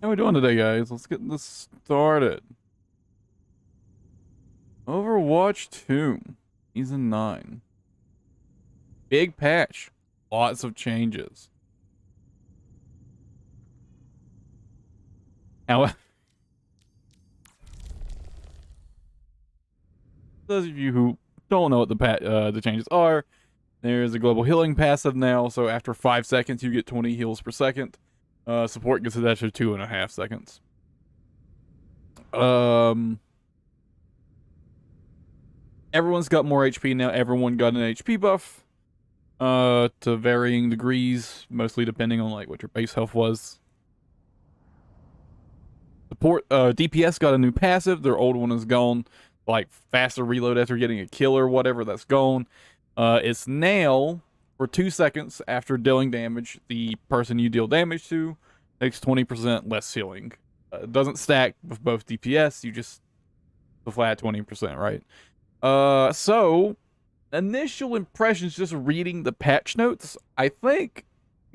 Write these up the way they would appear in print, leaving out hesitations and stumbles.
How we doing today, guys? Let's get this started. Overwatch 2, Season 9. Big patch. Lots of changes. Now, those of you who don't know what the changes are, there's a global healing passive now, so after 5 seconds you get 20 heals per second. Support gets it after 2.5 seconds. Everyone's got more HP now. Everyone got an HP buff. To varying degrees, mostly depending on like what your base health was. Support DPS got a new passive. Their old one is gone. Like faster reload after getting a kill or whatever, that's gone. It's now for 2 seconds after dealing damage, the person you deal damage to takes 20% less healing. It doesn't stack with both DPS. You just the flat 20%, right? So initial impressions, just reading the patch notes, I think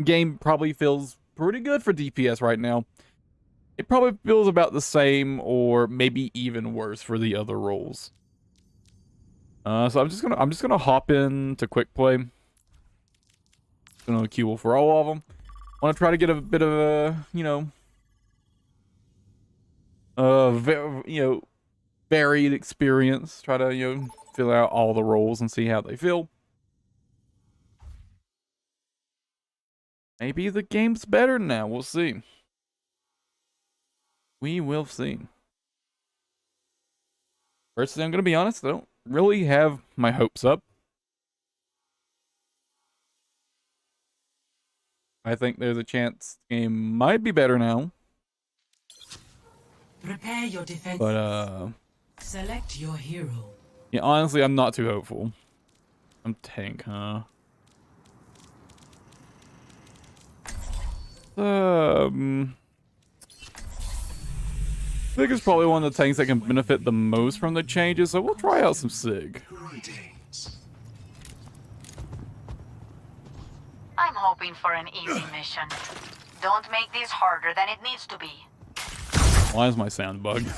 game probably feels pretty good for DPS right now. It probably feels about the same or maybe even worse for the other roles. So I'm just gonna hop in to quick play. Gonna queue for all of them. Want to try to get a bit of a varied experience. Try to fill out all the roles and see how they feel. Maybe the game's better now. We'll see. We will see. Personally, I'm gonna be honest, I don't really have my hopes up. I think there's a chance the game might be better now. Prepare your defense. But select your hero. Yeah, honestly, I'm not too hopeful. I'm tank, huh? Sig is probably one of the tanks that can benefit the most from the changes, so we'll try out some Sig. I'm hoping for an easy mission. Don't make this harder than it needs to be. Why is my sound bugged?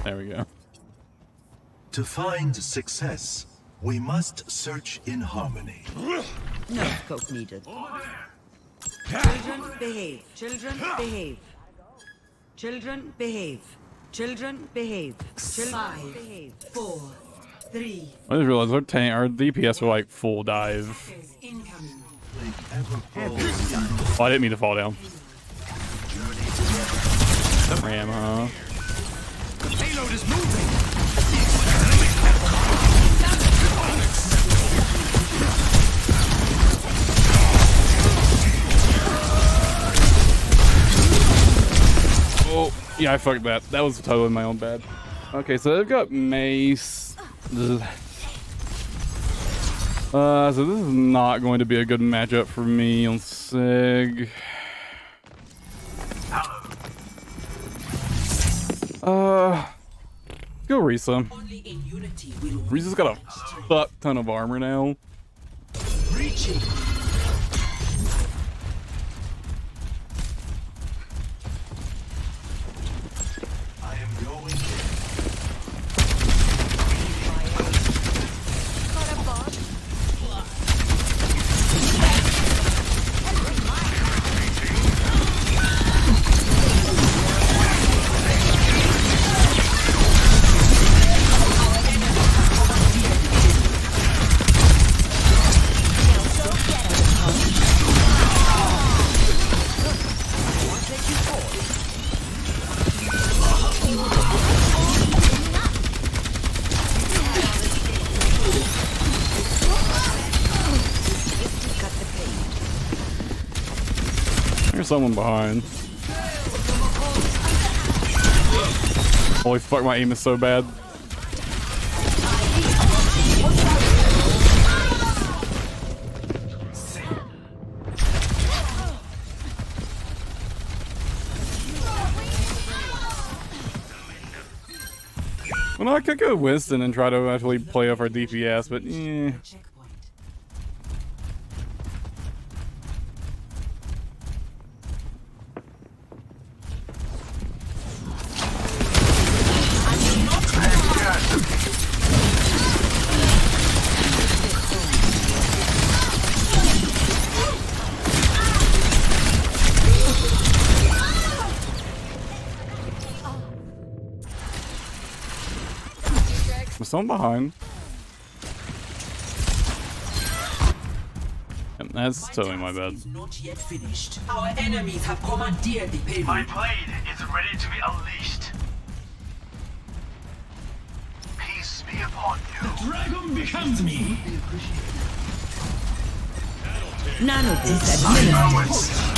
There we go. To find success, we must search in harmony. No scope needed. Children behave. Children behave. Children behave. Children behave. Children behave. 4, 3. I just realized our DPS are like full dive. Incoming. Oh, I didn't mean to fall down. Ram, huh? The payload is moving. Oh, yeah, I fucked that. That was totally my own bad. Okay, so they've got mace. So this is not going to be a good matchup for me on Sig. Go Risa. Risa's got a fuck ton of armor now. Reaching. I am going. There's someone behind. Holy fuck, my aim is so bad. Well, I could go Winston and try to actually play off our DPS, but eh. Was someone behind? And that's totally my bad. Is not yet finished. Our enemies have commandeered the payload. My blade is ready to be unleashed. Peace be upon you. Dragon becomes me. Nano boost administered.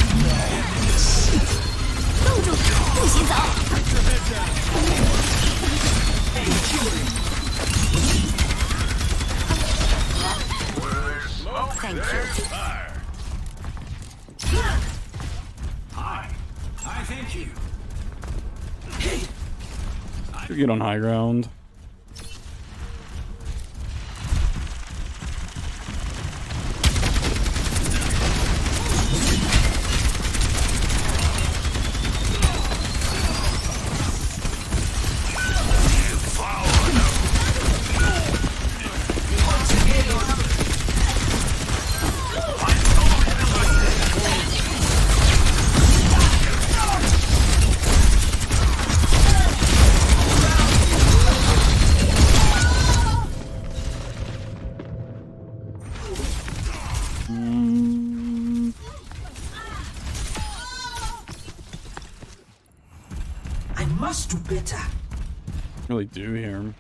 Thank you. I thank you. You get on high ground. I must do better. Really do here.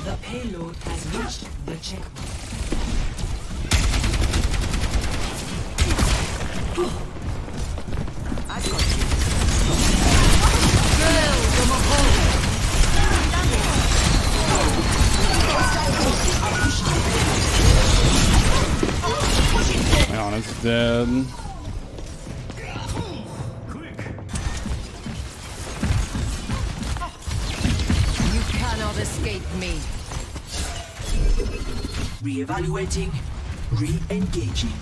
The payload has reached the checkpoint. I got you. My Ana's dead. You cannot escape me. Re-evaluating, re-engaging.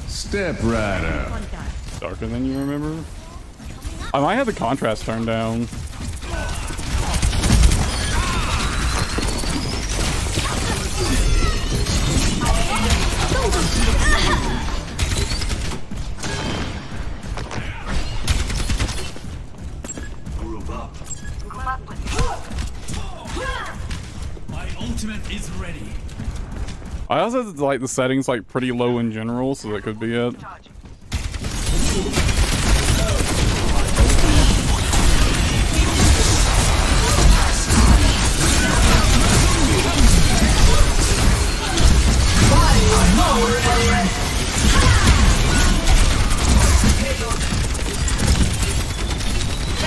Step right up. Darker than you remember. I might have the contrast turned down. Group up. My ultimate is ready. I also have like the settings like pretty low in general, so that could be it.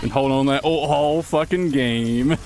Been holding on that whole fucking game.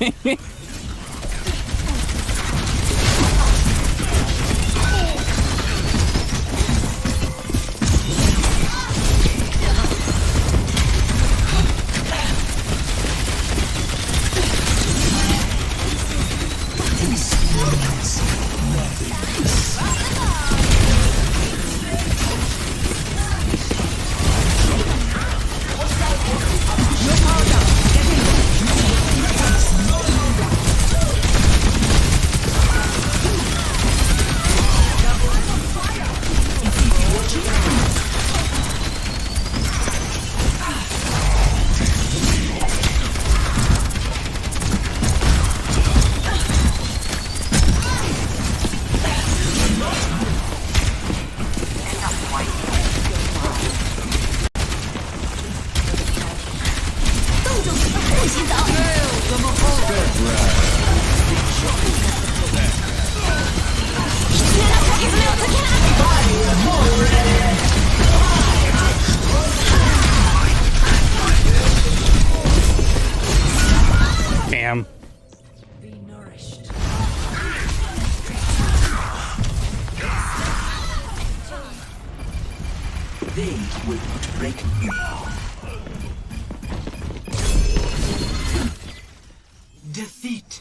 Damn. Be nourished. They will not break me. Defeat.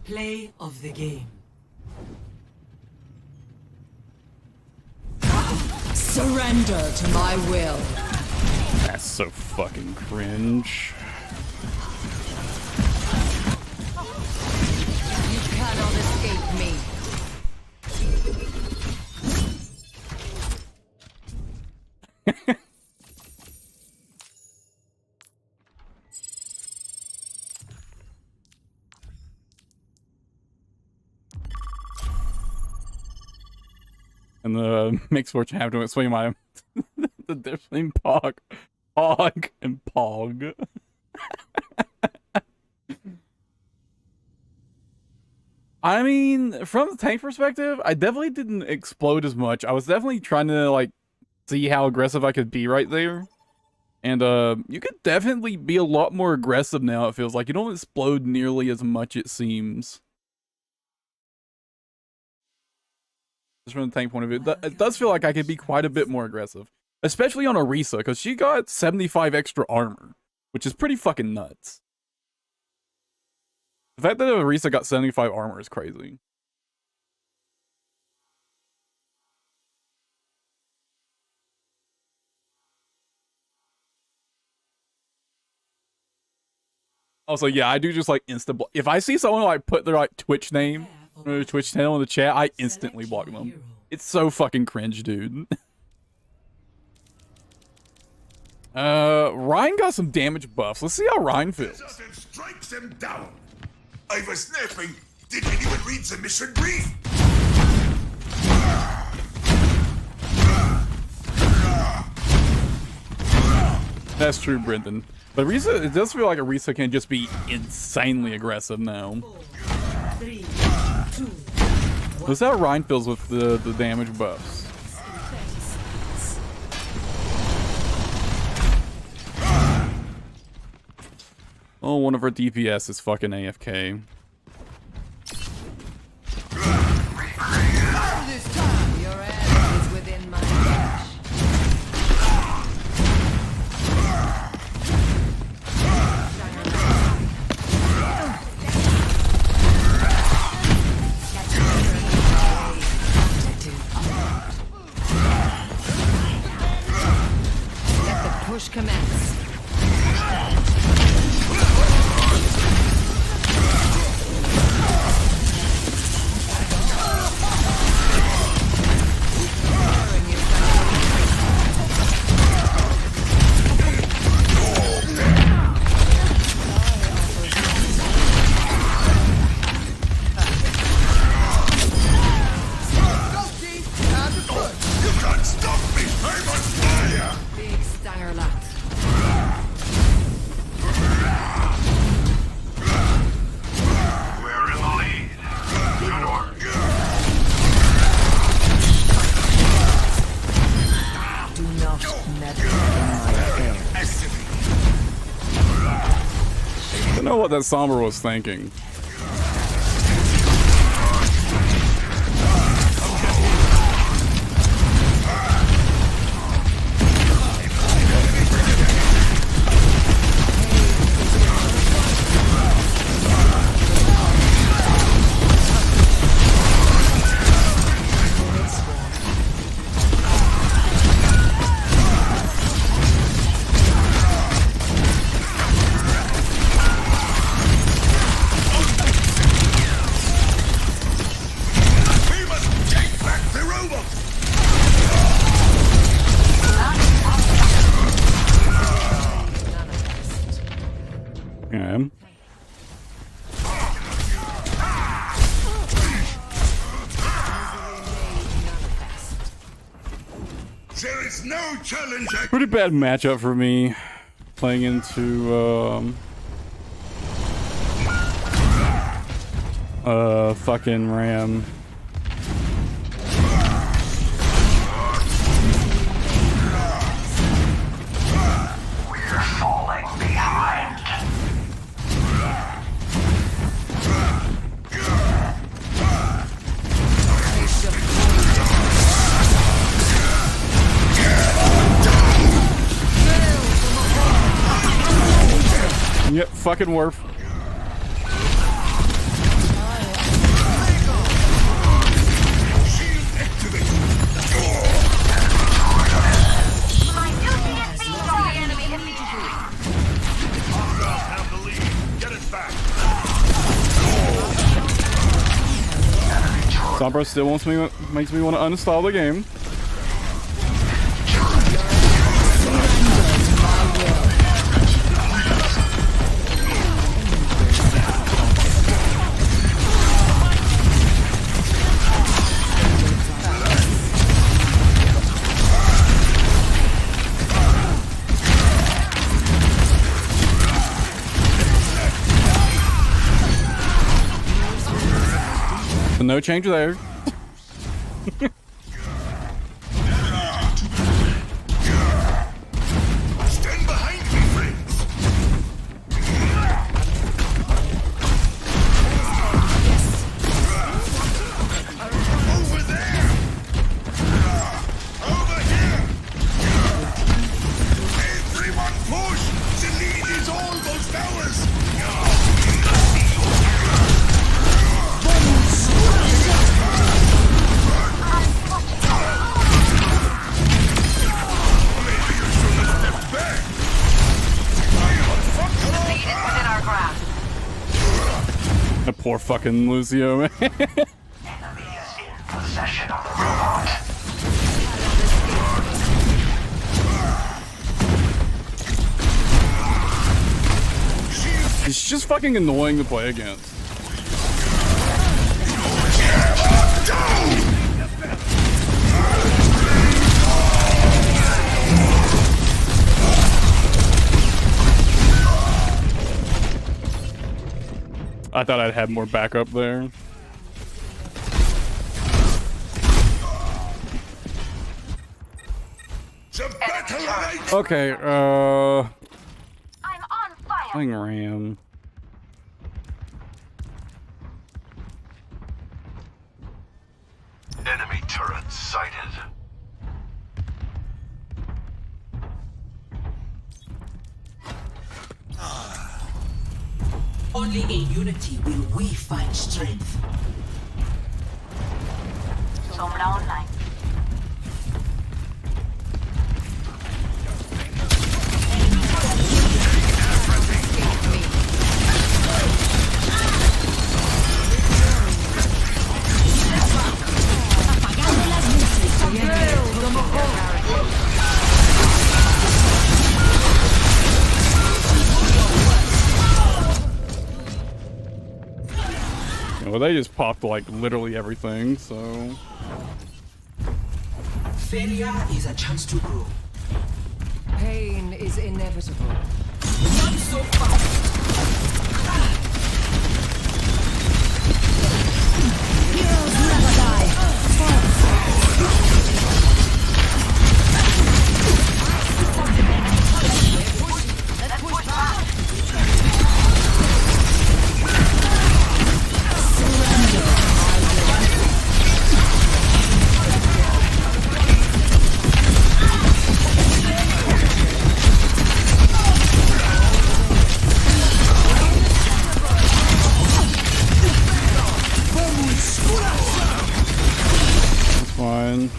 Play of the game. Surrender to my will. That's so fucking cringe. And the mixed fortune happened to explain my the difference between Pog and Pog. I mean, from the tank perspective, I definitely didn't explode as much. I was definitely trying to like see how aggressive I could be right there. And you could definitely be a lot more aggressive now, it feels like. You don't explode nearly as much, it seems. Just from the tank point of view, it does feel like I could be quite a bit more aggressive. Especially on Orisa, because she got 75 extra armor, which is pretty fucking nuts. The fact that Orisa got 75 armor is crazy. Also, yeah, I do just like instant block. If I see someone like put their like Twitch name or Twitch channel in the chat, I instantly block them. It's so fucking cringe, dude. Ryan got some damage buffs. Let's see how Ryan feels. Strikes him down. I was snapping. Did anyone read the mission brief? That's true, Brendan. But Orisa, it does feel like Orisa can just be insanely aggressive now. 3, 2, Let's see how Ryan feels with the damage buffs. Oh, one of our DPS is fucking AFK. This time, your end is within my reach. Let the push commence. You can't stop me. I'm on fire. Big Stangerlat. We're in the lead. Good work. Do not meddle in my affairs. I don't know what that Sombra was thinking. We must take back the robot. Okay. There is no challenge. Pretty bad matchup for me. Playing into, fucking Ram. We're falling behind. Yep, fucking Worf. Shield activate. My duty is to destroy enemy immediately. Have the lead. Get it back. Sombra still makes me want to uninstall the game. no change there. Stand behind me, friends. Over there. Over here. Everyone push. The lead is almost ours. Lead is within our grasp. The poor fucking Lucio, man. Enemy is in possession of the robot. It's just fucking annoying to play against. I thought I'd had more backup there. The battle light. Okay, I'm on fire. playing Ram. Enemy turret sighted. Only in unity will we find strength. Sombra online. Well, they just popped like literally everything, so. Failure is a chance to grow. Pain is inevitable. Not so fast. Heroes never die. Let's push back. It's fine.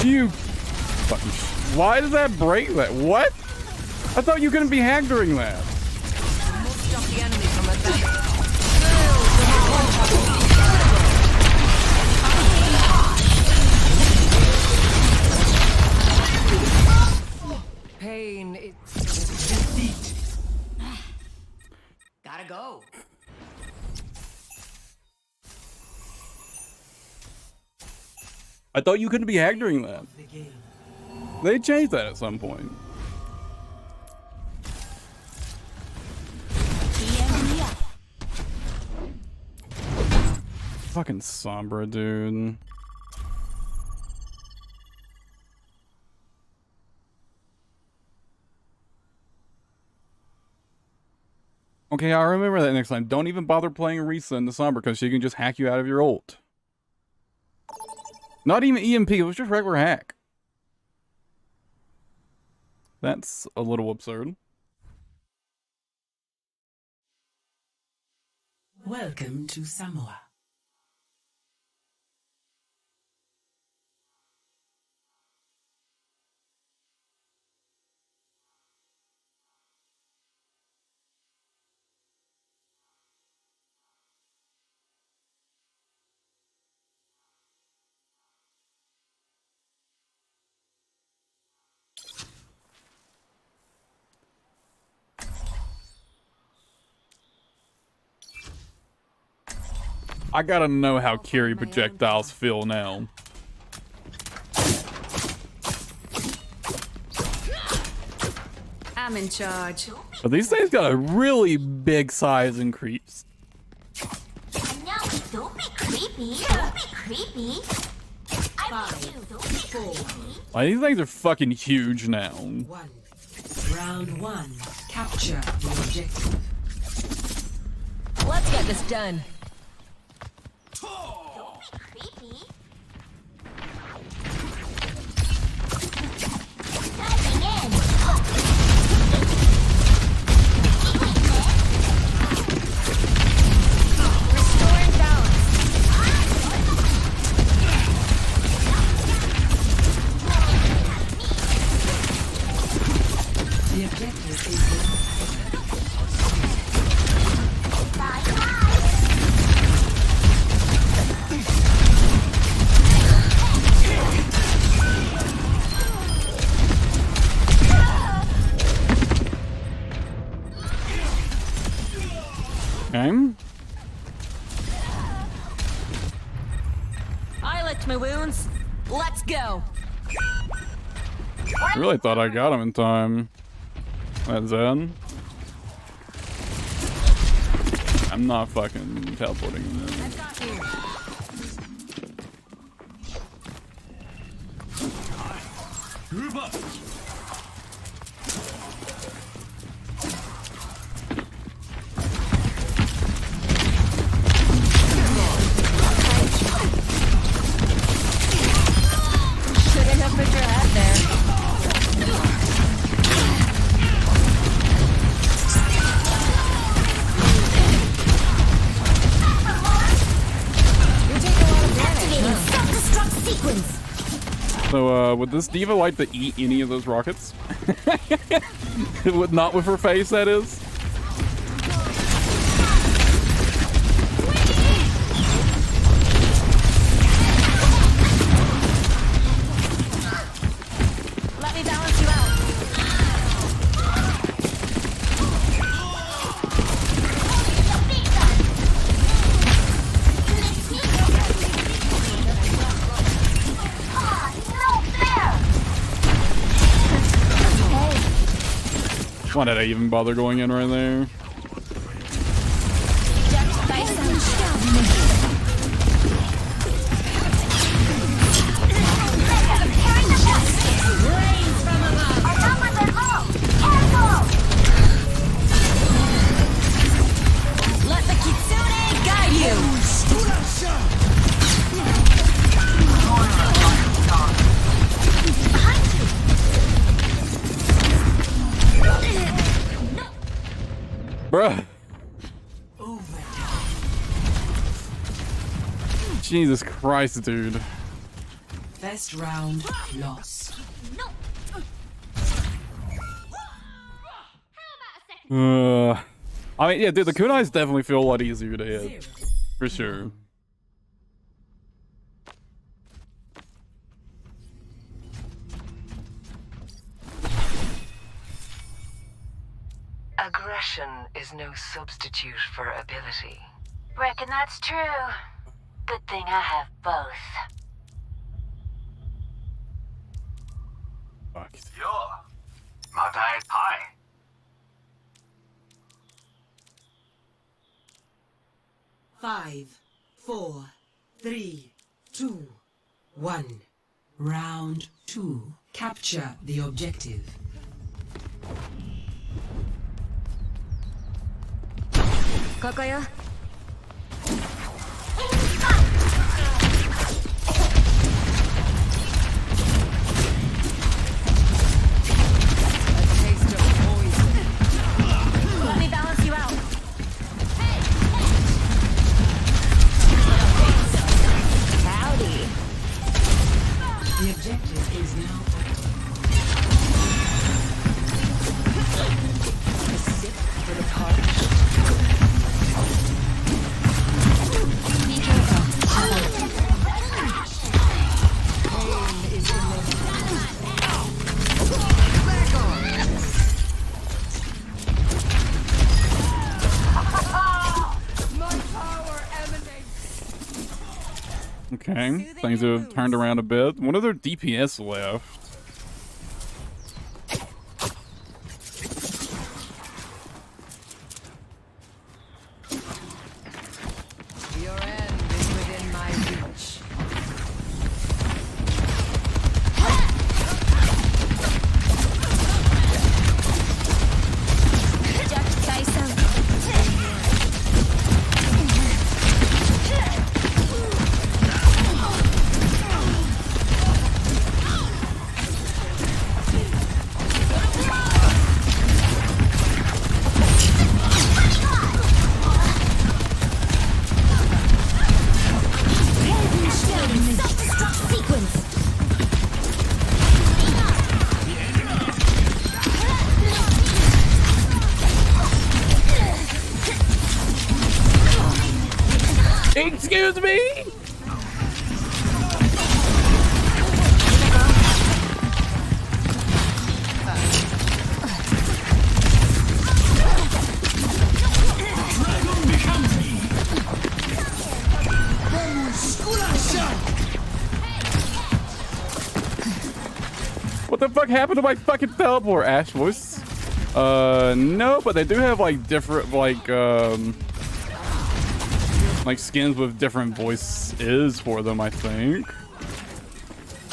You fucking. Why does that break that? What? I thought you couldn't be hacked during that. Stop the enemy from advancing. Pain is gotta go. I thought you couldn't be hacked during that. They changed that at some point. Fucking Sombra, dude. Okay, I'll remember that next time. Don't even bother playing Risa in the Sombra because she can just hack you out of your ult. Not even EMP, it was just regular hack. That's a little absurd. Welcome to Samoa. I gotta know how Curie projectiles feel now. I'm in charge. But these things got a really big size increase. No, don't be creepy. Don't be creepy. Like, these things are fucking huge now. 1. Round 1. Capture the objective. Let's get this done. Creepy. Restoring balance. The objective is Okay. I licked my wounds. Let's go. I really thought I got him in time. That's Zen. I'm not fucking teleporting him in. I've got you. Group up. Shouldn't have put your head there. You take a lot of damage. Self-destruct sequence. So, would this diva like to eat any of those rockets? Not with her face, that is. Let me balance you out. Why did I even bother going in right there? Let the kitsune guide you. Bruh. Jesus Christ, dude. first round lost. I mean, yeah, dude, the kunais definitely feel a lot easier to hit. For sure. Aggression is no substitute for ability. Reckon that's true. Good thing I have both. Fuck. Yo, Matai Hi. Five, 4, 3, 2, 1. Round 2. Capture the objective. Kokoyo. Let me balance you out. Howdy. The objective is now A sip for the party. Okay, things have turned around a bit. One of their DPS left. Your end is within my reach. Self-destruct sequence. Excuse me? What the fuck happened to my fucking teleport, Ash voice? No, but they do have like different like skins with different voices for them, I think.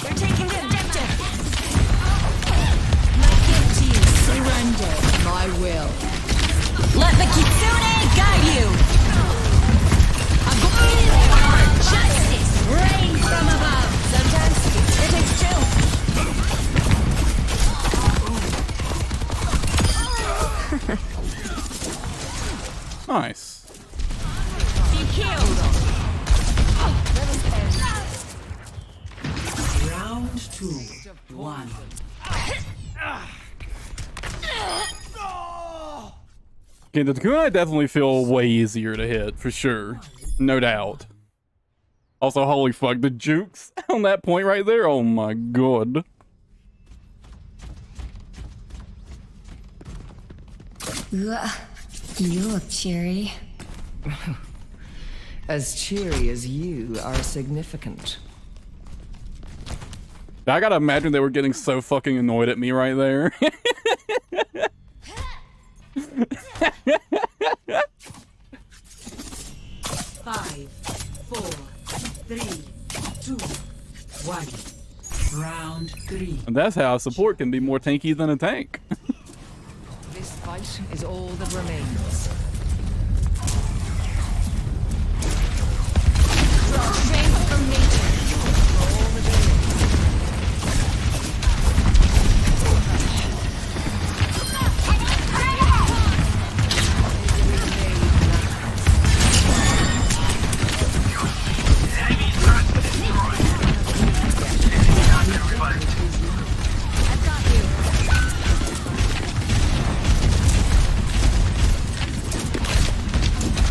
We're taking the objective. My gift to you. Surrender. My will. Let the Kitsune guide you. Justice rain from above. Sometimes it takes two. Nice. Be killed. Round 2. 1. Okay, the kunai definitely feel way easier to hit, for sure. No doubt. Also, holy fuck, the jukes on that point right there, oh my god. Ugh, you look cheery. As cheery as you are significant. I gotta imagine they were getting so fucking annoyed at me right there. 5, 4, 3, 2, 1. Round 3. And that's how support can be more tanky than a tank. This fight is all that remains. Draw strength from nature. All the day.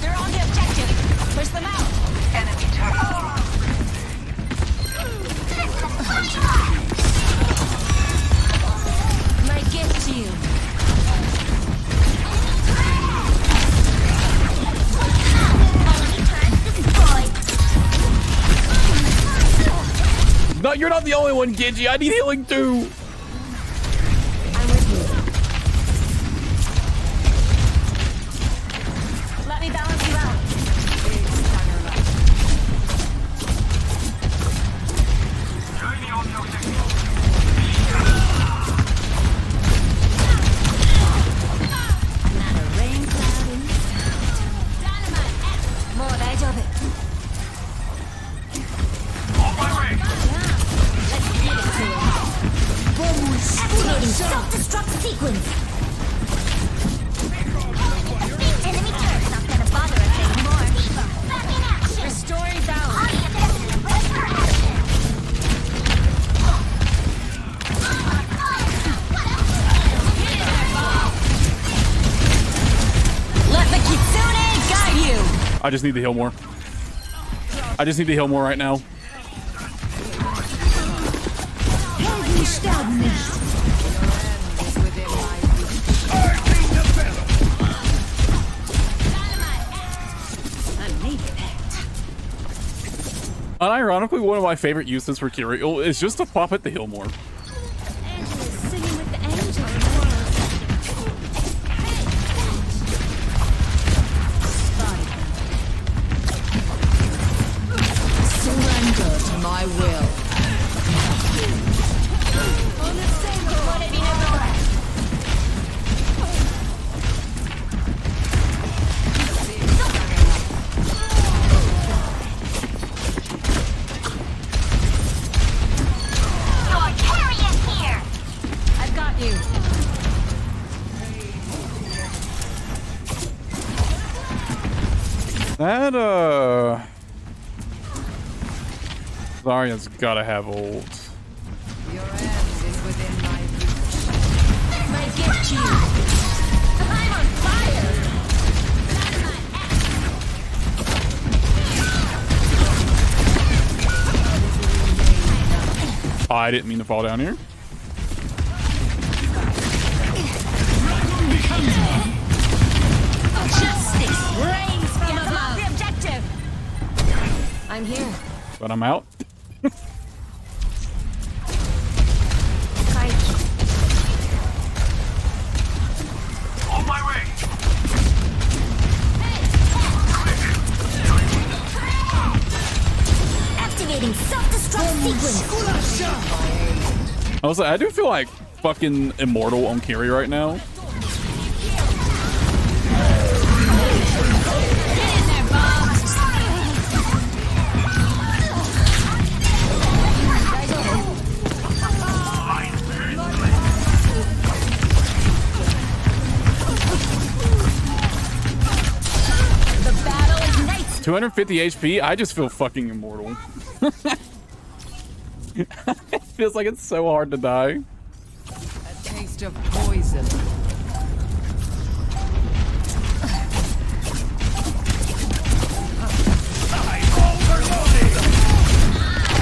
They're on the objective. Push them out. Enemy turret. My gift to you. No, you're not the only one, Genji. I need healing too. I'm with you. Let me balance you out. Not a rain cloud in sight. もう大丈夫。Activating self-destruct sequence. Enemy turret's not gonna bother us anymore. Restoring balance. Let the Kitsune guide you. I just need to heal more. I just need to heal more right now. Unironically, one of my favorite uses for Curiel is just to pop at the hill more. Angela's singing with the angels. Surrender to my will. I've got you. That, Zarya's gotta have ult. Your end is within my reach. Might get you. I'm on fire. I didn't mean to fall down here. Justice reigns from above. The objective. I'm here. But I'm out. On my way. Activating self-destruct sequence. I was like, I do feel like fucking immortal on Kiri right now. The battle ignites. 250 HP, I just feel fucking immortal. It feels like it's so hard to die. A taste of poison.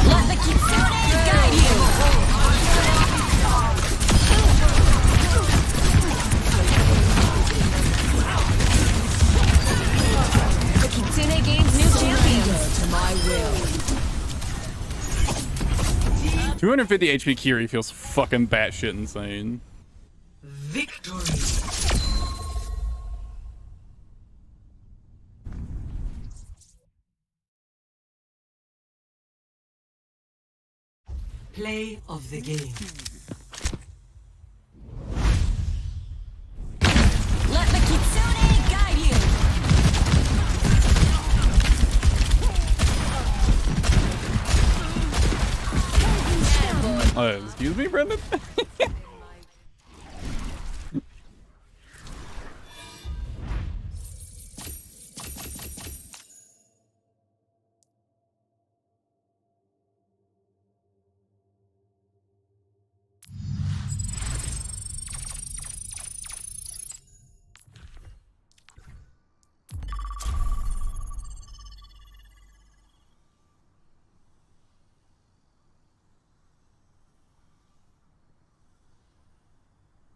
Let the kitsune guide you. The kitsune gains new champions. To my will. 250 HP Kiri feels fucking batshit insane. Victory. Play of the game. Let the kitsune guide you. Excuse me, Brendan?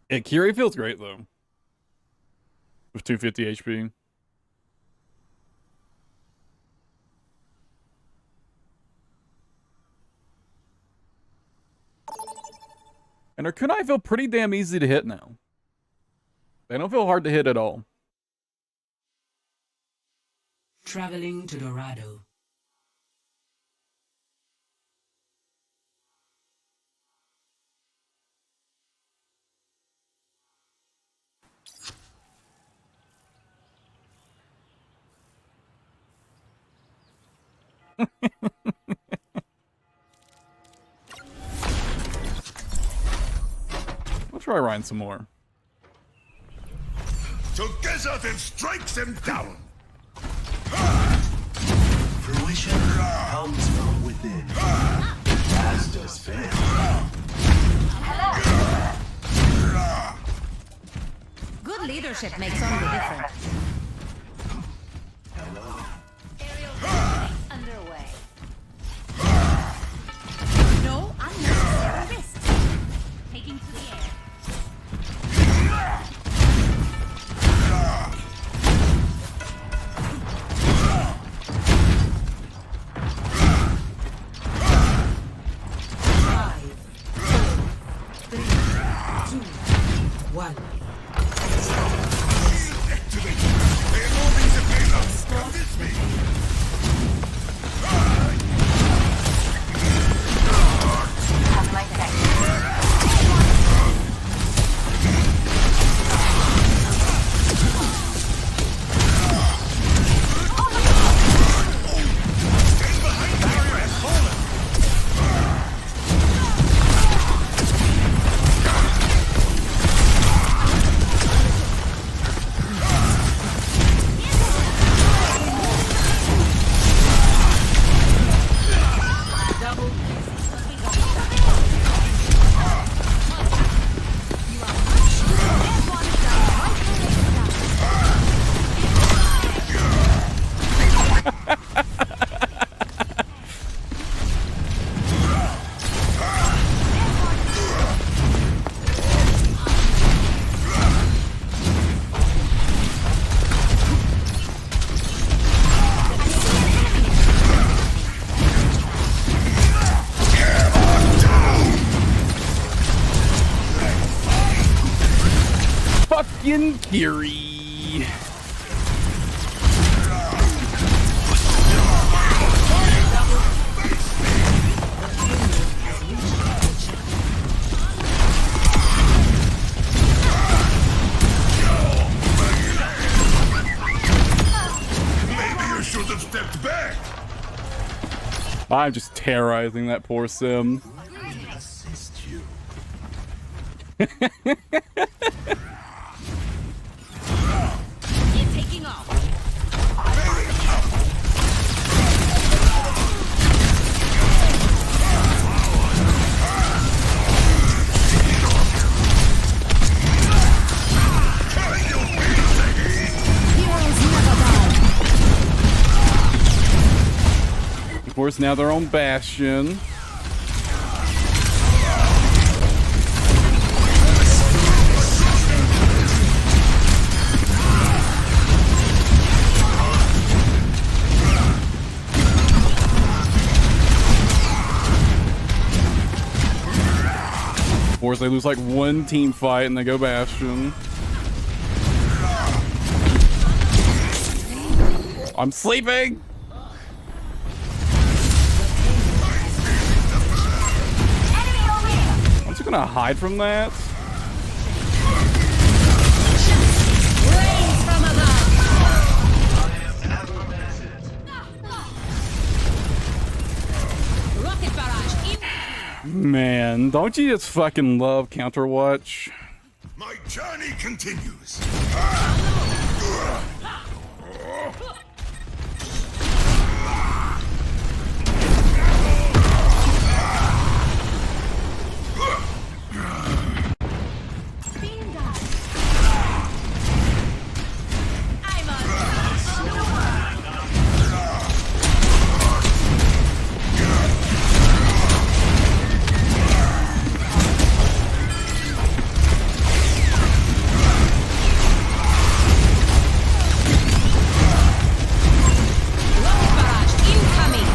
Yeah, Kiri feels great though. With 250 HP. And her kunai feel pretty damn easy to hit now. They don't feel hard to hit at all. Traveling to Dorado. We'll try Ryan some more. Together then strike them down. Fruition comes from within. As does faith. Good leadership makes all the difference. Underway. No unnecessary risks. Taking to the air. fucking Kiri. Maybe you should have stepped back. I'm just terrorizing that poor sim. Assist you. Keep taking off. Of course, now they're on Bastion. Of course, they lose like one team fight and they go Bastion. I'm sleeping! I'm just gonna hide from that. Rains from above. Rocket barrage. Man, don't you just fucking love Counterwatch? My journey continues. I'm on. Rocket barrage incoming.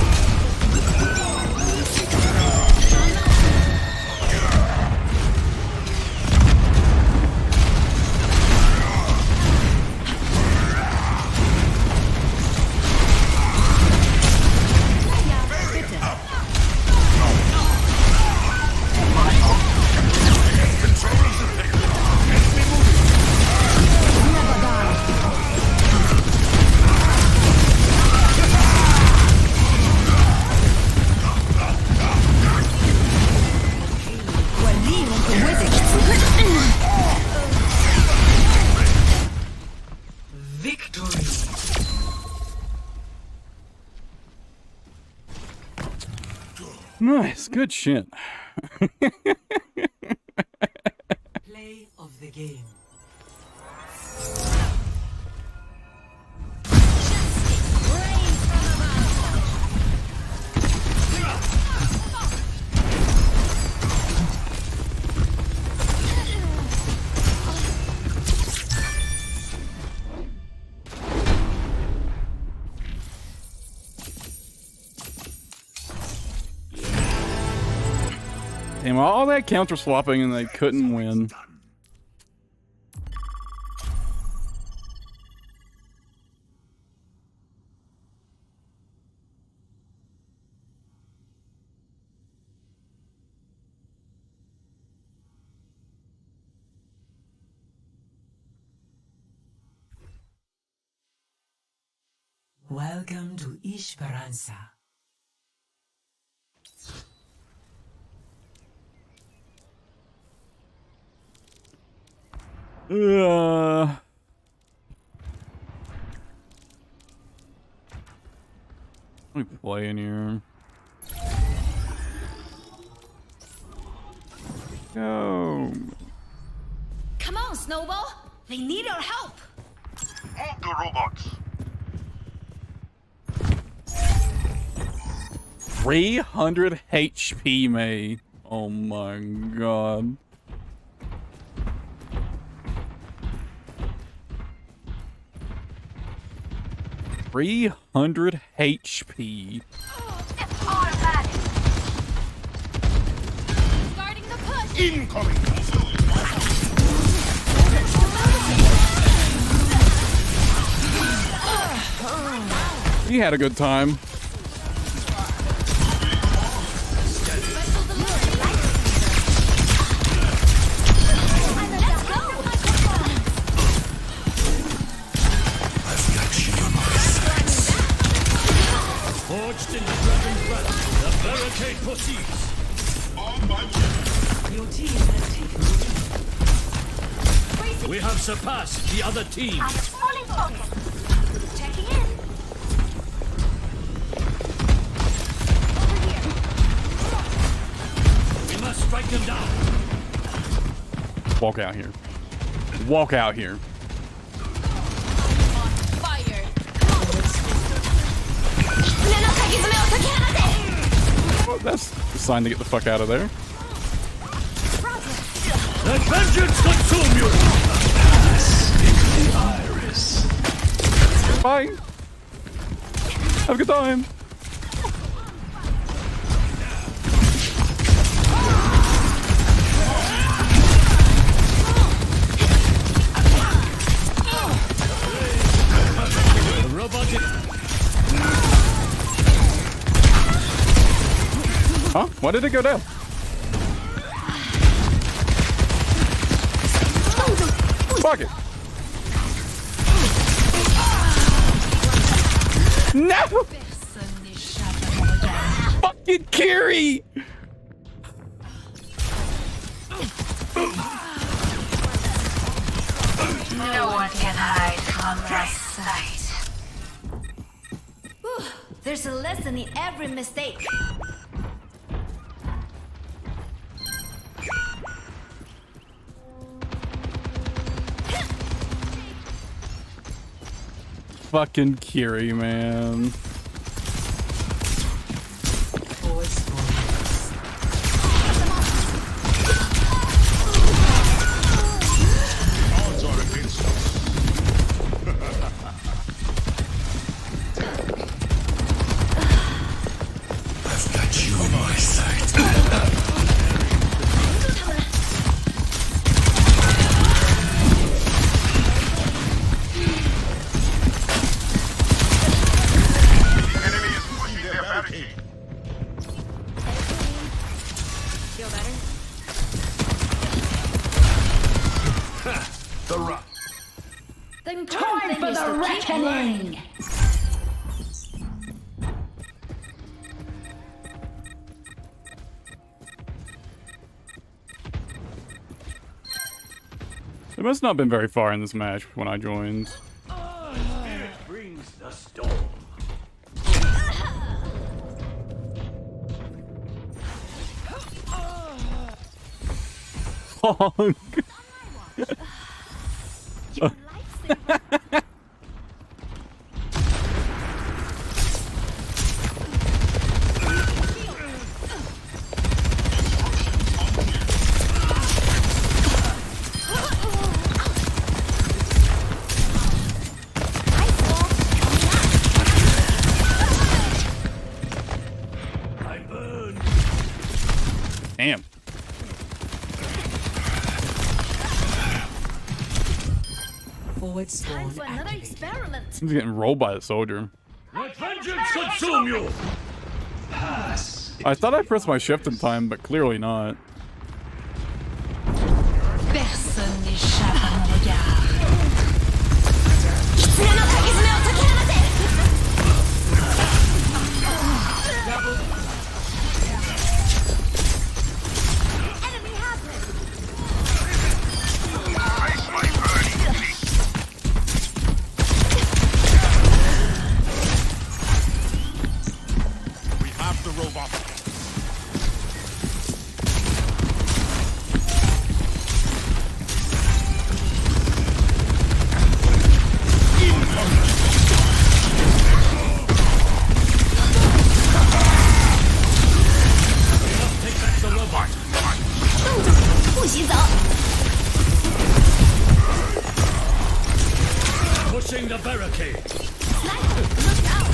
Victory. Nice, good shit. Play of the game. Rains from above. Damn, all that counter swapping and they couldn't win. Welcome to Esperanza. Let me play in here. Go. Come on, Snowball. They need our help. Move the robots. 300 HP, May. Oh my god. $300 HP. It's automatic. Starting the push. Incoming. He had a good time. Forged in the dragon's breath, the barricade proceeds. Your team has taken the lead. We have surpassed the other team. I'm fully focused. Checking in. Over here. We must strike them down. Walk out here. Walk out here. Fire. Oh, that's a sign to get the fuck out of there. Let vengeance consume you! Iris. Bye. Have a good time. Robotic. Huh? Why did it go down? Fuck it. No! Fucking Kiri! No one can hide from my sight. There's a lesson in every mistake. Fucking Kiri, man. Forward spawn. Odds are against us. I've got you on my side. Enemy is pushing their barricade. Feel better? The rock. Then time for the reckoning. It must not have been very far in this match when I joined. Spirit brings the storm. Honk. Your lifesaver. I burn. Damn. Forward Time spawn for another activated. experiment. He's getting rolled by a soldier. Let vengeance consume you! Pass. I thought I pressed my shift in time, but clearly not. Personne n'échappe à mon regard. Enemy has him. Ice my burning feet. We have the robot. Take back the robot. 不许走。 Pushing the barricade. Look out.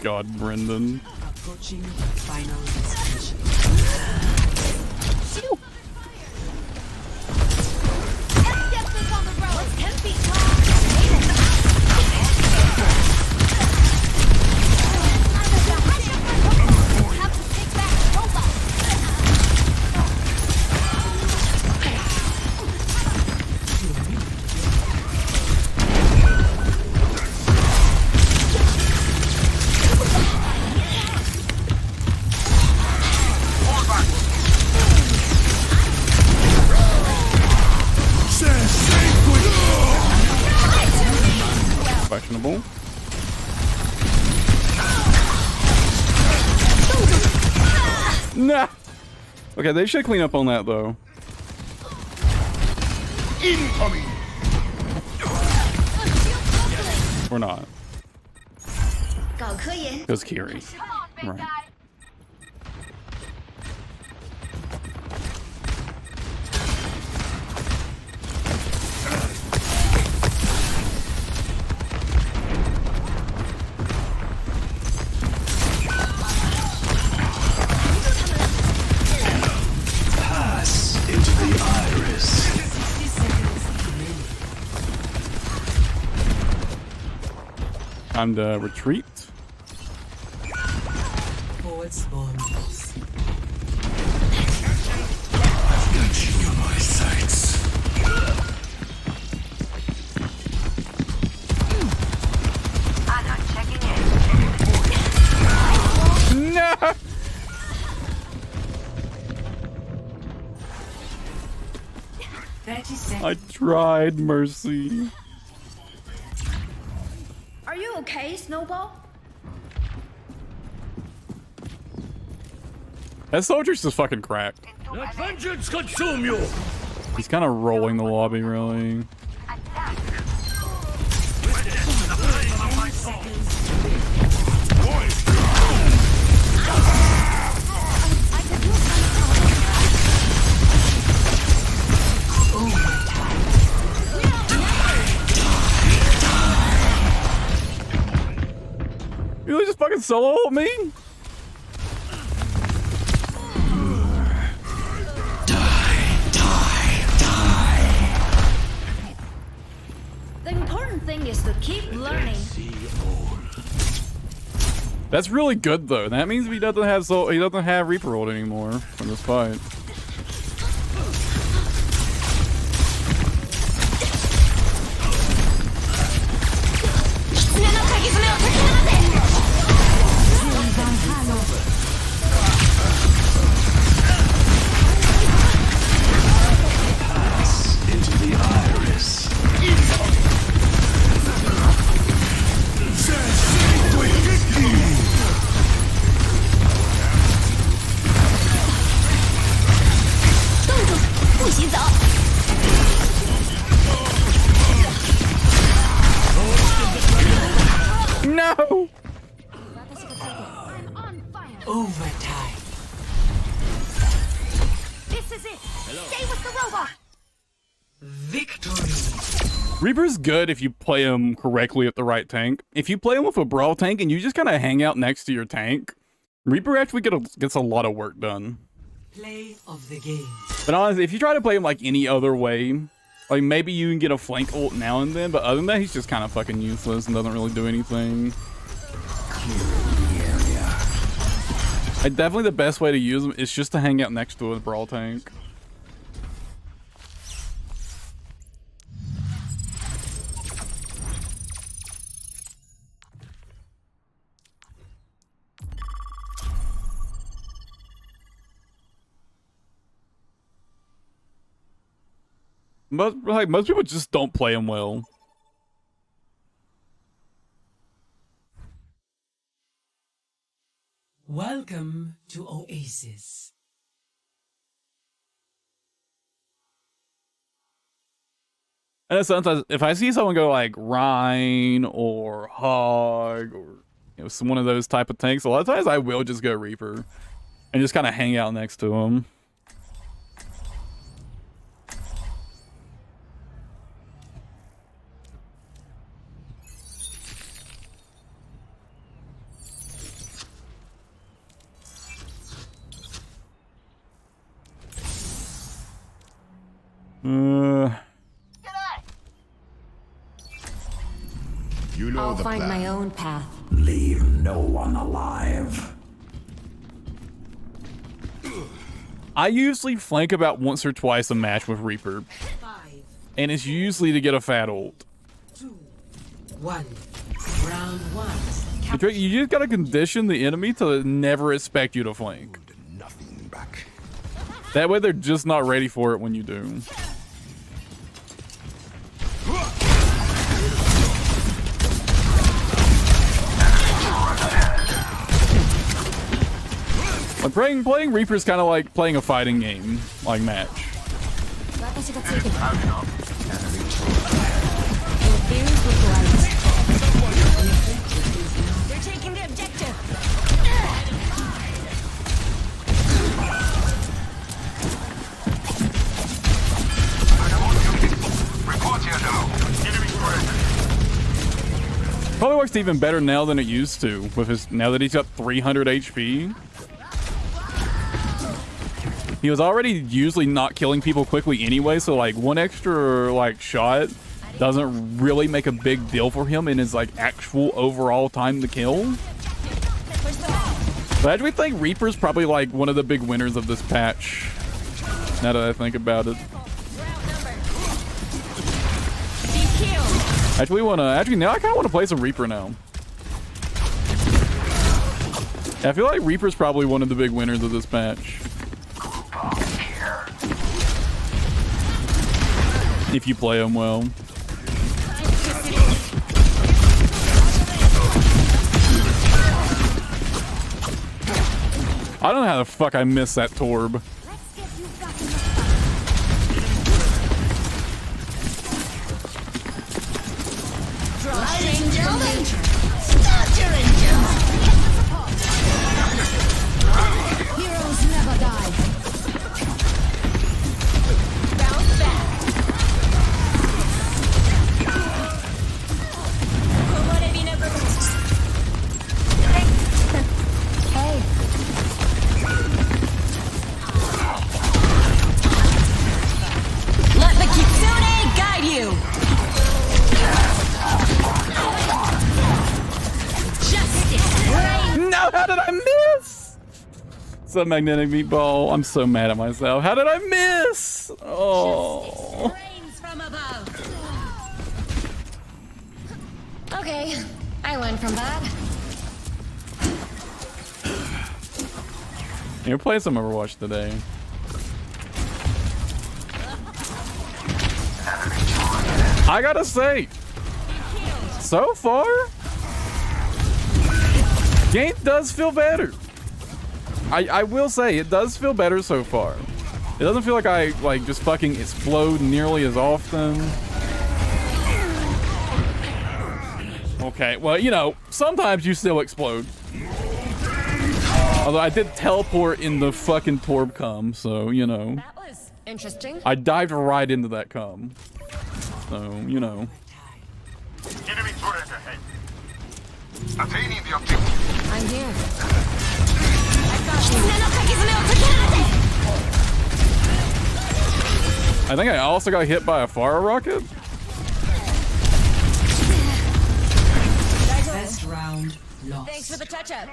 God, Brendan. Approaching final destination. On the road. 10 feet have to take back the robot. Questionable. Nah. Okay, they should clean up on that though. Incoming! We're not. 搞科研。 Because Kiri. Come on, big Right. guy. Pass into the iris. 60 seconds remaining. Time to retreat. Forward spawn loss. I've got you in my sights. Anna, checking in. No. 30 seconds. I tried, Mercy. Are you okay, Snowball? That soldier's just fucking cracked. Let vengeance consume you! He's kind of rolling the lobby, really. Attack. 10 seconds. I could use You really just fucking solo ult me? The important thing is to keep learning. That's really good though. That means he doesn't have Reaper ult anymore from this fight. Pass into the iris. 不许走！ No! Overtime. This is it. Stay with the robot. Victory. Reaper's good if you play him correctly at the right tank. If you play him with a brawl tank and you just kind of hang out next to your tank, Reaper actually gets a lot of work done. Play of the game. But honestly, if you try to play him like any other way, like maybe you can get a flank ult now and then, but other than that, he's just kind of fucking useless and doesn't really do anything. Definitely the best way to use him is just to hang out next to a brawl tank. Most people just don't play him well. Welcome to Oasis. And sometimes if I see someone go like Rhine or Hog or one of those type of tanks, a lot of times I will just go Reaper and just kind of hang out next to him. I'll find my own path. Leave no one alive. I usually flank about once or twice a match with Reaper, 5, and it's usually to get a fat ult. 2, 1. Round 1. You just gotta condition the enemy to never expect you to flank. Nothing back. That way they're just not ready for it when you do. Like playing Reaper is kind of like playing a fighting game, like match. They're taking the objective. Probably works even better now than it used to, with his now that he's got 300 HP. He was already usually not killing people quickly anyway, so like one extra like shot doesn't really make a big deal for him in his like actual overall time to kill. But I actually think Reaper's probably like one of the big winners of this patch, now that I think about it. Actually now I kind of want to play some Reaper now. Yeah, I feel like Reaper's probably one of the big winners of this patch. If you play him well. I don't know how the fuck I missed that Torb. Heroes never die. Bounce back. Hey. Let the Kitsune guide you. No, how did I miss? So magnetic meatball. I'm so mad at myself. How did I miss? Oh. Rains from above. Okay, I learned from that. You're playing some Overwatch today. I gotta say, so far, game does feel better. I will say it does feel better so far. It doesn't feel like I like just fucking explode nearly as often. Okay, well, you know, sometimes you still explode. Although I did teleport in the fucking Torb cum, so, you know. That was interesting. I dived right into that cum. So, you know. Enemy turret ahead. Attaining the objective. I'm here. I I think I also got hit by a fire rocket. Best round lost. Thanks for the touch-up.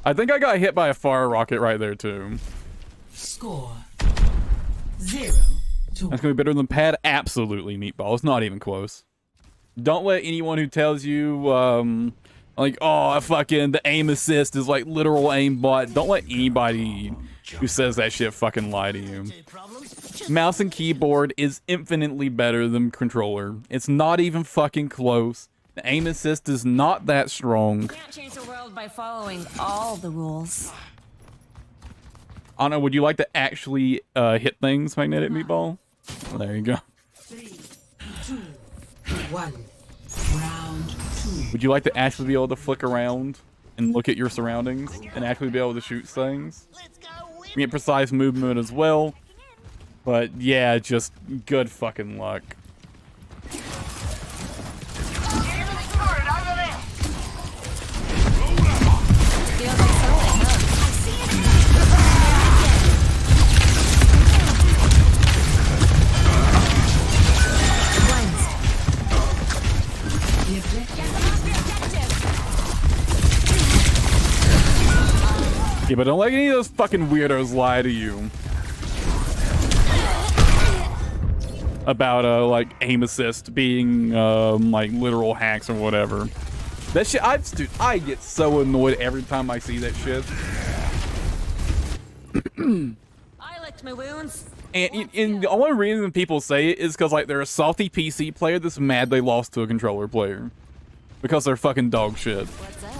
I think I got hit by a fire rocket right there too. Score 0-1. That's gonna be better than pad? Absolutely, meatball. It's not even close. Don't let anyone who tells you, like, oh, fucking the aim assist is like literal aim bot. Don't let anybody who says that shit fucking lie to you. Mouse and keyboard is infinitely better than controller. It's not even fucking close. The aim assist is not that strong. Can't change the world by following all the rules. Anna, would you like to actually hit things, Magnetic Meatball? Well, there you go. 3, 2, 1. Round 2. Would you like to actually be able to flick around and look at your surroundings and actually be able to shoot things? You get precise movement as well. But yeah, just good fucking luck. Feels like sunlight, huh? the objective. Yeah, but don't let any of those fucking weirdos lie to you about like aim assist being like literal hacks or whatever. That shit, dude, I get so annoyed every time I see that shit. I licked my wounds. And the only reason people say it is because like they're a salty PC player that's mad they lost to a controller player because they're fucking dog shit. What's up?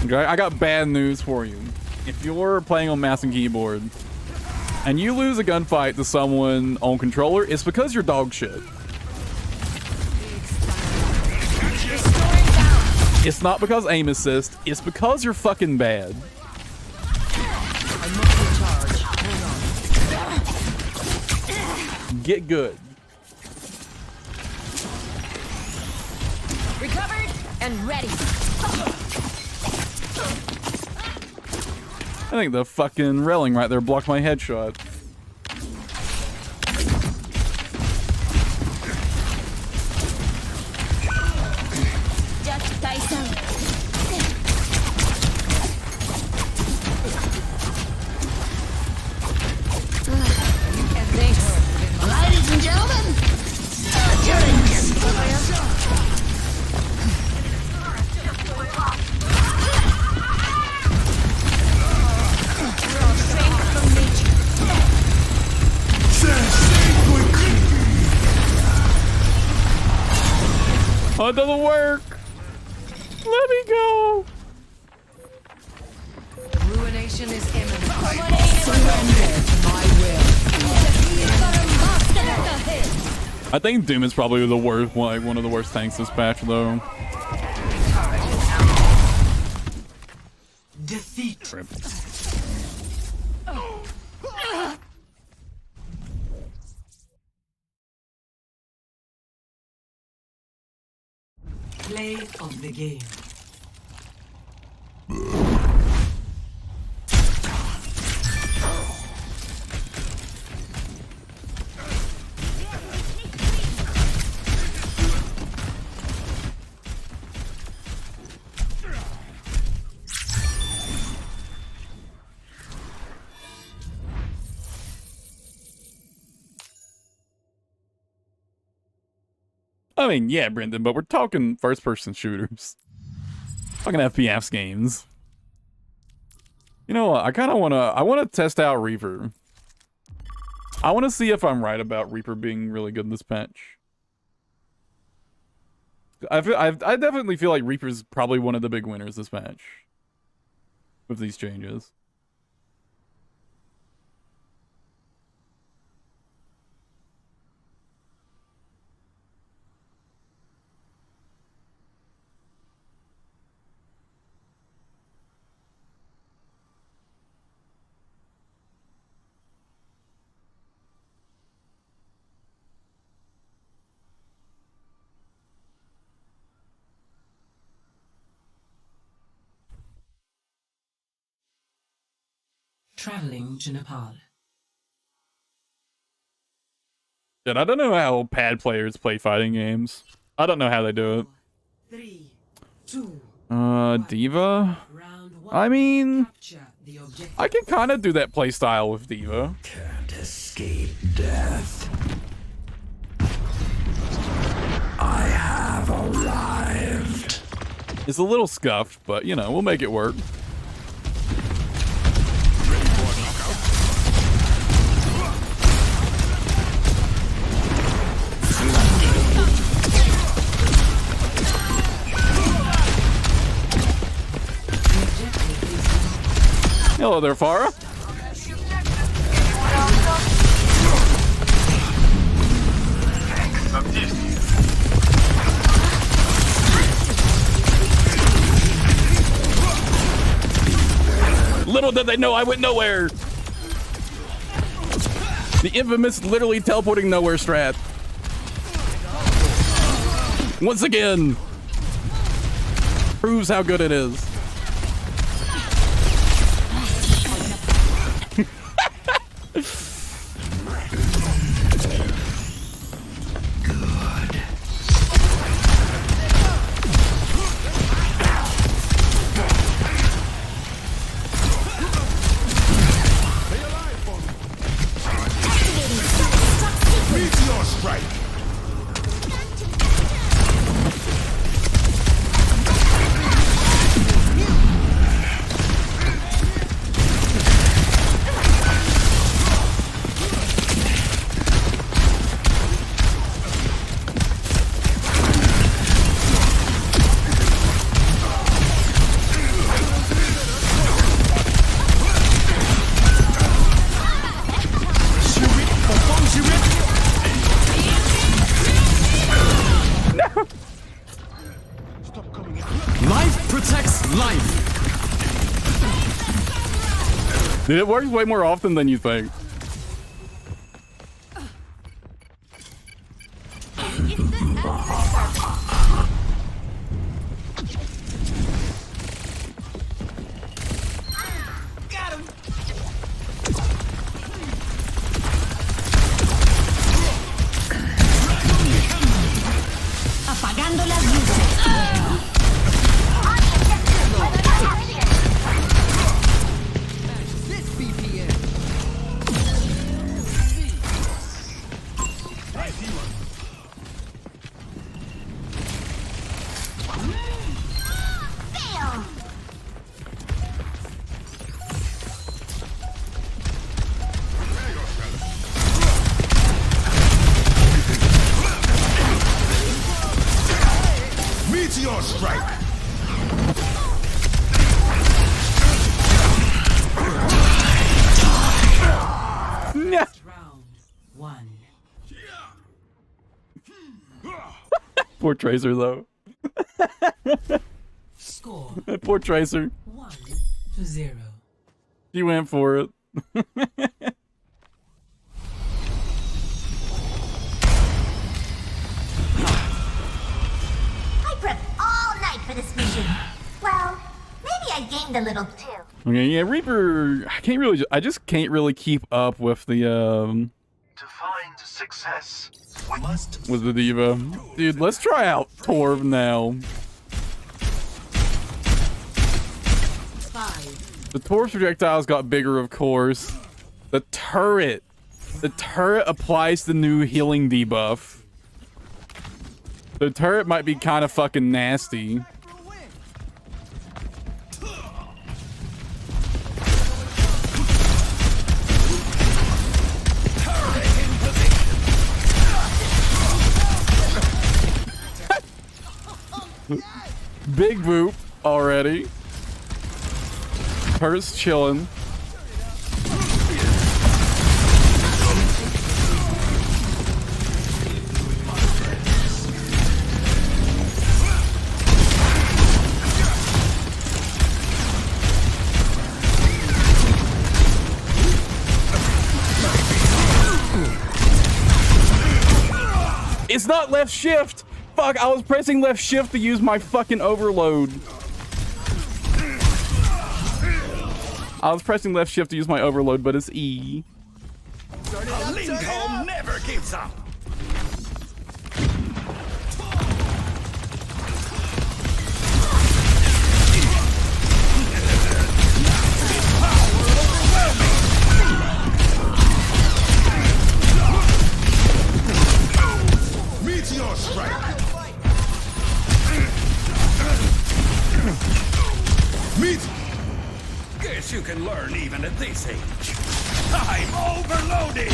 Okay, I got bad news for you. If you're playing on mouse and keyboard and you lose a gunfight to someone on controller, it's because you're dog shit. It's not because aim assist, it's because you're fucking bad. I must recharge. Hold on. Get good. Recovered and ready. I think the fucking railing right there blocked my headshot. Just Tyson. Ladies and gentlemen, start your engines. Oh, it doesn't work. Let me go. Ruination is imminent. Surrender to my will. I think Doom is probably the worst, like one of the worst tanks this patch, though. Defeat. Trip. Play of the game. I mean, yeah, Brendan, but we're talking first-person shooters. Fucking FPS games. You know what? I wanna test out Reaper. I wanna see if I'm right about Reaper being really good in this patch. I definitely feel like Reaper's probably one of the big winners this patch with these changes. Traveling to Nepal. Dude, I don't know how pad players play fighting games. I don't know how they do it. 3, 2, Diva? round 1. I mean, Capture the objective. I can kind of do that play style with Diva. Can't escape death. I have arrived. It's a little scuffed, but you know, we'll make it work. Hello there, Farah. Little did they know I went nowhere. The infamous literally teleporting nowhere strat. Once again. Proves how good it is. strike. Life protects life. Dude, it works way more often than you think. Apagando las luces. Meteor strike. No. Round 1. Poor Tracer, though. Score Poor Tracer. 1-0. She went for it. I prepped all night for this mission. Well, maybe I gained a little too. Okay, yeah, Reaper. I just can't really keep up with the To find success, we must with the diva. Dude, let's try out Torv now. 5. The Torv's projectiles got bigger, of course. The turret applies the new healing debuff. The turret might be kind of fucking nasty. Big boop already. Turret's chilling. It's not left shift. Fuck, I was pressing left shift to use my fucking overload. I was pressing left shift to use my overload, but it's E. Lincoln never gives up. Meteor strike. Meet. Guess you can learn even at this age. I'm overloading.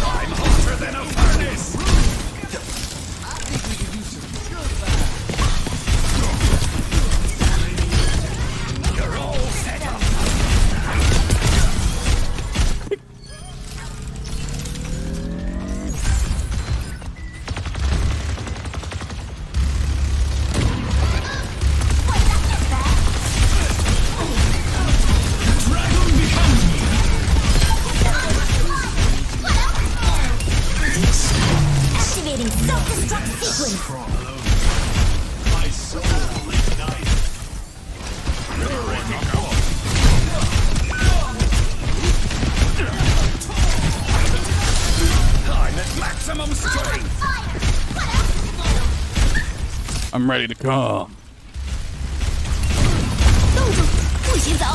I'm hotter than a furnace. I'm ready to come. 冻住，不许走！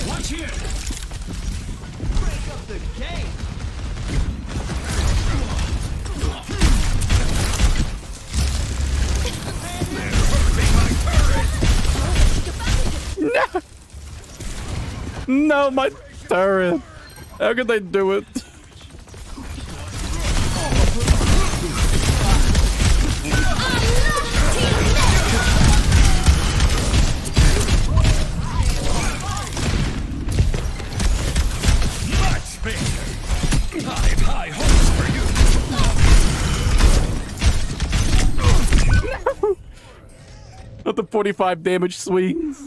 Watch here. Break up the game. No, my turret. How could they do it? Much bigger. I've high hopes for you. Not the 45 damage swings.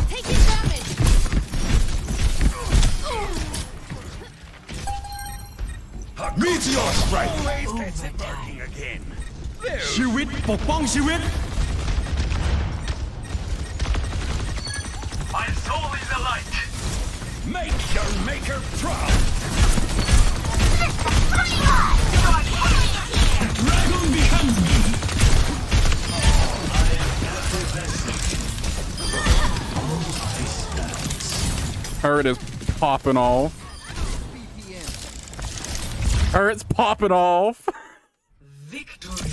Taking damage. Meteor strike. Always gets it working again. Shiwit, pokpong shiwit. My soul is alight. Make your maker proud. Dragon becomes me. Turret is popping off. Turret's popping off. Victory.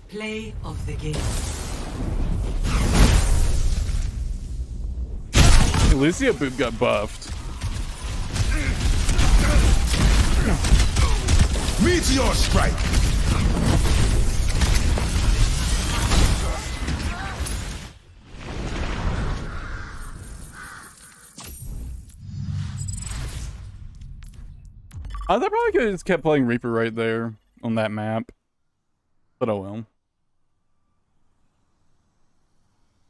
Play of the game. Lucia Boop got buffed. Meteor strike. They probably could have just kept playing Reaper right there on that map. But oh well.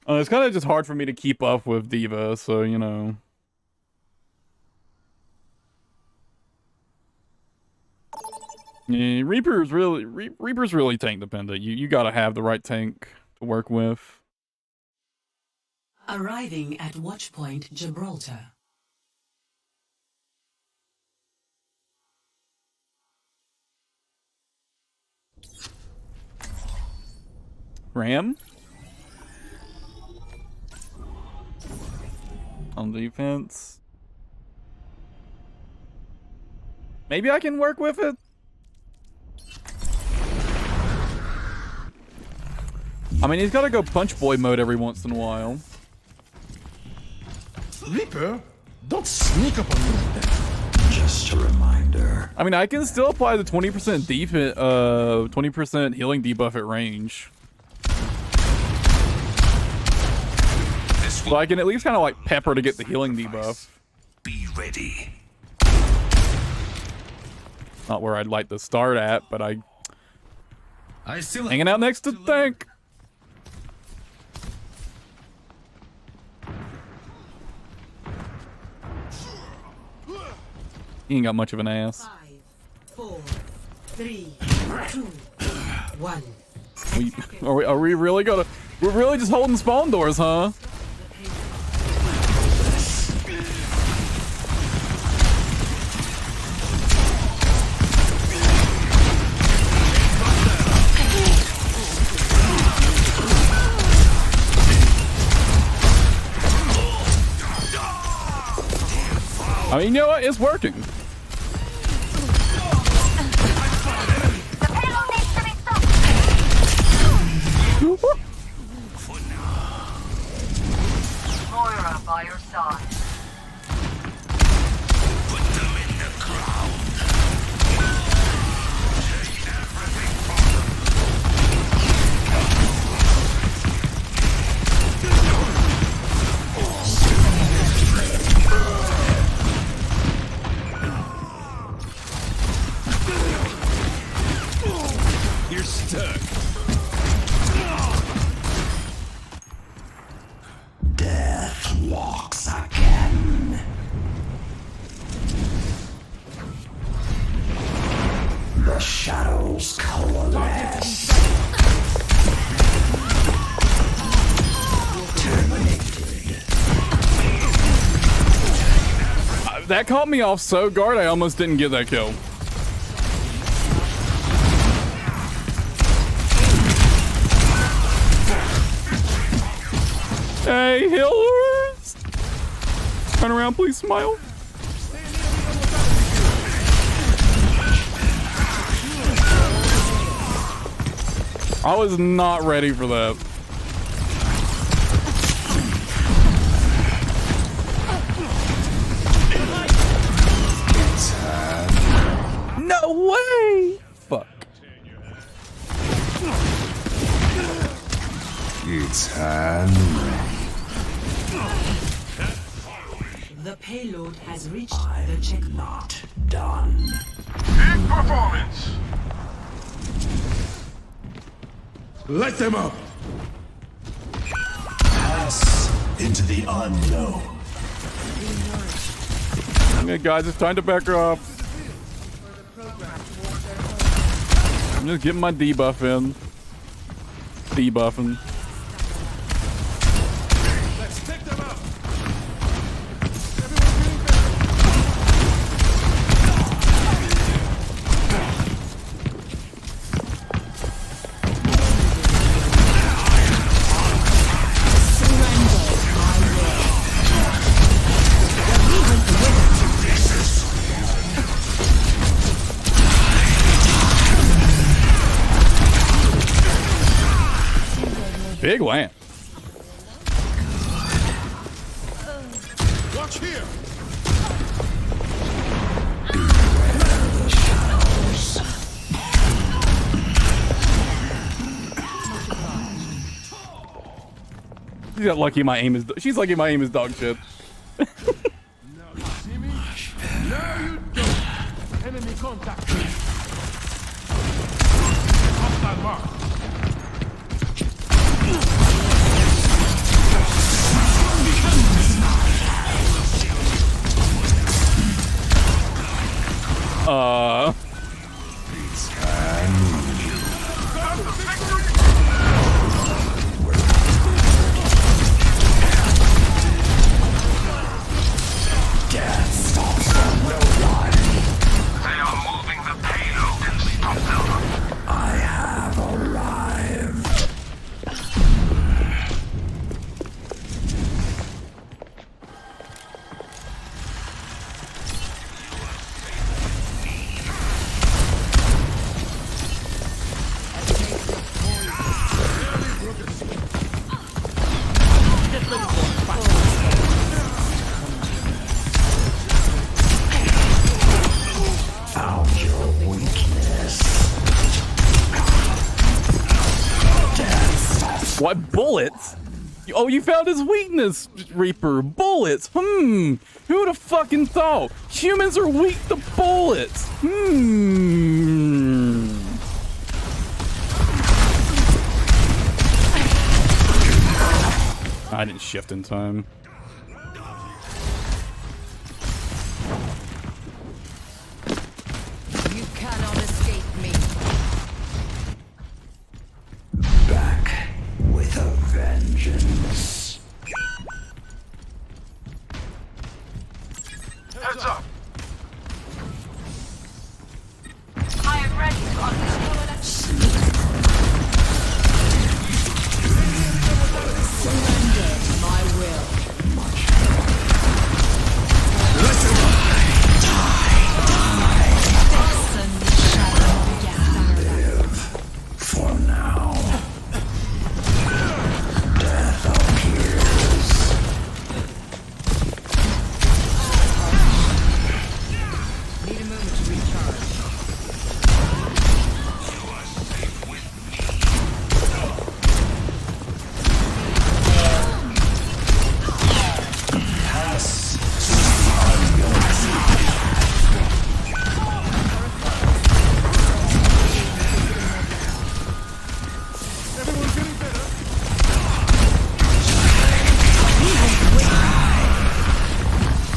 It's kind of just hard for me to keep up with Diva, so you know. Yeah, Reaper's really tank dependent. You gotta have the right tank to work with. Arriving at Watchpoint Gibraltar. Ram on defense. Maybe I can work with it. I mean, he's got to go punch boy mode every once in a while. Reaper, don't sneak up on me. Just a reminder. I mean, I can still apply the 20% defense, 20% healing debuff at range. So I can at least kind of like pepper to get the healing debuff. Be ready. Not where I'd like to start at, but I still hanging out next to tank. He ain't got much of an ass. 5, 4, 3, 2, 1. Are we really gonna? We're really just holding spawn doors, huh? I mean, you know what? It's working. Moira by your side. Put them in the ground. Take everything from them. That caught me off so guard, I almost didn't get that kill. Hey, healers! Turn around, please, smile. I was not ready for that. No way! Fuck. It's Henry. The payload has reached the checkpoint. Not done. Big performance. Light them up. Pass into the unknown. Okay, guys, it's time to back up. I'm just getting my debuff in. Debuffing. Let's take them out. Big land. Watch here. She's got lucky my aim is. She's lucky my aim is dog shit. Now you see me? Now you don't. Enemy contact. Hostile mark. They are moving the payload and stop them. I have arrived. Found your weakness. What bullets? Oh, you found his weakness, Reaper. Bullets. Who would have fucking thought? Humans are weak to bullets. I didn't shift in time. You cannot escape me. Back with a vengeance. Heads up. I am ready to unleash. Surrender to my will. Send the shadow For now. Death appears. Need a moment to recharge. Everyone's getting better.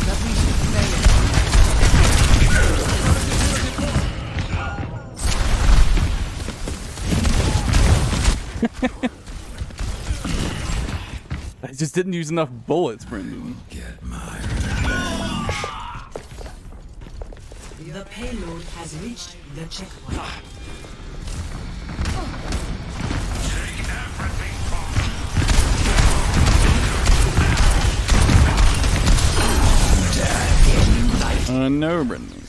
That we should fail. I just didn't use enough bullets, Brendan. Get my revenge. The payload has reached the checkpoint. Take everything from No, Brittany.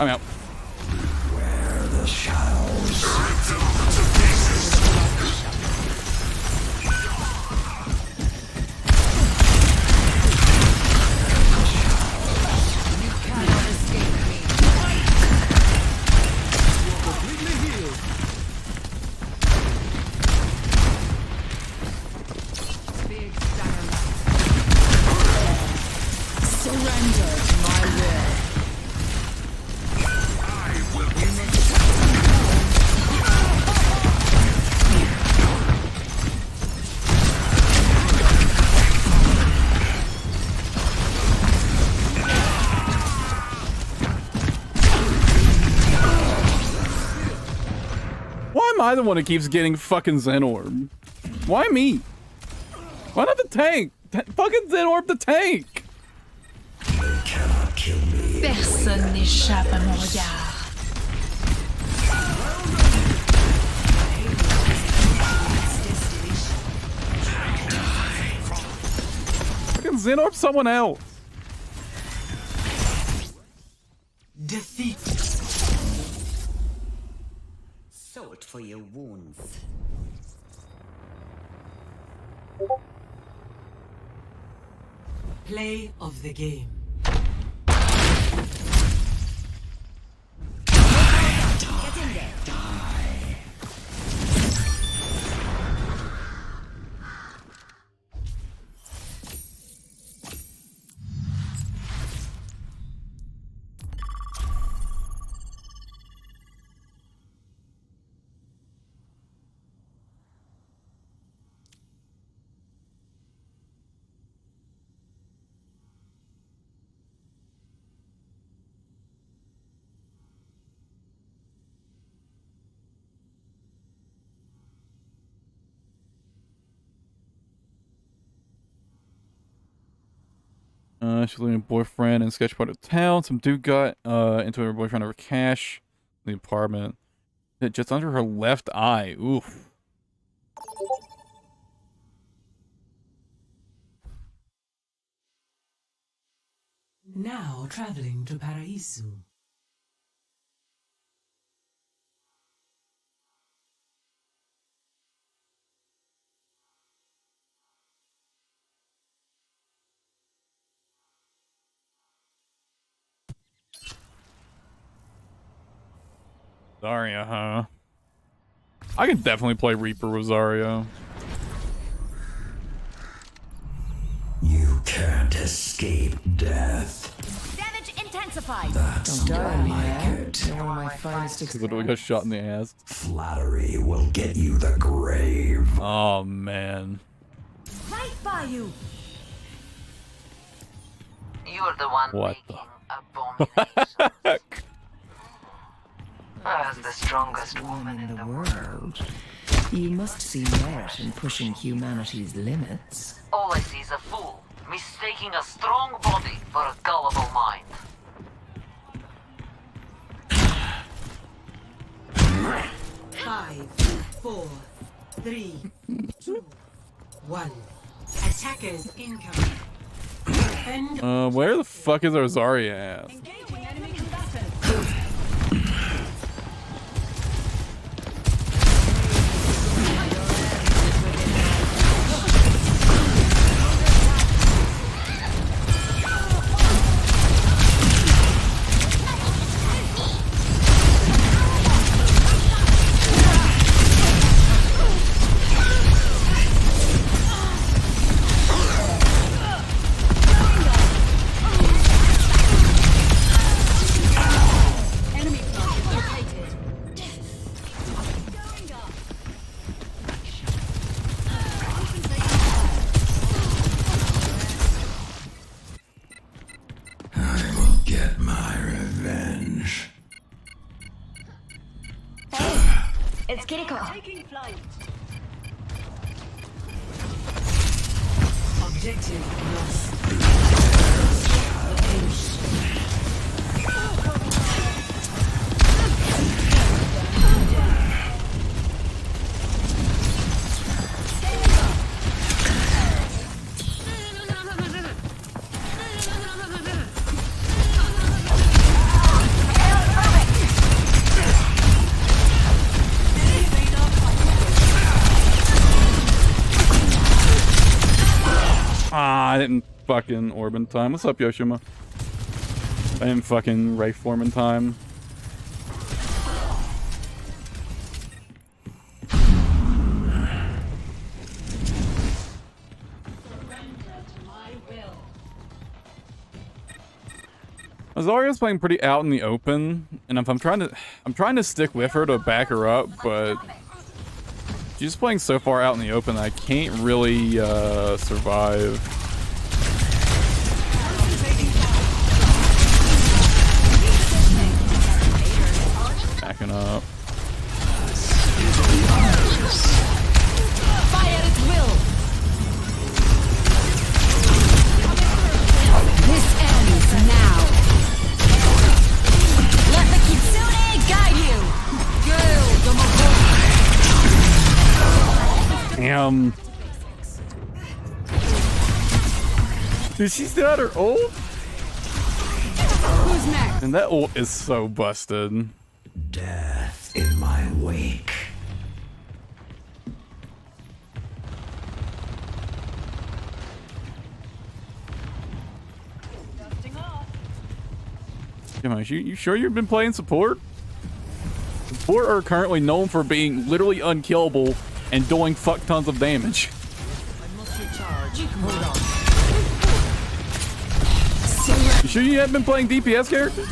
I'm out. where the shadows. Surrender to my will. Why am I the one that keeps getting fucking Xenorb? Why me? Why not the tank? Fucking Xenorb the tank! They cannot kill me. Personne n'échappe à mon regard. Fucking Xenorb someone else. Defeat. Salt for your wounds. Play of the game. Get in there. She's leaving a boyfriend in sketch part of town. Some dude got into her boyfriend over cash in the apartment. Just under her left eye. Oof. Now traveling to Paraiso. Zarya, huh? I could definitely play Reaper with Zarya. You can't escape death. Damage intensified. That's Don't die on me, like man. it. You're one of my finest Literally got shot in the ass. Flattery will get you the grave. Oh, man. Right by you. You're the one What making abominations. As the strongest woman in the world. You must see merit in pushing humanity's limits. All I see is a fool, mistaking a strong body for a gullible mind. Five, 4, 3, 2, 1. Attackers incoming. Defend. Where the fuck is our Zarya at? Engaging enemy combatant. Get my revenge. It's Kiriko. Taking flight. Objective lost. in fucking orb in time. What's up, Yoshima? I didn't fucking Ray form in time. Azaria's playing pretty out in the open, and if I'm trying to stick with her to back her up, but she's playing so far out in the open that I can't really survive. Backing up. Fire at will. This ends now. Let the Kitsune guide you. Damn. Dude, she still had her ult? Who's next? And that ult is so busted. Death in my wake. Come on, you sure you've been playing support? Support are currently known for being literally unkillable and doing fuck tons of damage. You sure you haven't been playing DPS characters?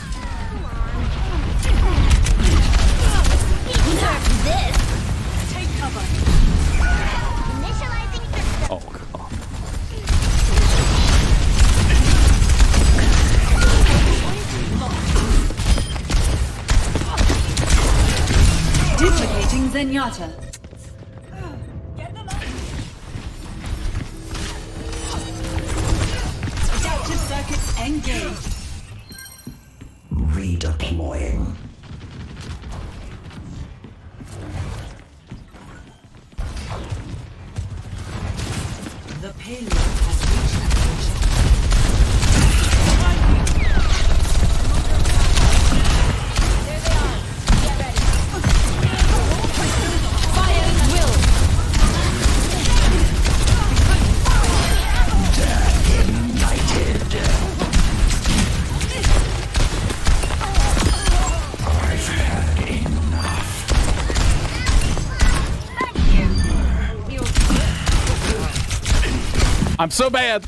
This. Take cover. Initializing system. Oh god. Duplicating Zenyatta. Adaptive circuits engaged. Redeploying. The payload has reached approach. There they are. Get ready. Fire at will. I'm so bad.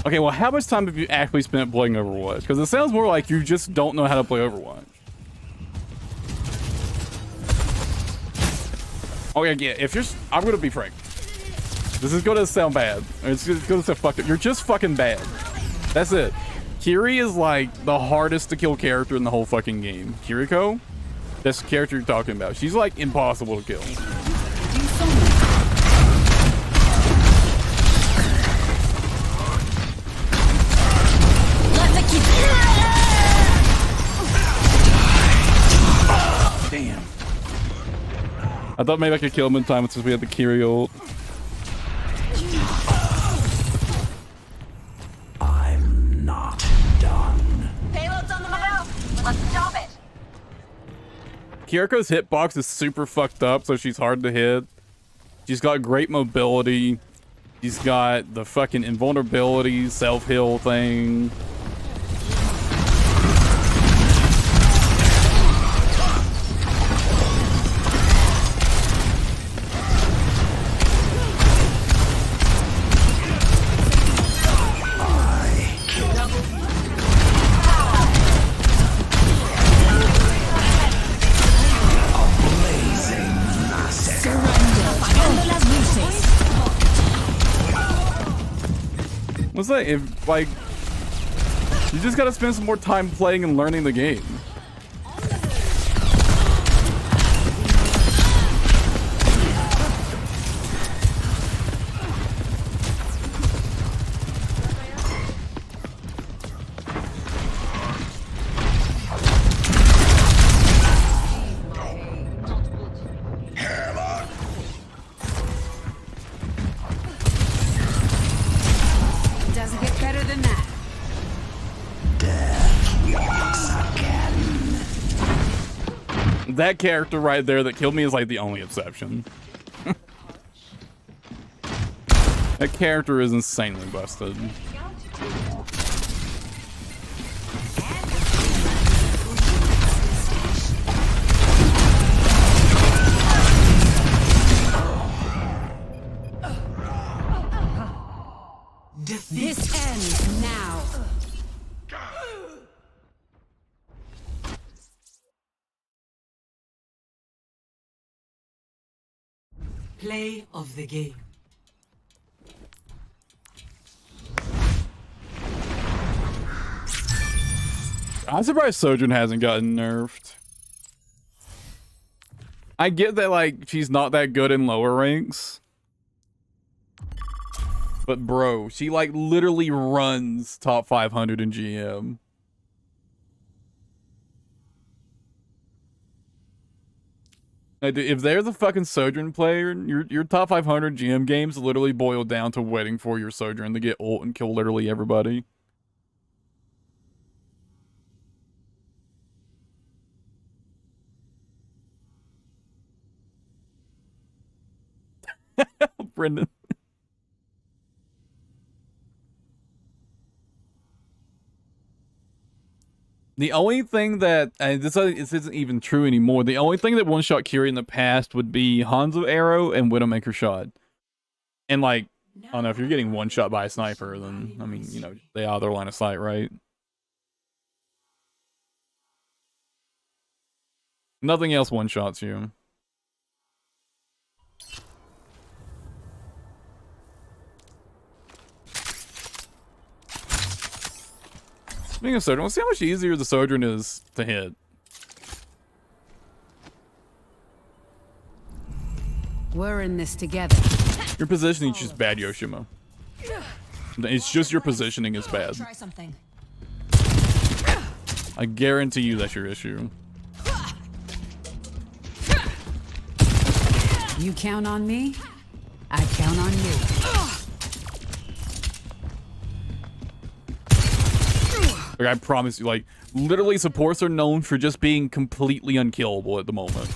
Okay, well, how much time have you actually spent playing Overwatch? Because it sounds more like you just don't know how to play Overwatch. Okay, yeah, if you're... I'm gonna be frank. This is gonna sound bad. It's gonna sound fucked up. You're just fucking bad. That's it. Kiri is like the hardest to kill character in the whole fucking game. Kiriko? That's the character you're talking about. She's like impossible to kill. Damn. I thought maybe I could kill him in time since we had the Kiri ult. I'm not done. Payload's on the move. Let's stop it. Kiriko's hitbox is super fucked up, so she's hard to hit. She's got great mobility. She's got the fucking invulnerability, self-heal thing. What's that? If, like, you just gotta spend some more time playing and learning the game. Doesn't get better than that. That character right there that killed me is like the only exception. That character is insanely busted. This ends now. Play of the game. I'm surprised Sojourn hasn't gotten nerfed. I get that, like, she's not that good in lower ranks. But bro, she like literally runs top 500 in GM. Like, if there's a fucking Sojourn player, your top 500 GM games literally boil down to waiting for your Sojourn to get ult and kill literally everybody. Brendan. The only thing that, and this isn't even true anymore, the only thing that one-shot Kiri in the past would be Hanzo Arrow and Widowmaker Shot. And like, I don't know, if you're getting one-shot by a sniper, then, I mean, you know, they are their line of sight, right? Nothing else one-shots you. Speaking of Sojourn, let's see how much easier the Sojourn is to hit. We're in this together. Your positioning is just bad, Yoshima. It's just your positioning is bad. Try something. I guarantee you that's your issue. You count on me, I count on you. Like, I promise you, like, literally supports are known for just being completely unkillable at the moment.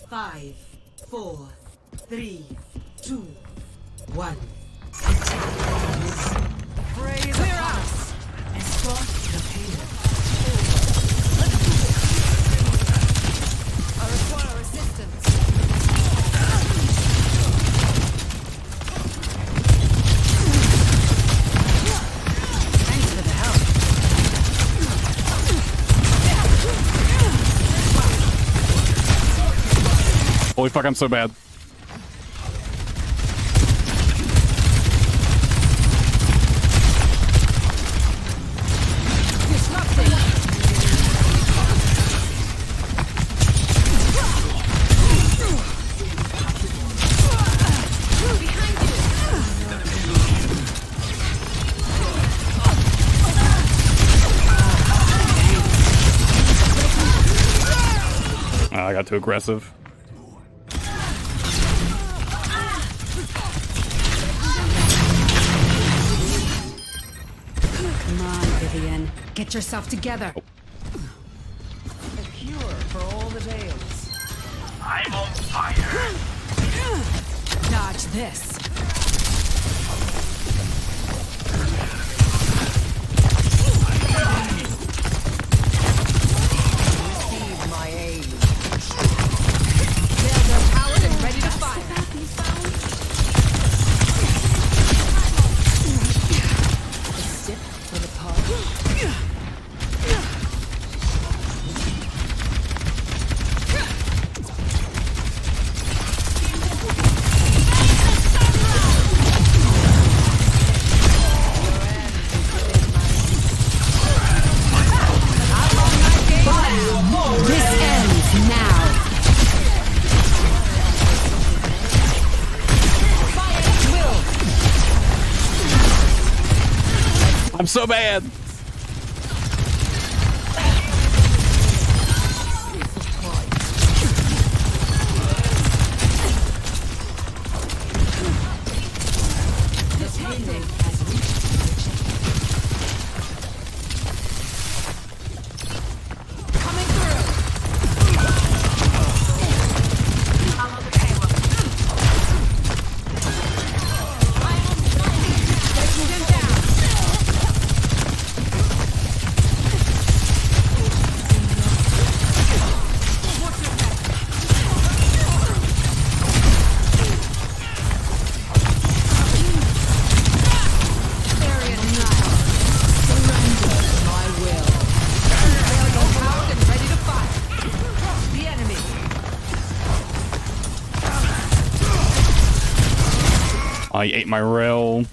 Five, 4, 3, 2, 1. Clear out! Escort the payload. I require assistance. Thanks for the help. Holy fuck, I'm so bad. I got too aggressive. Come on, Vivian. Get yourself together. Oh. A cure for all the tales. I'm on fire. Dodge this. Receive my aid. They're powered and ready to fire. A sip for the pod. This ends now. I'm so bad. I ate my rail.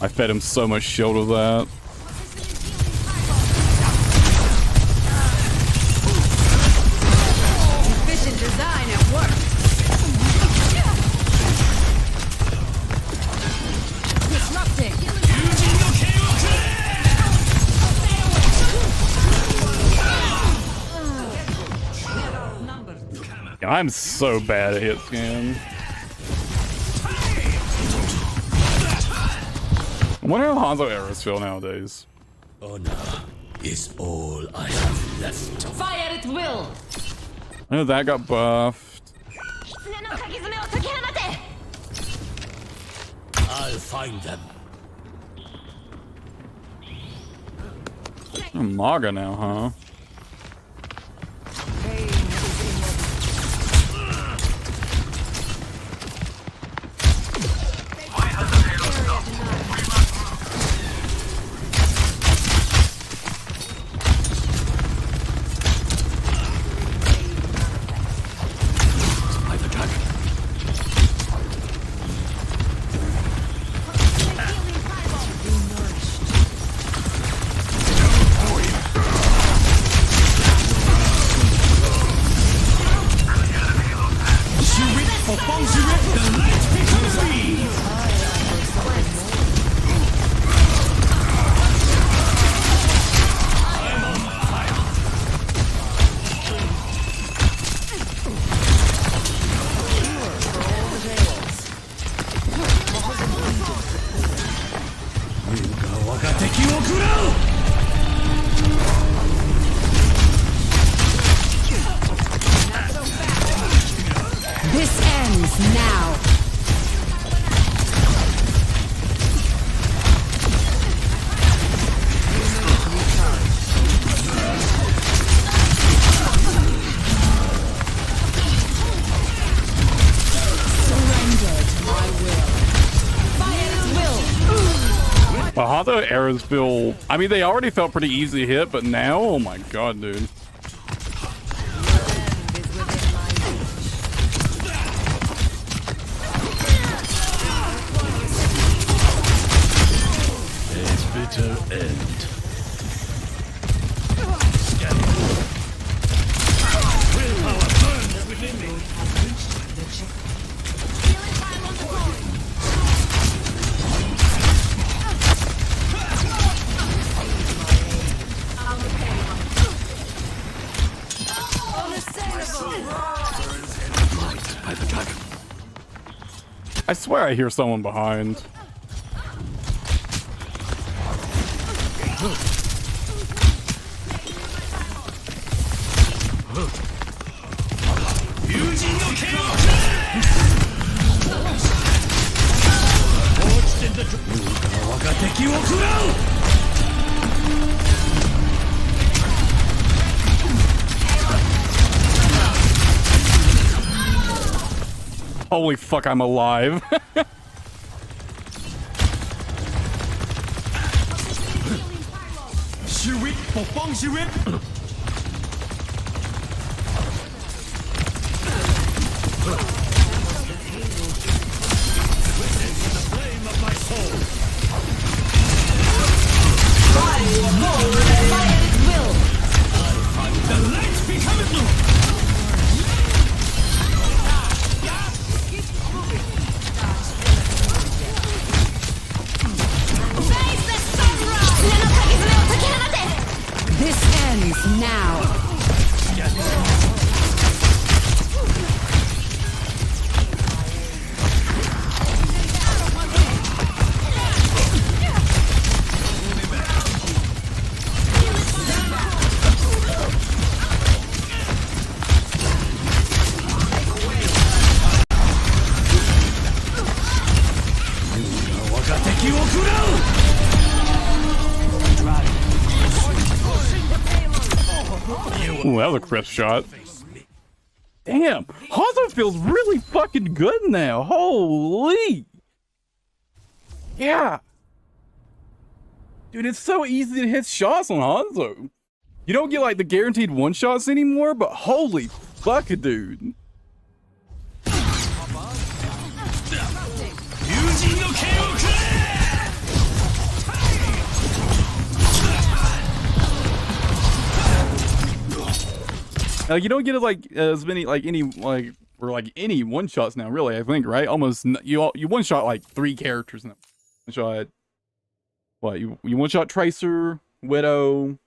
I fed him so much shield with that. Efficient design at work. Disrupting. I'm so bad at hit scan. I wonder how Hanzo arrows feel nowadays. Honor is all I have left. Fire at will. I know that got buffed. I'll find them. I'm Maga now, huh? This ends now. Well, Hanzo arrows feel... I mean, they already felt pretty easy to hit, but now, oh my god, dude. Bitter end. Willpower burns within me. I swear I hear someone behind. Holy fuck, I'm alive. This ends now. Ooh, that was a crisp shot. Damn, Hanzo feels really fucking good now. Holy. Yeah. Dude, it's so easy to hit shots on Hanzo. You don't get like the guaranteed one shots anymore, but holy fuck, dude. Like you don't get like as many like any like or like any one shots now. Really, I think right. Almost you one shot like 3 characters now. One shot. What you one shot Tracer, Widow,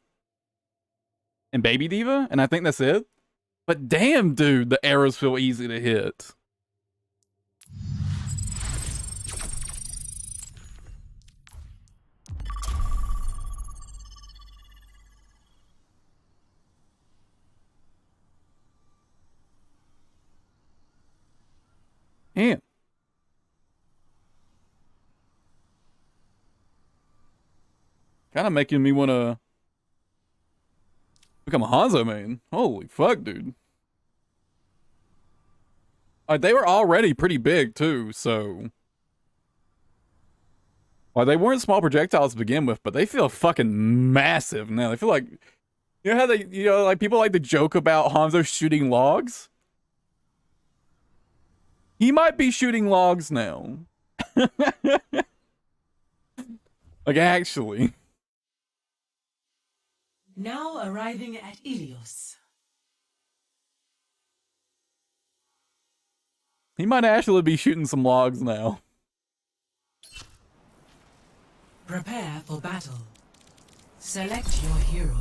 and Baby Diva, and I think that's it. But damn, dude, the arrows feel easy to hit. Damn. Kind of making me want to become a Hanzo main. Holy fuck, dude. They were already pretty big, too, so... Well, they weren't small projectiles to begin with, but they feel fucking massive now. They feel like... You know how they... You know, like, people like to joke about Hanzo shooting logs? He might be shooting logs now. Like, actually. Now arriving at Ilios. He might actually be shooting some logs now. Prepare for battle. Select your hero.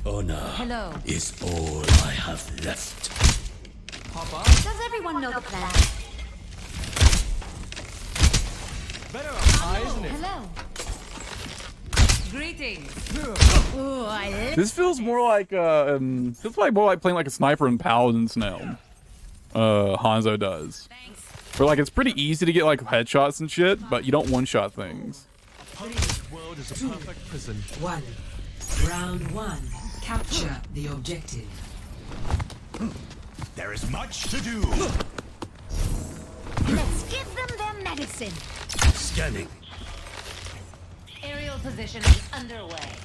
Honor is all I have left. Does everyone know the plan? Hello. Greetings. Ooh, This feels more like feels like more like playing like a sniper in Paladins now. Hanzo does. Where like it's pretty easy to get like headshots and shit, but you don't one-shot things. This world is a perfect prison. 1. Round 1. Capture the objective. There is much to do. Let's give them their medicine. Scanning. Aerial position is underway.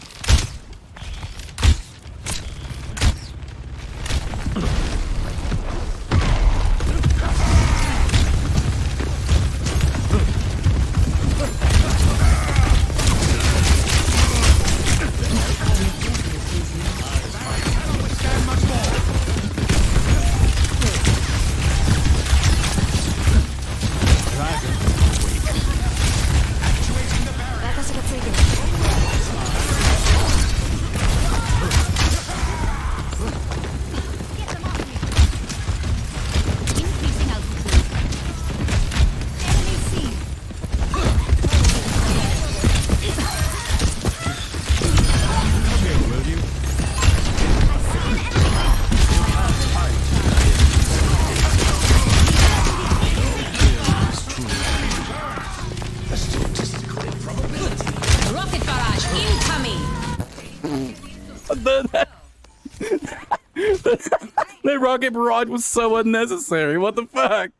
That rocket barrage was so unnecessary. What the fuck?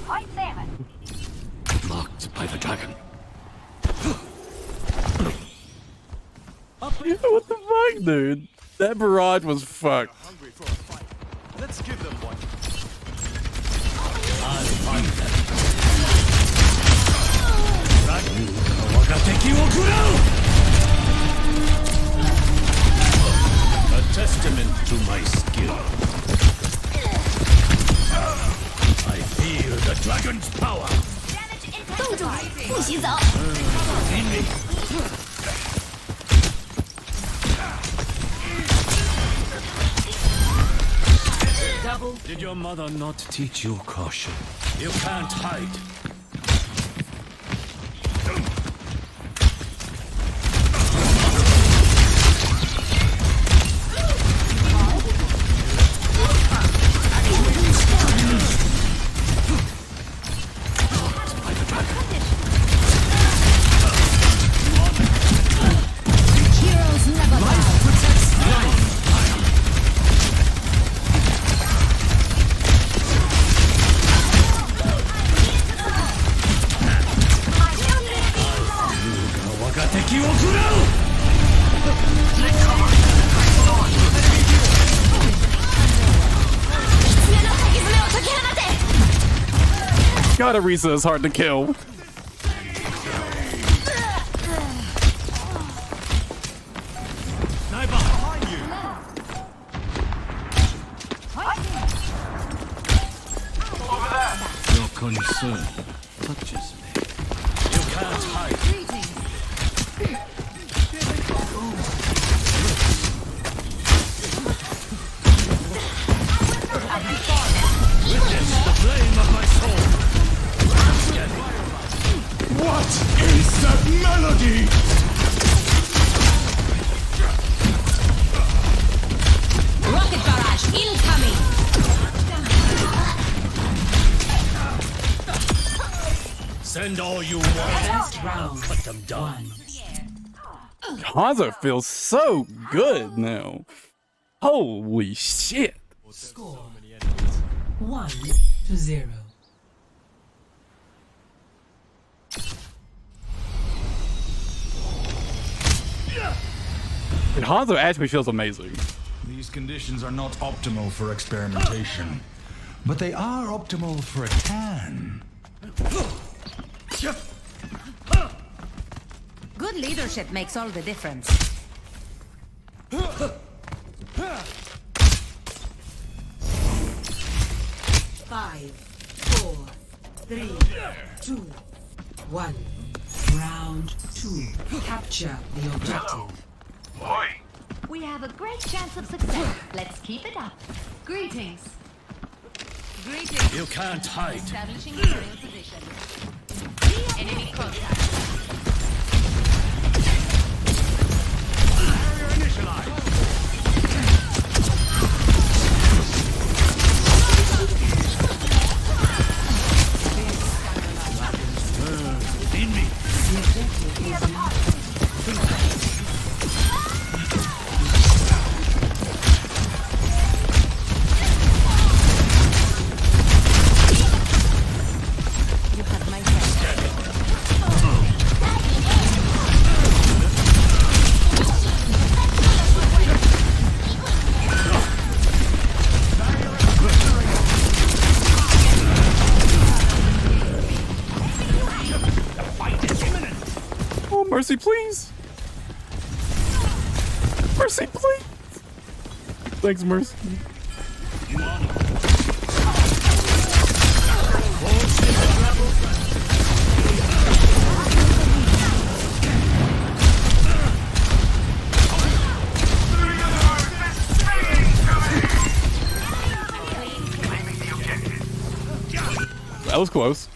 Point 7. Marked by the dragon. What the fuck, dude? That barrage was fucked. Hungry for a fight. Let's give them one. A testament to my skill. I feel the dragon's power. 冻住，不许走！ Did your mother not teach you caution? You can't hide. Heroes never bow. God, Arisa is hard to kill. Sniper behind you. Your concern touches me. You can't hide. Witness the flame of my soul. What is that melody? Rocket barrage incoming. Send all you want. Last round. Put them down. Hanzo feels so good now. Holy shit. Score 1-0. And Hanzo actually feels amazing. These conditions are not optimal for experimentation, but they are optimal for a tan. Good leadership makes all the difference. Five, 4, 3, 2, 1. Round 2. Capture the objective. Oi! We have a great chance of success. Let's keep it up. Greetings. Greetings. You can't hide. Establishing aerial position. Enemy contact. Barrier initialized. Within me. You have my head. Oh, mercy, please. Mercy, please. Thanks, Mercy. That was close.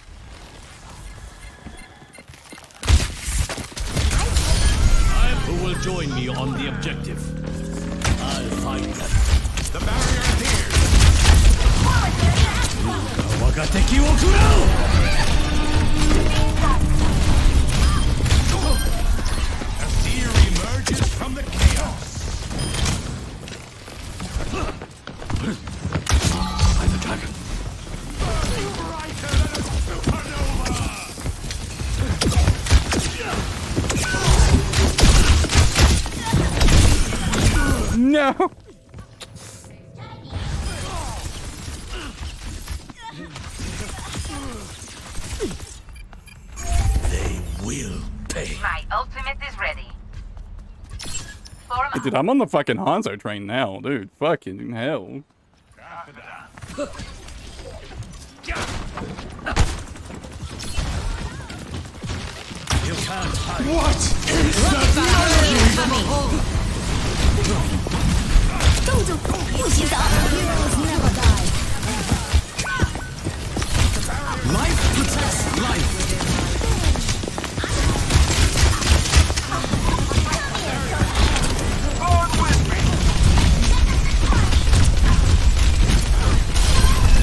Who will join me on the objective? I'll find them. The barrier appears. Wagateki wo kurao! A seer emerges from the chaos. I'm the dragon. Brighter than a supernova. No. They will pay. My ultimate is ready. Form Dude, I'm on the fucking Hanzo train now, dude. Fucking hell. You can't hide. What is that melody? 动作不洗澡 Heroes never die. Life protects life.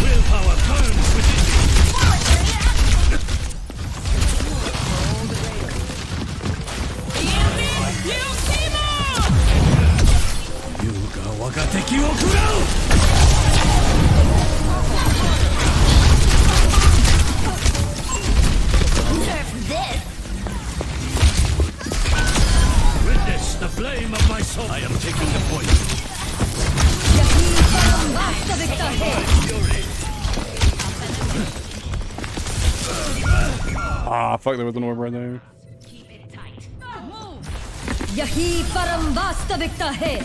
Willpower burns within me. Yuga Wagateki wo kurao! Ah, fuck, there was an orb right there. Keep it tight. Move. Yahi param vastavikta hai.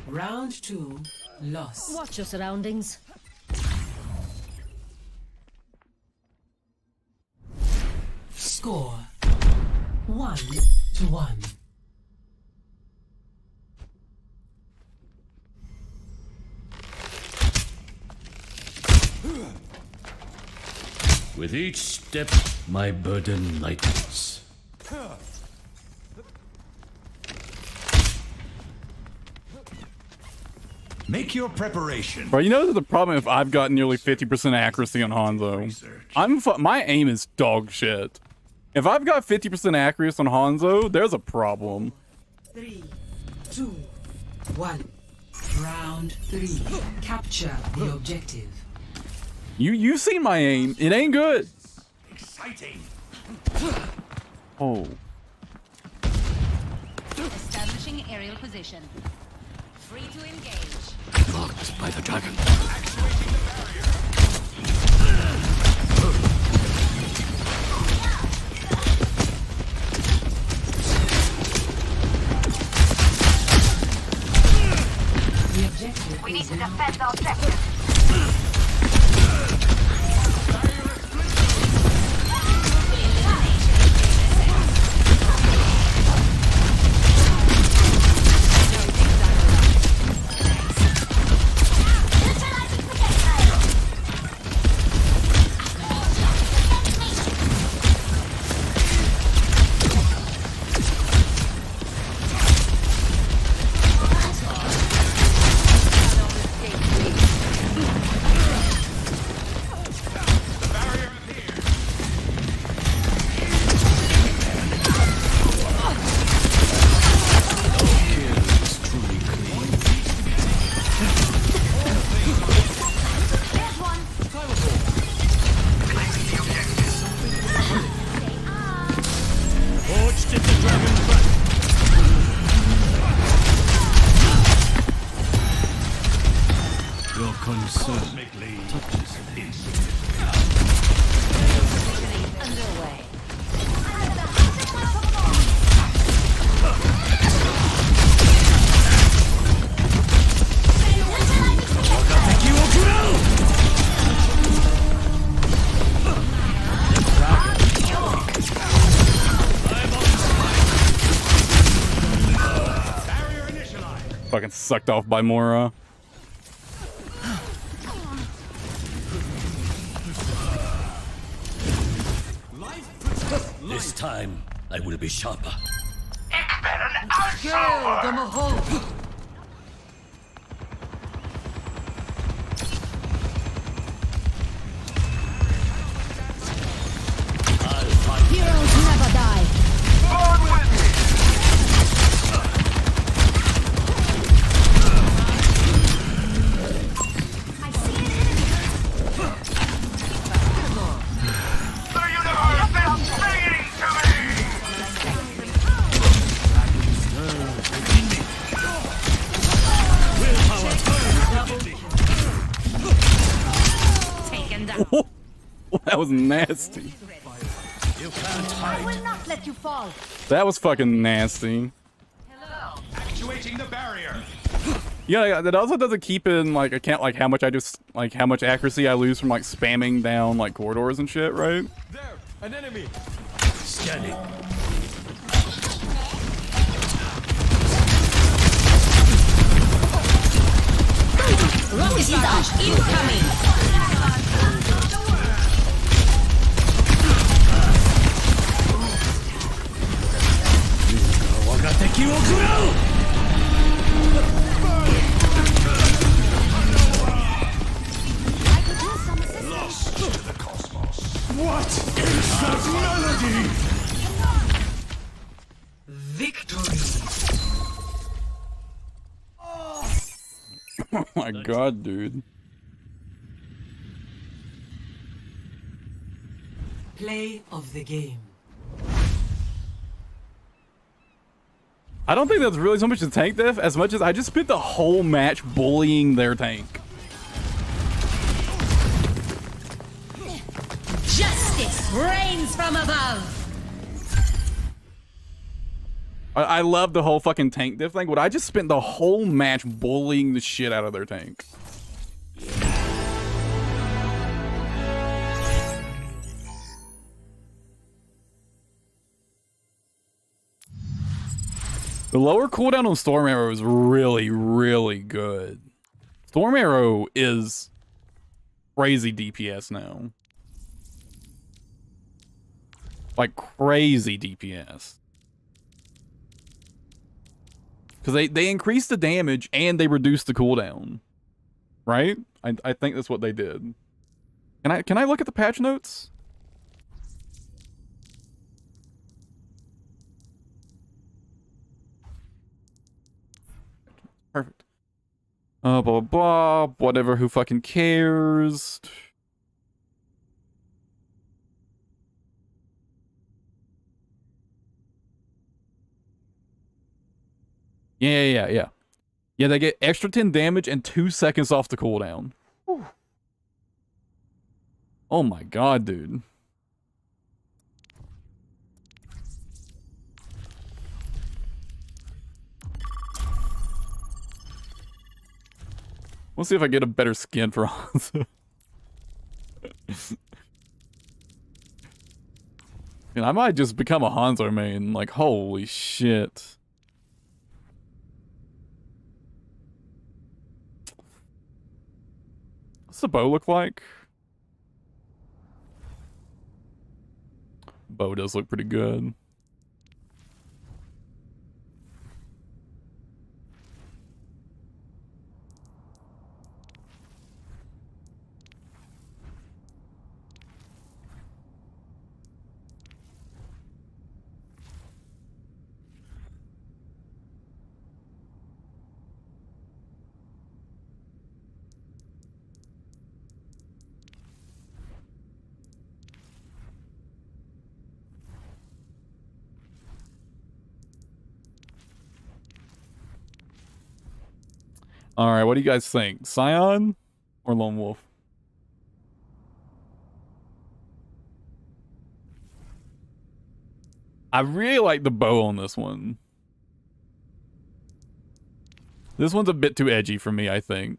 Round 2, lost. Watch your surroundings. Score 1-1. With each step, my burden lightens. Make your preparation. Bro, you know the problem if I've got nearly 50% accuracy on Hanzo? My aim is dog shit. If I've got 50% accuracy on Hanzo, there's a problem. 3, 2, 1. Round 3. Capture the objective. You've seen my aim. It ain't good. Exciting. Oh. Establishing aerial position. Free to engage. Blocked by the dragon. The objective We need is to now defend the objective. Your concern touches Underway. Fucking sucked off by Mora. This time, I will be sharper. Ik ben een uitzomer. Heroes never die. Born with me. The universe is singing to me. Taken down. That was nasty. I will not let you fall. That was fucking nasty. Actuating the barrier. Yeah, that also doesn't keep in like account like how much I just like how much accuracy I lose from like spamming down like corridors and shit, right? There, an enemy. Scanning. Rocket launch incoming. What is that melody? victory. Oh my god, dude. Play of the game. I don't think that's really so much the tank diff as much as I just spent the whole match bullying their tank. Rains from above. I love the whole fucking tank diff thing, but I just spent the whole match bullying the shit out of their tank. The lower cooldown on Storm Arrow is really, really good. Storm Arrow is crazy DPS now. Like crazy DPS. Because they increased the damage and they reduced the cooldown. Right? I think that's what they did. Can I look at the patch notes? Perfect. Blah, blah, blah. Whatever, who fucking cares? Yeah. Yeah, they get extra 10 damage and 2 seconds off the cooldown. Whew. Oh my god, dude. We'll see if I get a better skin for Hanzo. And I might just become a Hanzo main. Like, holy shit. What's the bow look like? Bow does look pretty good. Alright, what do you guys think? Scion or Lone Wolf? I really like the bow on this one. This one's a bit too edgy for me, I think.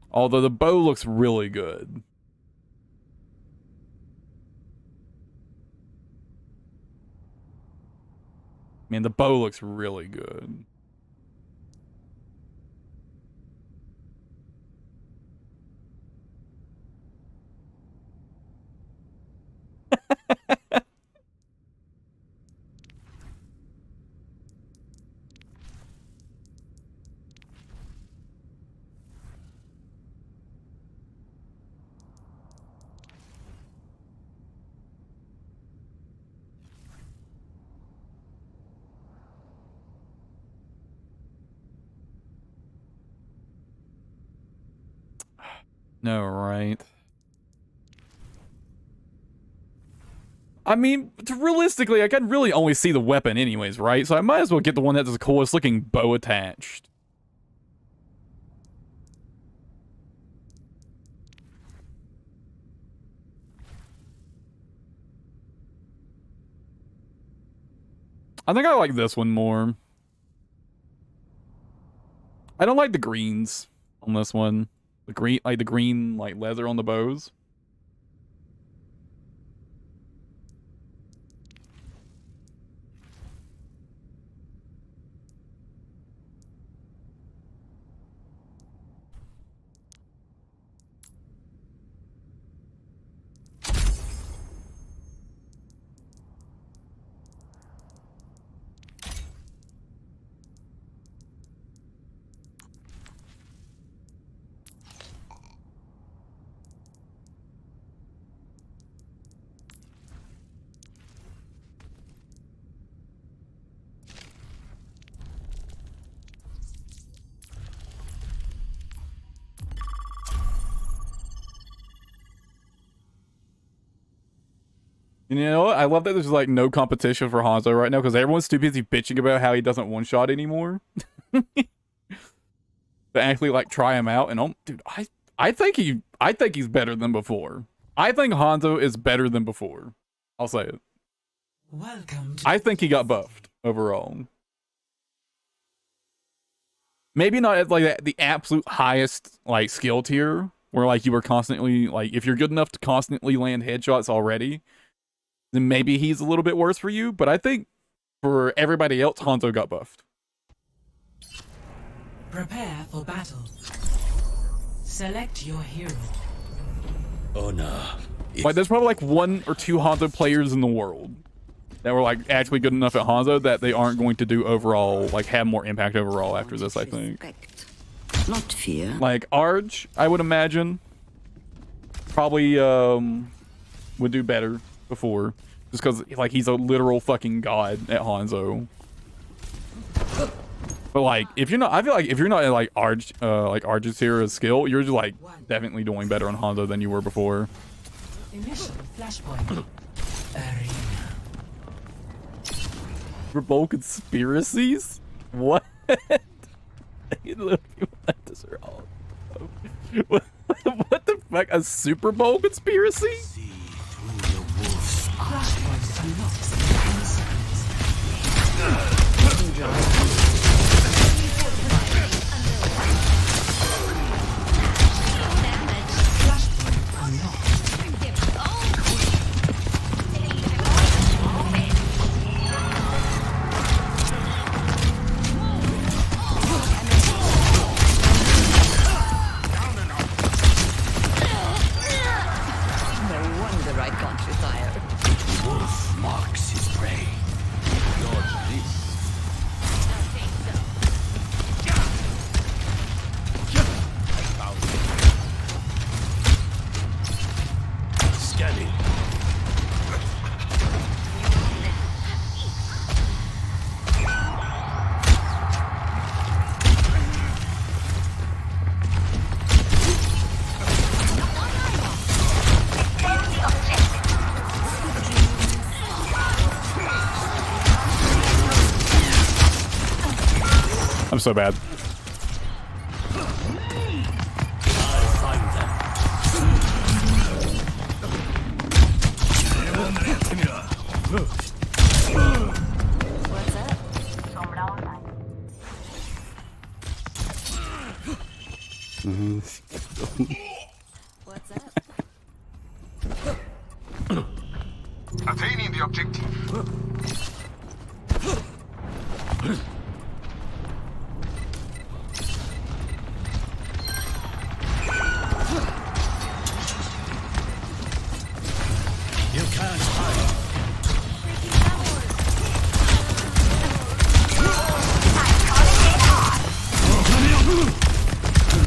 Although the bow looks really good. Man, the bow looks really good. No, right. I mean, realistically, I can really only see the weapon anyways, right? So I might as well get the one that has the coolest looking bow attached. I think I like this one more. I don't like the greens on this one. The green, like leather on the bows. And you know what? I love that there's like no competition for Hanzo right now because everyone's too busy bitching about how he doesn't one-shot anymore. to actually like try him out. And dude, I think he's better than before. I think Hanzo is better than before. I'll say it. Welcome to I think he got buffed overall. Maybe not at like the absolute highest like skill tier, where like you were constantly like, if you're good enough to constantly land headshots already, then maybe he's a little bit worse for you. But I think for everybody else, Hanzo got buffed. prepare for battle. Select your hero. Oh no. Like there's probably like 1 or 2 Hanzo players in the world that were like actually good enough at Hanzo that they aren't going to do overall, like have more impact overall after this, I think. Not fear. Like Arj, I would imagine, probably would do better before, just because like he's a literal fucking god at Hanzo. But like if you're not, I feel like if you're not at like Arj's here as skill, you're just like definitely doing better on Hanzo than you were before. Initial flashpoint. Arena. Verbal conspiracies? What? You literally went this wrong. What the fuck? A Super Bowl conspiracy? Flashpoint unlocks in 10 seconds. Flashpoint unlocked. No wonder I can't retire. Wolf marks his prey. Dodge this. Scanning. I'm so bad. What's up? What's up? Attaining the objective. You can't hide.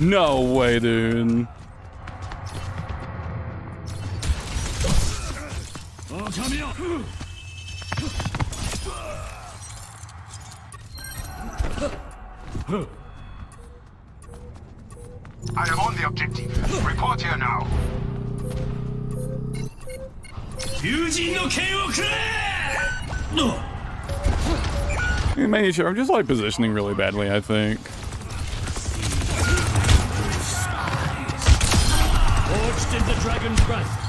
No way, dude. I am on the objective. Report here now. Sure, I'm just like positioning really badly, I think. Forged in the dragon's breath.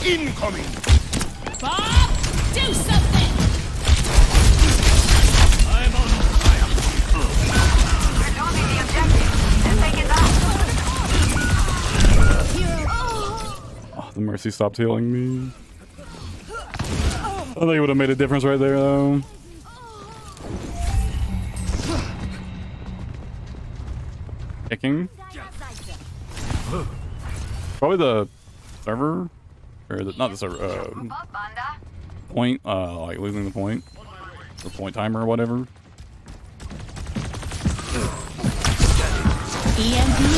Incoming! Bob, do something! I'm on fire. We're losing the Mercy stopped healing me. I think it would have made a difference right there, though. Kicking. Probably the server, or not the server. Point. Like losing the point, or point timer or whatever. EMP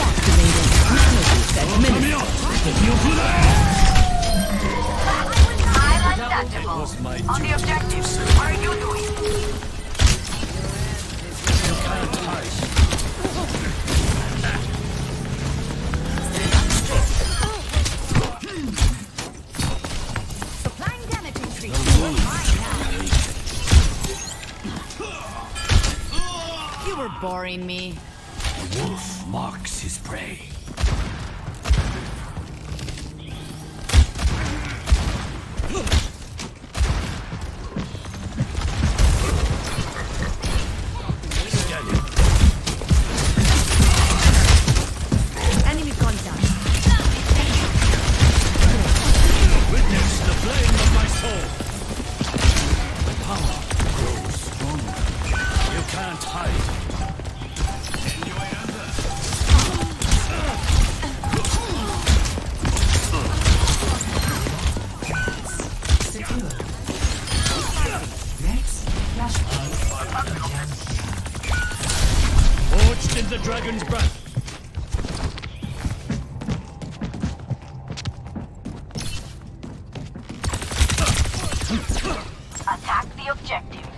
activated. I'm untouchable. On the objectives, what are you doing? Supplying damage increase. You were boring me. Wolf marks his prey. Enemy contact. Witness the flame of my soul. Power grows stronger. You can't hide. Forged in the dragon's breath. Attack the objective.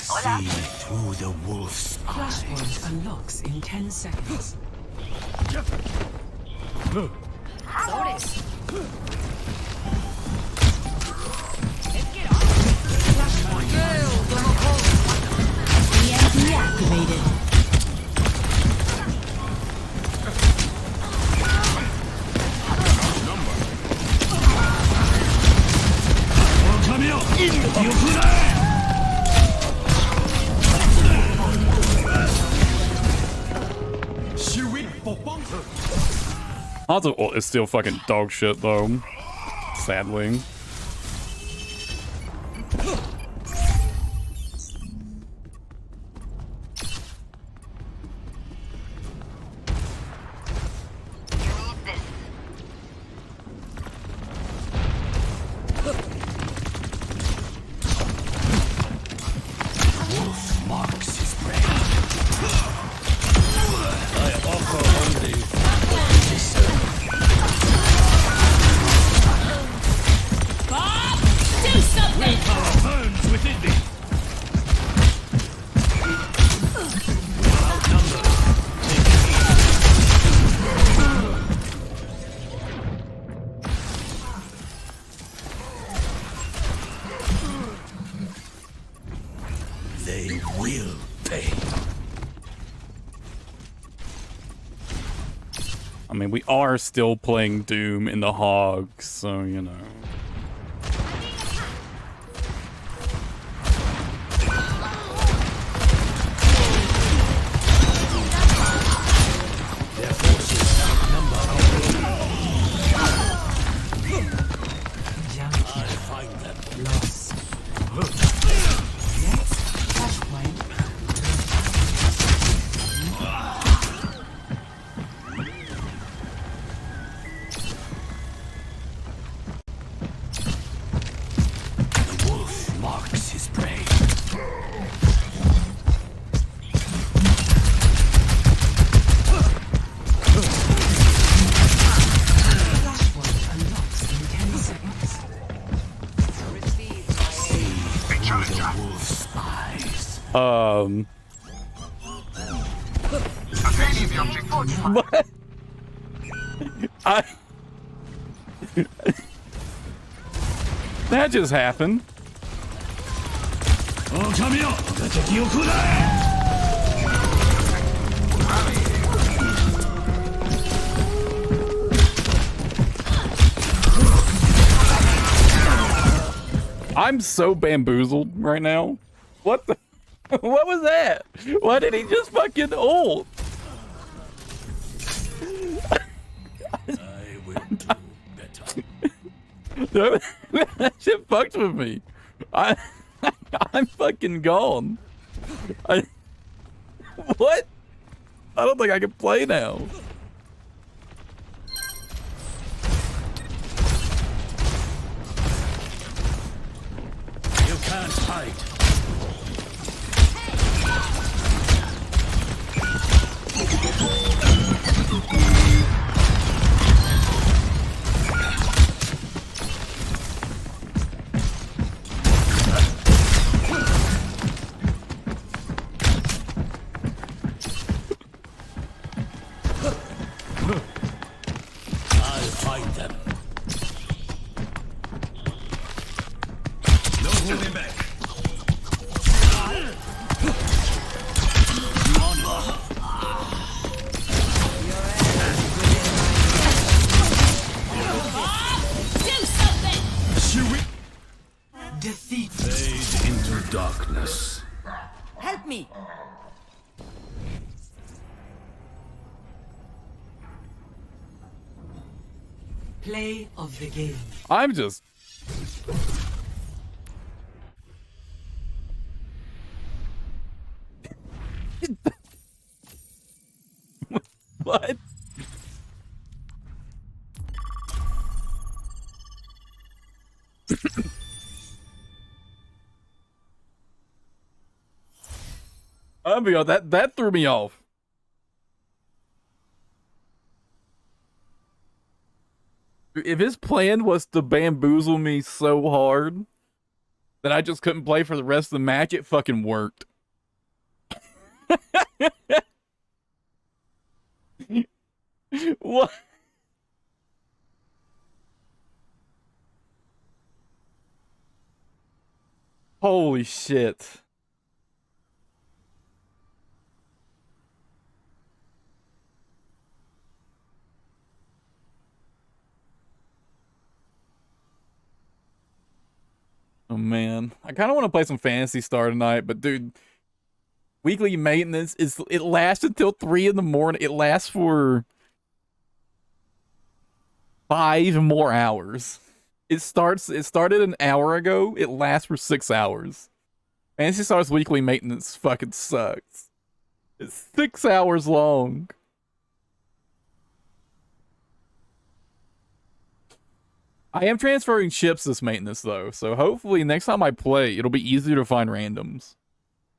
Hola. See through the wolf's Flashpoint unlocks in 10 seconds. EMP activated. Hanzo ult is still fucking dog shit though. Sadly. wolf marks his prey. I offer only what you deserve. Bob, do something. Power burns within me. Outnumbered. They will pay. I mean, we are still playing Doom in the Hog, so you know. Their forces outnumber our I find them Lost. Next, flashpoint. The wolf marks his prey. Flashpoint unlocks in 10 seconds. Through the wolf's eyes. What? That just happened. I'm so bamboozled right now. What the? What was that? Why did he just fucking ult? That shit fucked with me. I'm fucking gone. What? I don't think I can play now. You can't hide. I'll fight them. No holding back. Do something! Defeat. Fade into darkness. Help me. Play of the game. I'm just. What? I'll be honest, that threw me off. If his plan was to bamboozle me so hard that I just couldn't play for the rest of the match, it fucking worked. What? Holy shit. Oh man, I kind of want to play some Phantasy Star tonight, but dude, weekly maintenance it lasts until 3 in the morning. It lasts for 5 more hours. It started an hour ago. It lasts for 6 hours. Phantasy Star's weekly maintenance fucking sucks. It's 6 hours long. I am transferring ships this maintenance though, so hopefully next time I play, it'll be easier to find randoms.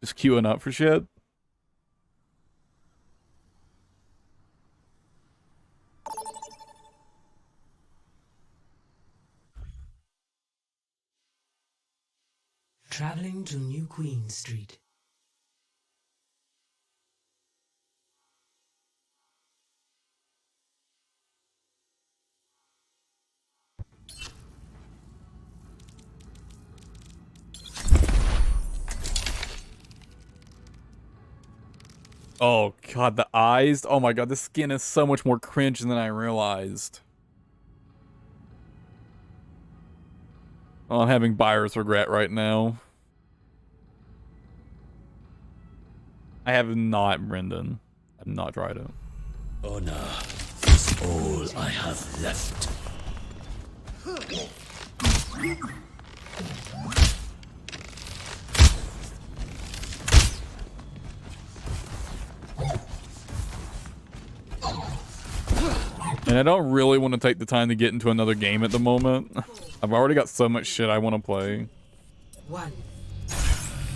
Just queuing up for shit. Traveling to New Queen Street. Oh god, the eyes. Oh my god, this skin is so much more cringe than I realized. Oh, I'm having buyer's regret right now. I have not, Brendan. I've not tried it. Honor is all I have left. And I don't really want to take the time to get into another game at the moment. I've already got so much shit I want to play. 1.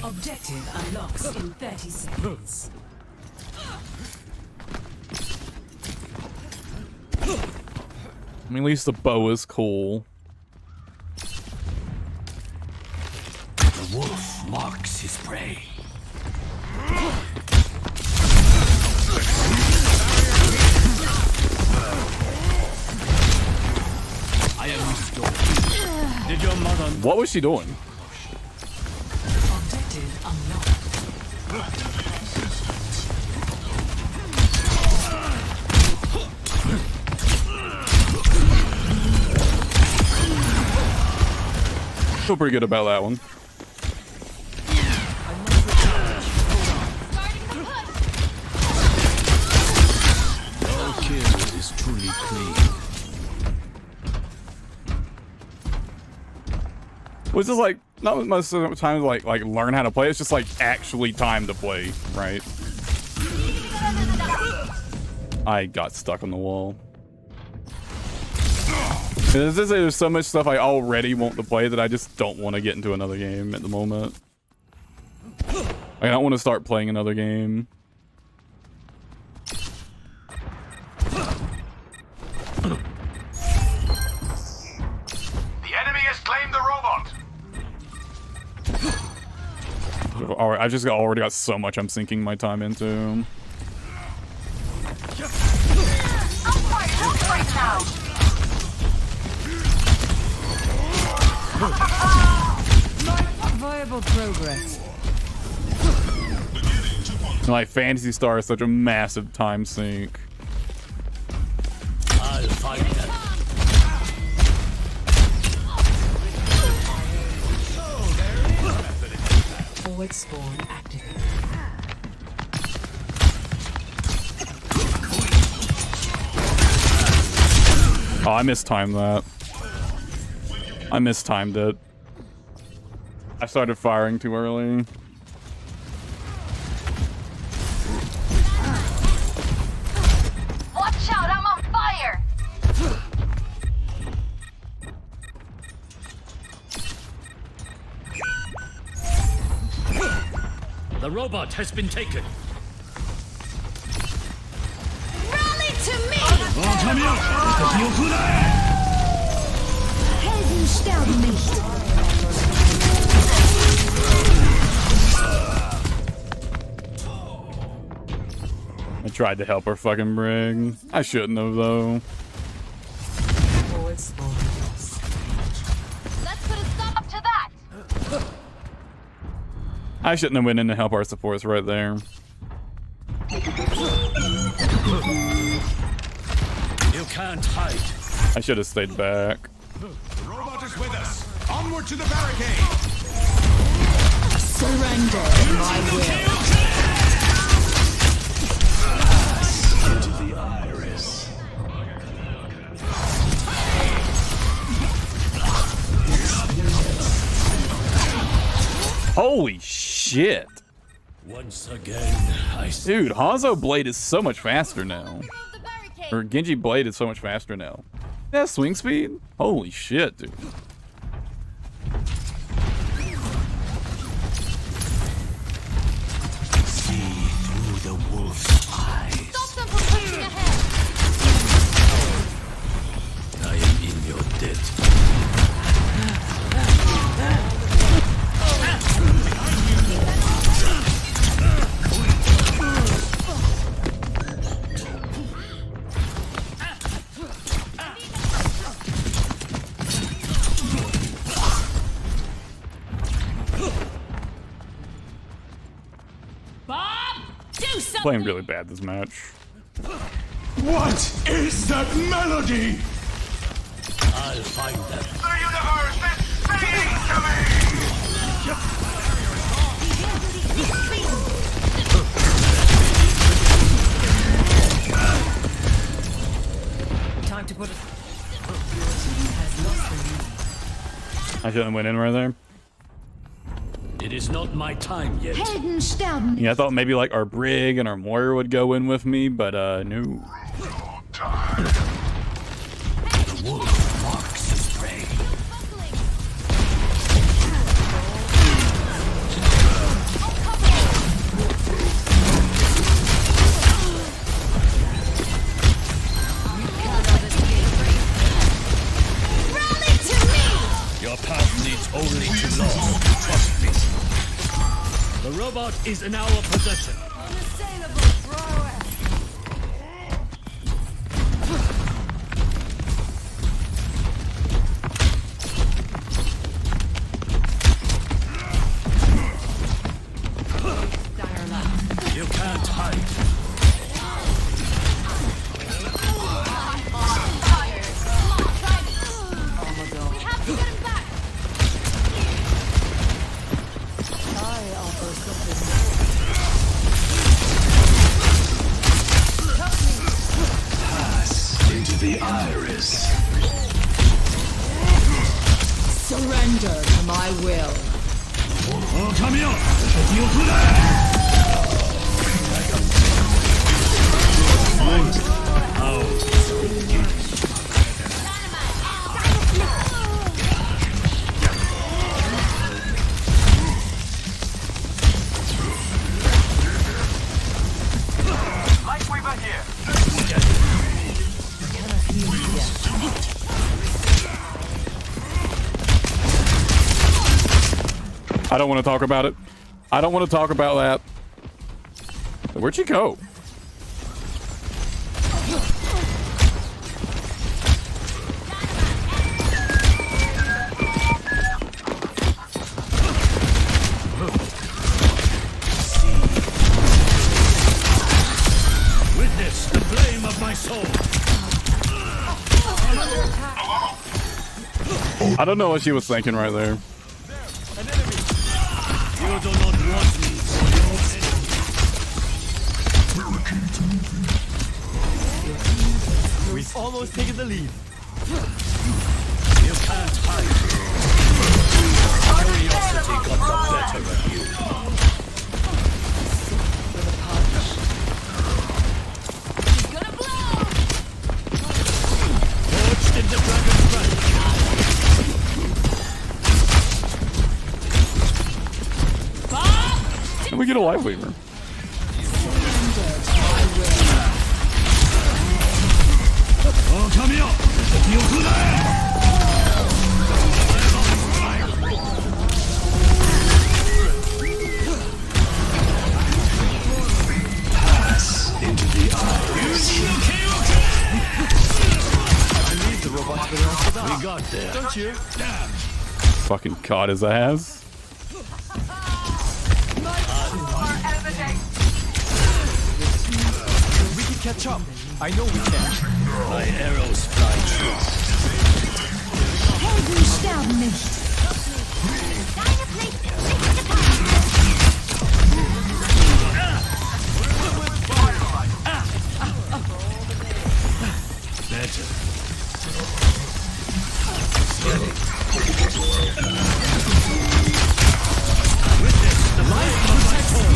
Objective unlocks in 30 seconds. I mean, at least the bow is cool. The wolf marks his prey. I am restored. Did your mother... What was she doing? Objective unlocked. Feel pretty good about that one. No kill is truly clean. Which is like not most of the time like learn how to play. It's just like actually time to play, right? I got stuck on the wall. There's so much stuff I already want to play that I just don't want to get into another game at the moment. I don't want to start playing another game. The enemy has claimed the robot. Alright, I just already got so much I'm sinking my time into. Viable progress. Like Fantasy Star is such a massive time sink. I'll find them. Forward spawn activated. Oh, I mistimed that. I mistimed it. I started firing too early. Watch out, I'm on fire! The robot has been taken. Rally to me! Helden sterben nicht. I tried to help her fucking brig. I shouldn't have though. Forward spawn lost. Let's put a stop to that! I shouldn't have went in to help our supports right there. You can't hide. I should have stayed back. The robot is with us. Onward to the barricade. Surrender, my will. Into the iris. Holy shit. Once again, I see. Dude, Hanzo Blade is so much faster now. The barricade! Or Genji Blade is so much faster now. That swing speed? Holy shit, dude. See through the wolf's eyes. Stop them from pushing ahead! I am in your debt. Bob, do something! Playing really bad this match. What is that melody? I'll find them. The universe is speaking to me! Time to put it. I shouldn't have went in right there. It is not my time yet. Helden sterben Yeah, I thought maybe like our Brig and our Moira would go in with me, but no. The wolf marks his prey. Rally to me! Your path leads only to loss. Trust me. The robot is in our possession. Unassailable thrower! You can't hide. We have to get him back! I offer something more. I don't want to talk about it. I don't want to talk about that. Where'd she go? Witness the flame of my soul. I don't know what she was thinking right there. You do not want me. We've almost taken the lead. You can't hide. Curiosity got the better of you. He's gonna blow! Forged in the dragon's breath. Can we get a light weaver? Oh, come here! Pass into the eyes. I believe the robot's gonna answer that. We got there. Don't you? Fucking caught his ass. We can catch up. I know we can. My arrows fly true. Helden sterben nicht. Deine Pflicht ist getan. Better. Witness the life of my soul.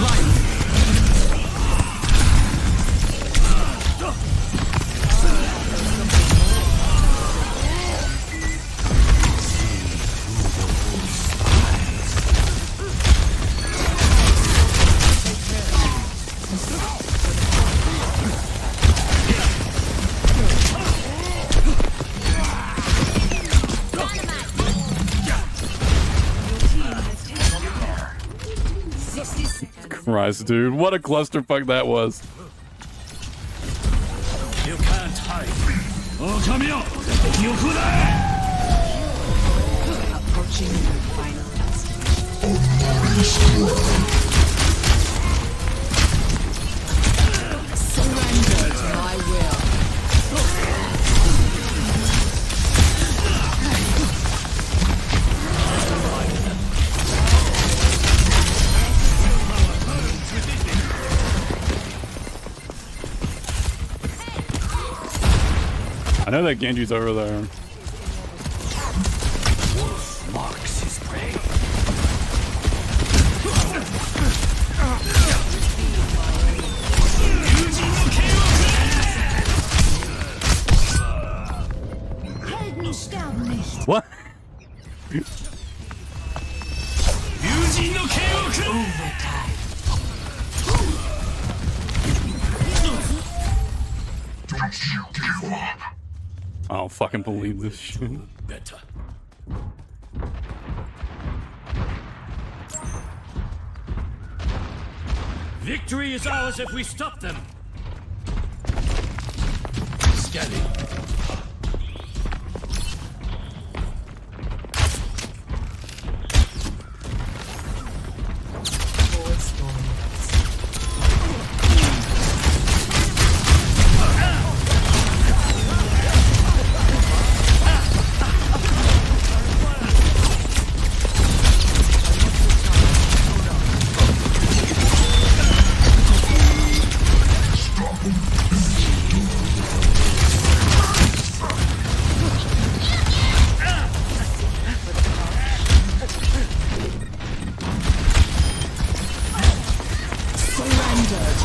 Christ, dude. What a clusterfuck that was. You can't hide. Oh, come here! You could Approaching the final surrender to my will. I know that Genji's over there. marks his prey. Helden sterben nicht. What? I don't fucking believe this shit. Better. Victory is ours if we stop them. Scanning.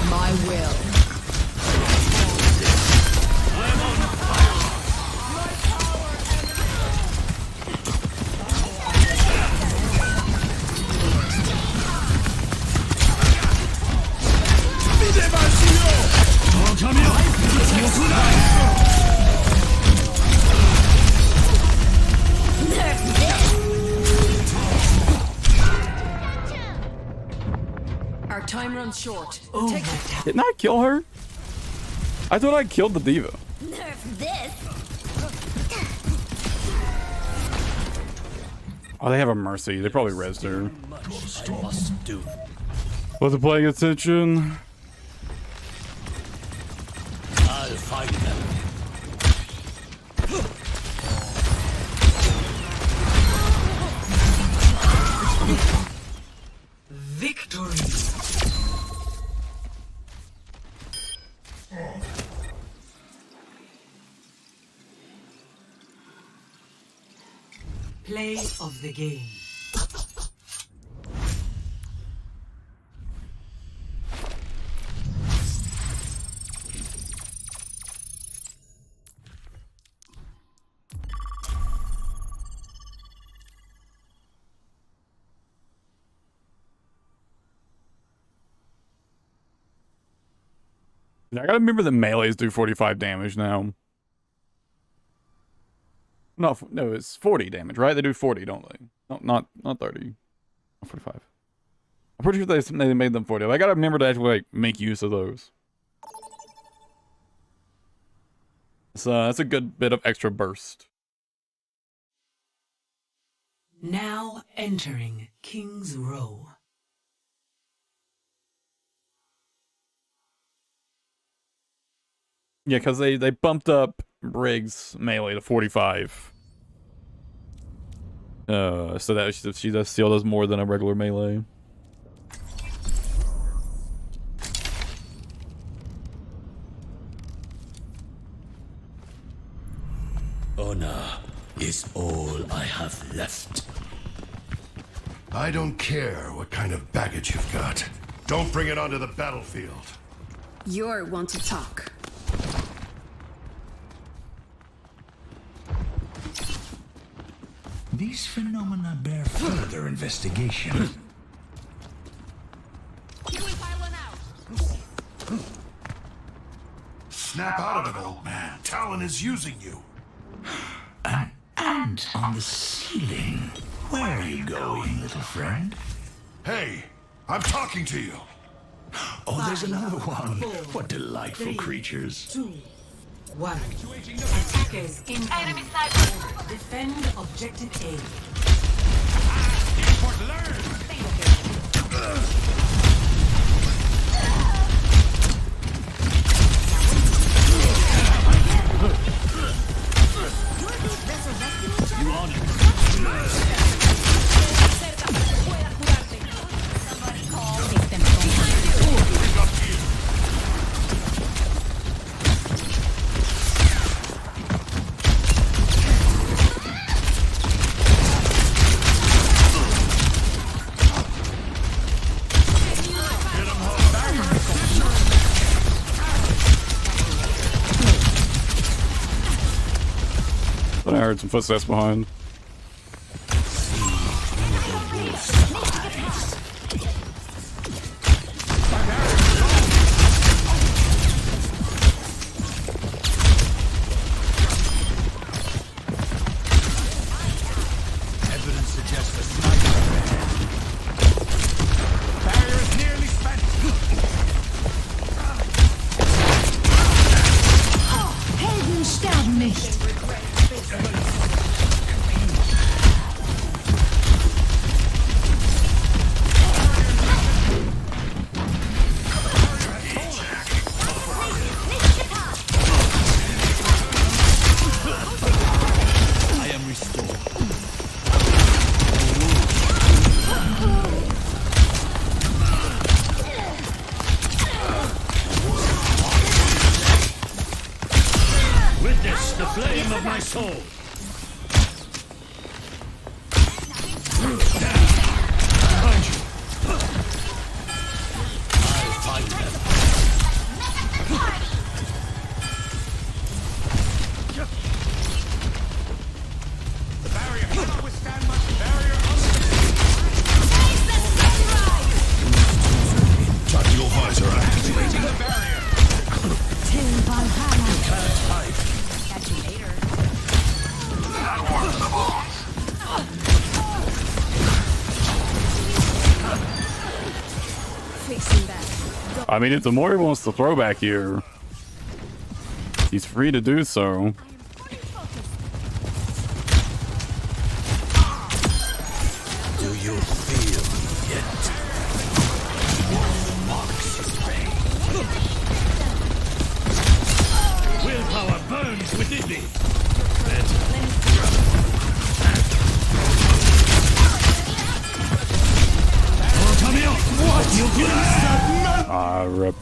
My will. Our time runs short. Take it. Didn't I kill her? I thought I killed the diva. Nerf this. Oh, they have a mercy. They probably rezzed her. I must do. Wasn't paying attention. I'll find them. Victory. Play of the game. I gotta remember the melees do 45 damage now. No, it's 40 damage, right? They do 40, don't they? No, not 30. 45. I'm pretty sure they made them 40. I gotta remember to actually like make use of those. So that's a good bit of extra burst. Now entering King's Row. Yeah, because they bumped up Briggs melee to 45. So that she does still does more than a regular melee. Honor is all I have left. I don't care what kind of baggage you've got. Don't bring it onto the battlefield. You're one to talk. These phenomena bear further investigation. Snap out of it, old man. Talon is using you. An ant on the ceiling. Where are you going, little friend? Hey, I'm talking to you. Oh, there's another one. What delightful creatures. 2, 1. Attackers in enemy sniper. Defend objective A. You on it? But I heard some footsteps behind. Evidence suggests a sniper. Barrier is nearly spent. Helden sterben nicht. I am restored. Witness the flame of my soul. Behind you. I'll find them. I mean, if the Mori wants to throw back here, he's free to do so. Do you feel it? Willpower burns within me. What? You couldn't Ah, rip.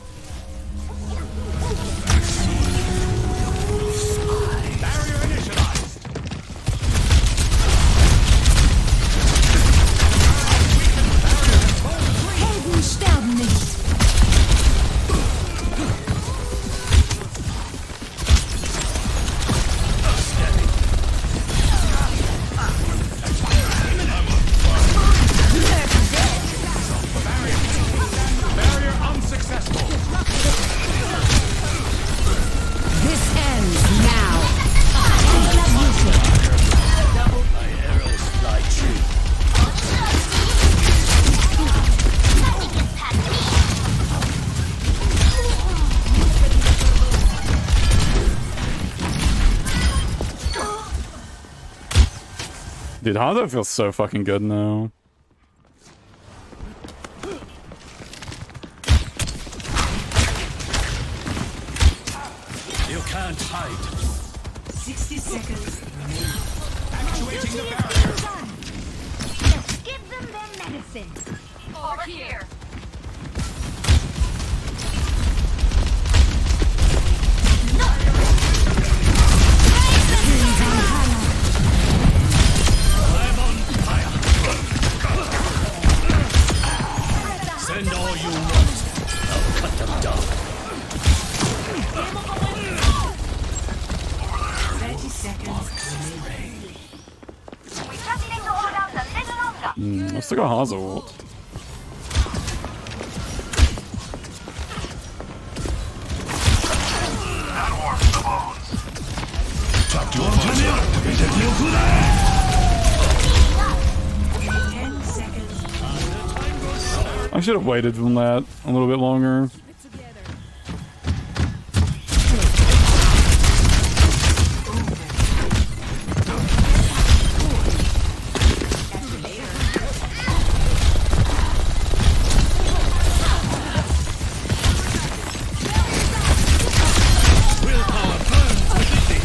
barrier initialized. Helden sterben nicht. Barrier unsuccessful. This ends now. Execution. My arrows fly true. Dude, Hanzo feels so fucking good now. You can't hide. 60 seconds remaining. Actuating the barrier. Let's give them their medicine. Over here. I'm on fire. Send all you want. I'll cut them down. 30 seconds remaining. We just need to hold out a little longer. Let's still got Hanzo ult. That warms the bones. Talk to him, Jimmy. 10 seconds. I should have waited on that a little bit longer. Willpower burns within me.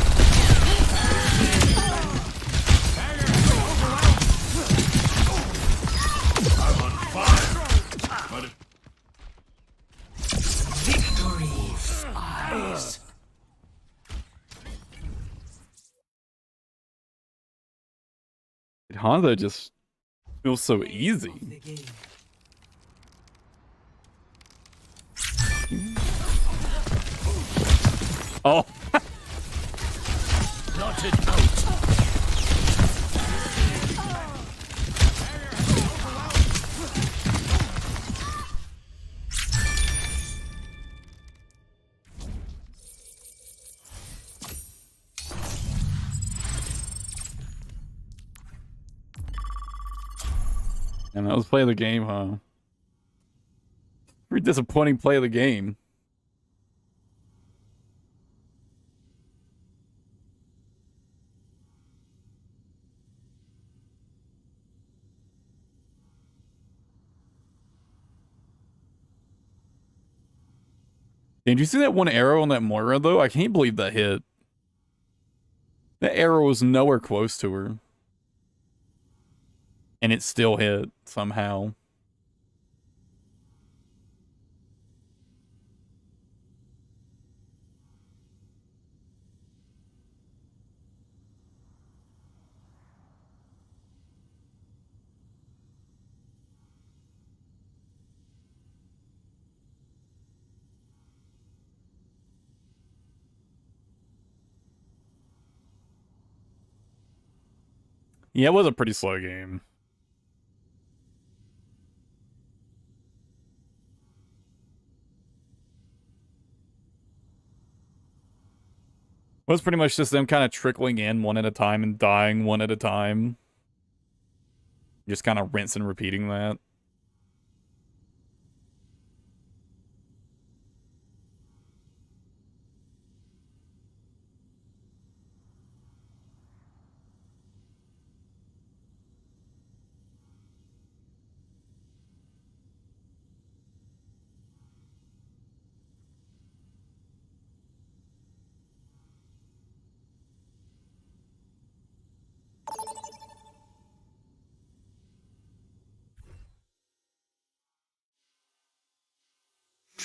I'm on fire. But Hanzo just feels so easy. The game. Oh, Blotted out. and that was play of the game, huh? Pretty disappointing play of the game. Did you see that one arrow on that Moira, though? I can't believe that hit. That arrow was nowhere close to her. And it still hit, somehow. Yeah, it was a pretty slow game. It was pretty much just them kind of trickling in one at a time and dying one at a time. Just kind of rinse and repeating that.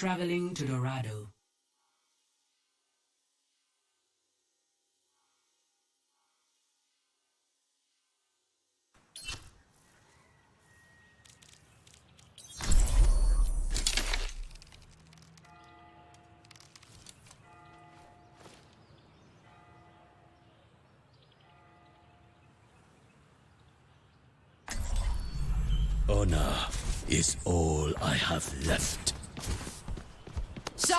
Traveling to Dorado. Honor is all I have left. So,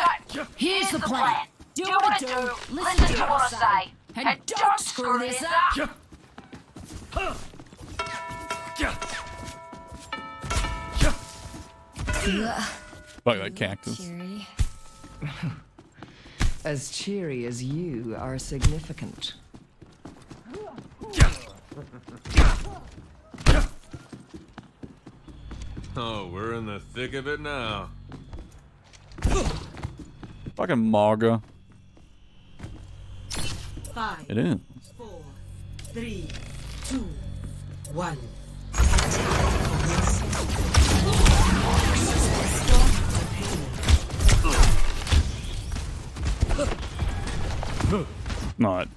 here's the plan. Do what I do, listen to what I say, and don't screw this up! Fuck that cactus. Cheery. As cheery as you are significant. Oh, we're in the thick of it now. Fucking Maga. 5, It is. 4, 3, 2, 1. Not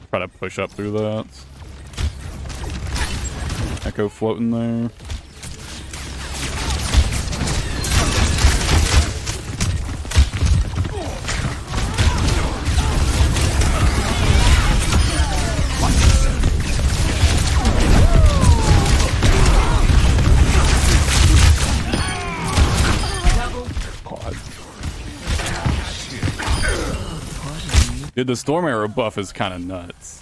try to push up through that. Echo floating there. Dude, the Storm Arrow buff is kind of nuts.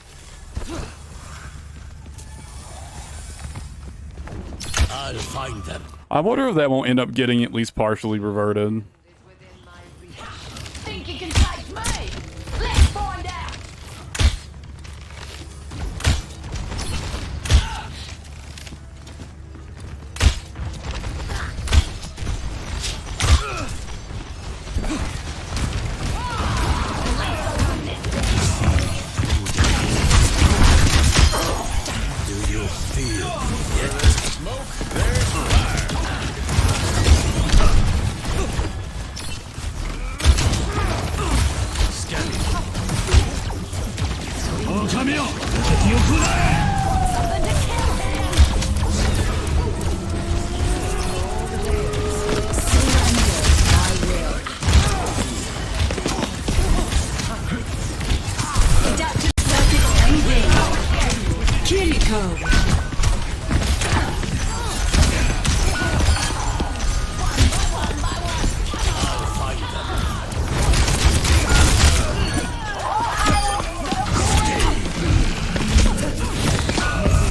I'll find them. I wonder if that won't end up getting at least partially reverted. Think you can take me? Let's find out! Do you feel it? Smoke, there's fire. Scanning. Oh, come here. Adaptive circuits engaged. Kimiko.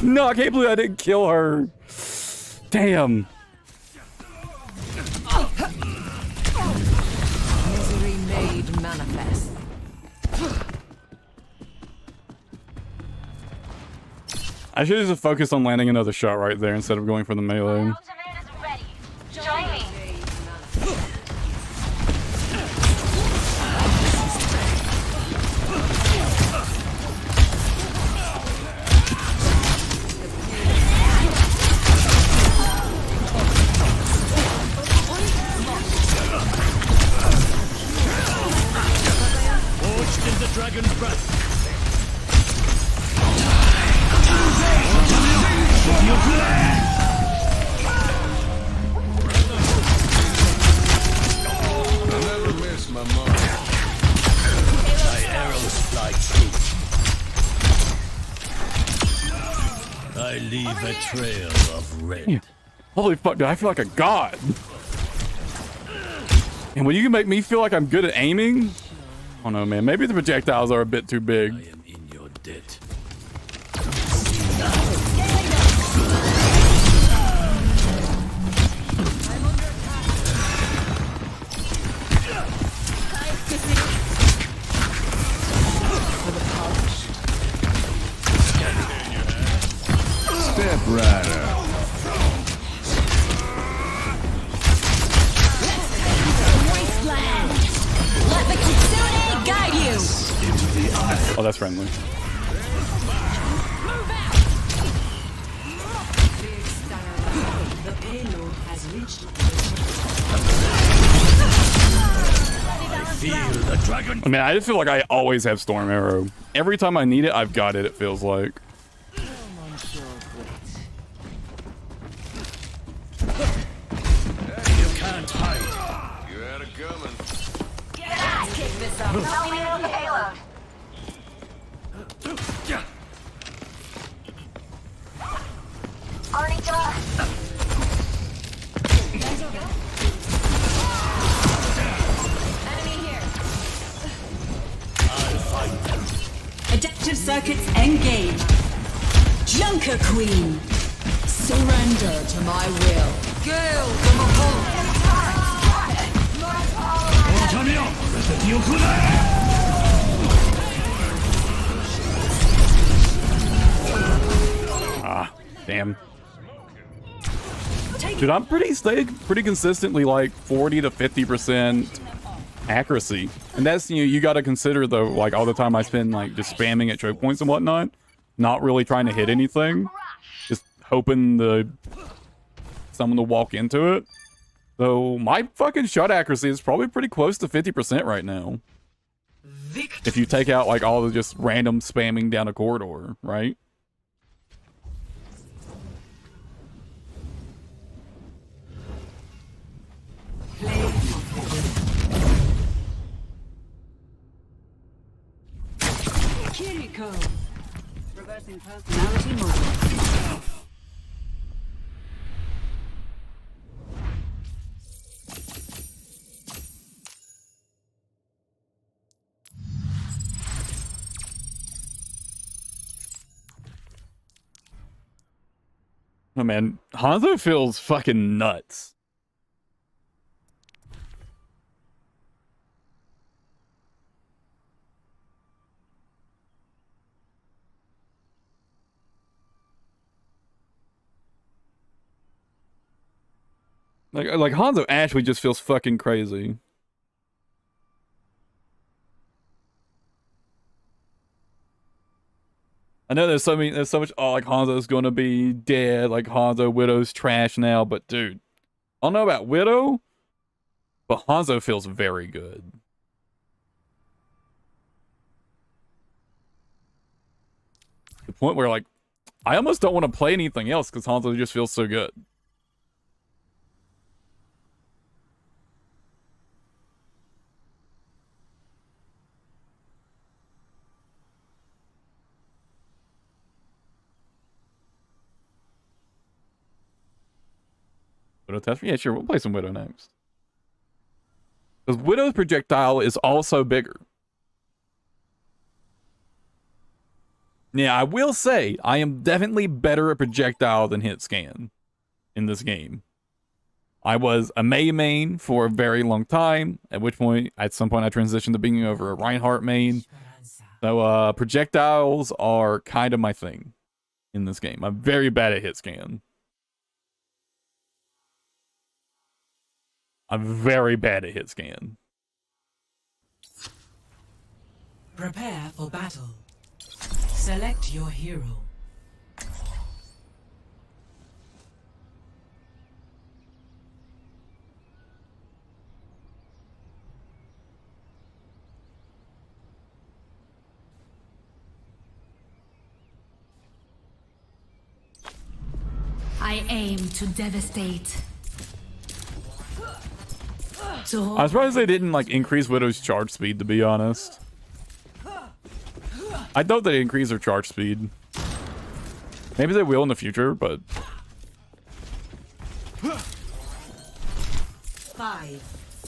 No, I can't believe I didn't kill her. Damn. Misery made manifest. I should have just focused on landing another shot right there instead of going for the melee. Join me. Forged in the dragon's breath. I never miss my mark. My arrows fly true. I leave a trail of red. Yeah. Holy fuck, dude, I feel like a god. And when you can make me feel like I'm good at aiming, I don't know, man. Maybe the projectiles are a bit too big. I am in your debt. Step rider. Wasteland! Let the Kitsune guide you! Oh, that's friendly. The payload has reached the Feel the dragon. I mean, I just feel like I always have Storm Arrow. Every time I need it, I've got it, it feels like. You can't hide. You had it coming. Get ass kick this up. Tell me the payload. Arnica. Enemy here. I'll find them. Adaptive circuits engaged. Junker Queen. Surrender to my will. Gale from Apollo. 王者妙，这是有可能。 Ah, damn. Dude, I'm pretty consistently like 40 to 50% accuracy. And that's, you got to consider though, like all the time I spend like just spamming at choke points and whatnot, not really trying to hit anything, just hoping someone will walk into it. So my fucking shot accuracy is probably pretty close to 50% right now. If you take out like all the just random spamming down a corridor, right? Kiriko. Reversing personality mode. Oh man, Hanzo feels fucking nuts. Like Hanzo actually just feels fucking crazy. I know there's so much, oh, like Hanzo's gonna be dead, like Hanzo Widow's trash now, but dude, I don't know about Widow, but Hanzo feels very good. The point where like, I almost don't want to play anything else because Hanzo just feels so good. Widow test? Yeah, sure. We'll play some Widow next. Because Widow's projectile is also bigger. Yeah, I will say, I am definitely better at projectile than hit scan in this game. I was a Mei main for a very long time, at which point, at some point, I transitioned to being over a Reinhardt main. So, projectiles are kind of my thing in this game. I'm very bad at hit scan. I'm very bad at hit scan. Prepare for battle. Select your hero. I aim to devastate. I'm surprised they didn't like increase Widow's charge speed, to be honest. I thought they'd increase her charge speed. Maybe they will in the future, but 5,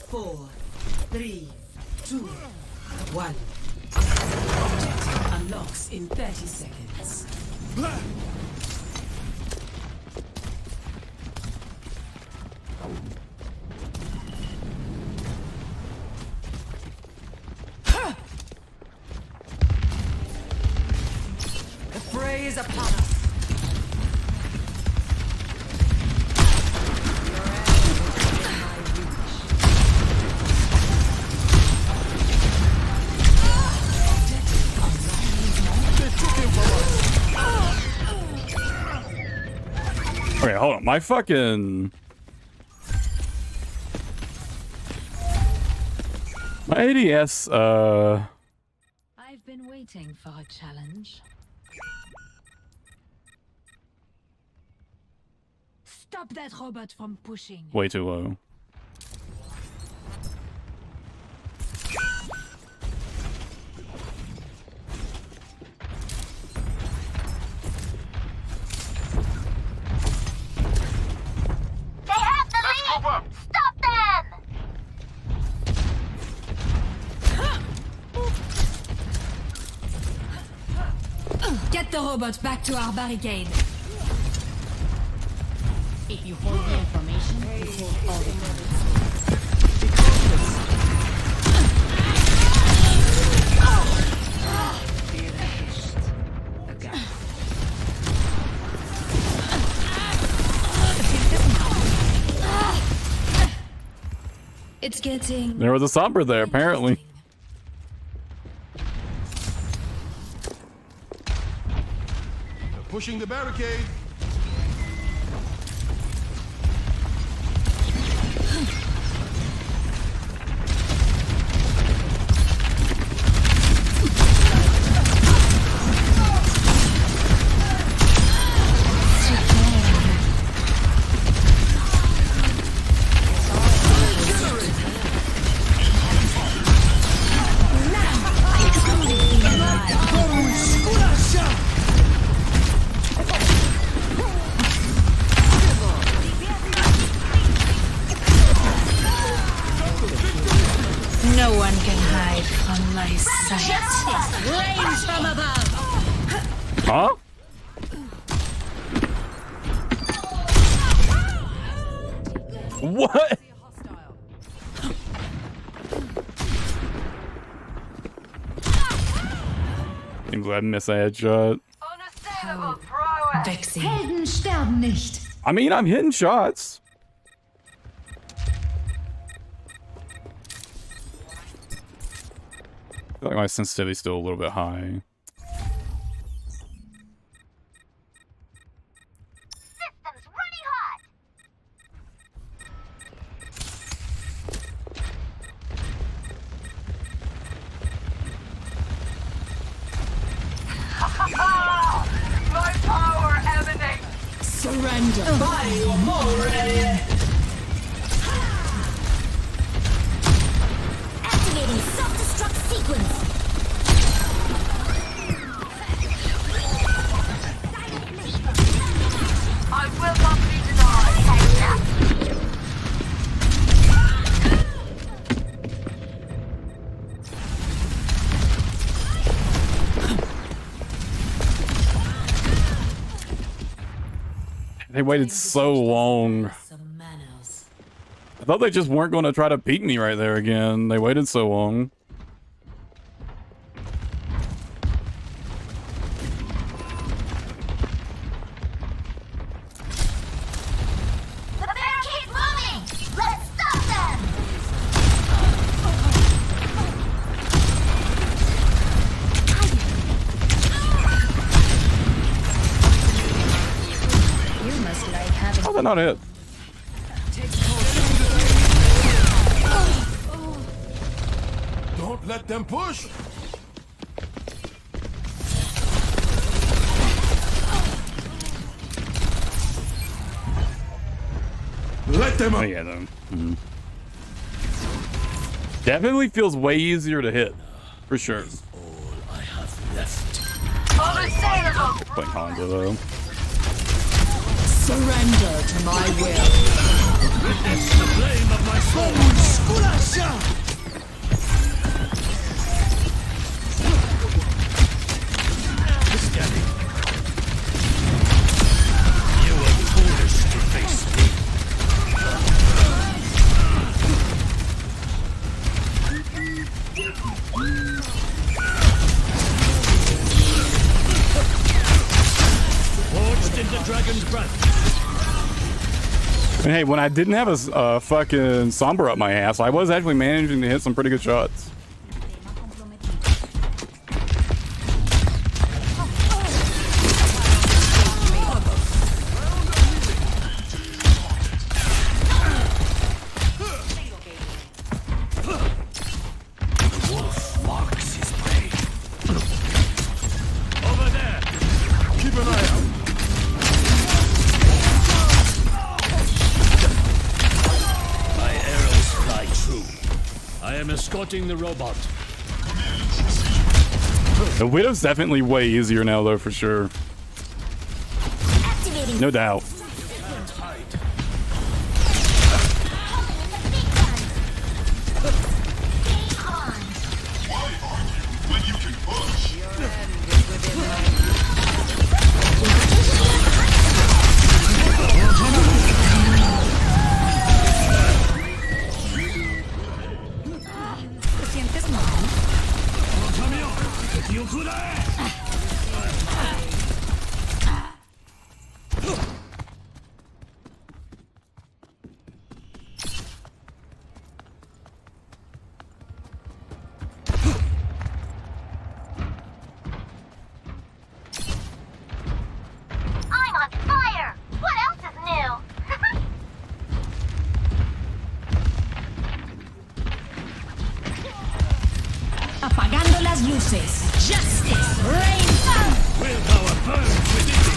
4, 3, 2, 1. Objective unlocks in 30 seconds. The fray is upon us. okay, hold on. My fucking My ADS, I've been waiting for a challenge. Stop that robot from pushing. way too low. They have the lead! Stop them! Get the robot back to our barricade. If you hold the information, you hold all the information. It's getting... There was a Sombra there, apparently. They're pushing the barricade. No one can hide from my sight. Rain from above. Huh? What? Seems like I missed a headshot. Helden sterben nicht. I mean, I'm hitting shots. I feel like my sensitivity's still a little bit high. System's running hot! My power emanates! Surrender. Activating self-destruct sequence. I will not be denied! They waited so long. Some manners. I thought they just weren't going to try to beat me right there again. They waited so long. The barricade's moving! Let's stop them! You must like having. How'd that not hit? Don't let them push. Let them Oh up. yeah, though. Definitely feels way easier to hit, for sure. I have left. Unassailable! Playing Honda though. Surrender to my will. Witness the flame of my soul. Scanning. You were foolish to face me. Forged in the dragon's breath. And hey, when I didn't have a fucking Sombra up my ass, I was actually managing to hit some pretty good shots. I am escorting the robot. The Widow's definitely way easier now, though, for sure. No doubt. I'm on fire! What else is new? Apagando las luces. Justice reigns. Willpower burns within me.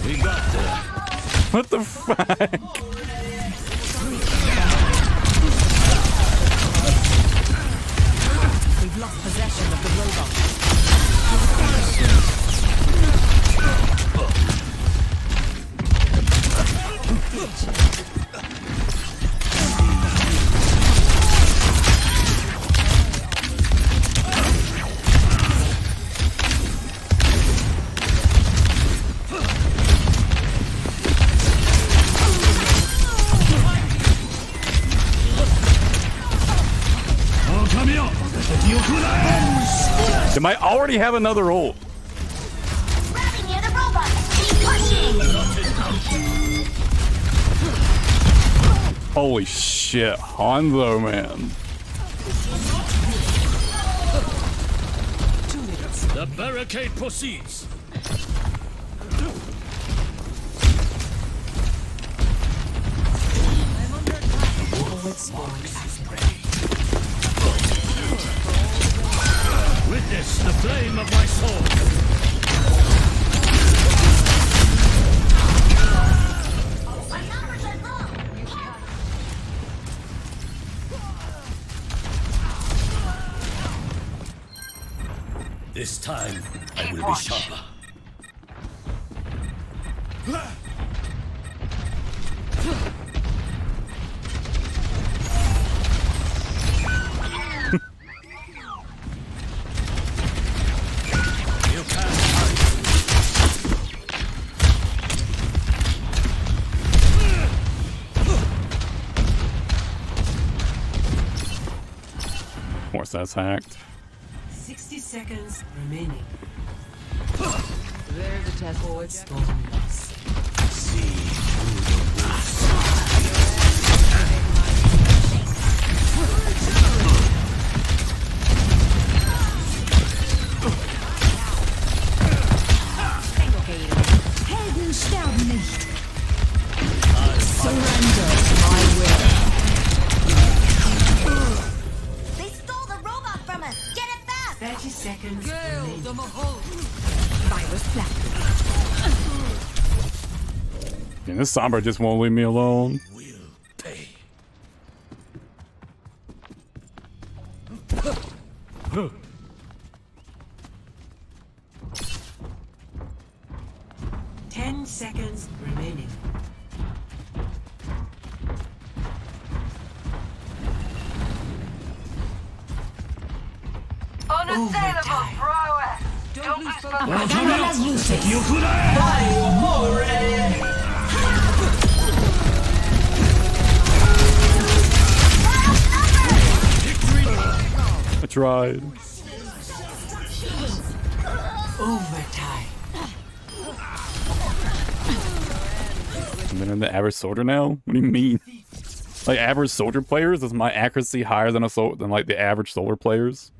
We got there. What the fuck? We've lost possession of the robot. They might already have another ult. Grabbing near the robot! Keep pushing! Holy shit, Hanzo, man. The barricade proceeds. Witness the flame of my sword. This time, I will be sharper. You can't hide. Of course, that's hacked. 60 seconds remaining. There's a test forward. Helden sterben nicht. Surrender to my will. They stole the robot from us! Get it back! 30 seconds remaining. Virus flat. Man, this Sombra just won't leave me alone. Pay. 10 seconds remaining. Unassailable prowess! Don't lose focus. Apagando las luces. I tried. Overtime. And then I'm the average soldier now? What do you mean? Like average soldier players? Is my accuracy higher than than like the average soldier players?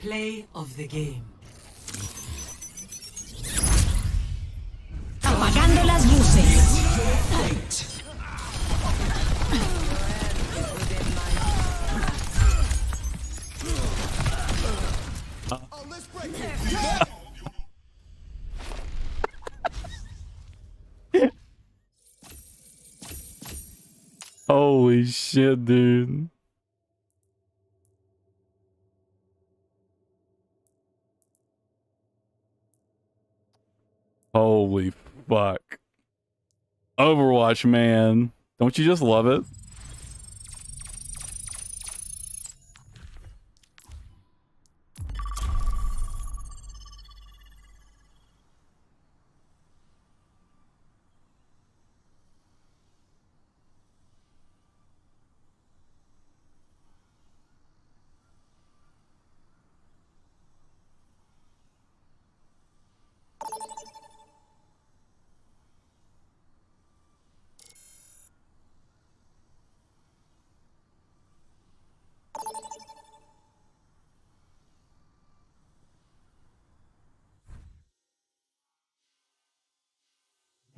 Play of the game. Apagando las luces. Holy shit, dude. Holy fuck. Overwatch, man. Don't you just love it?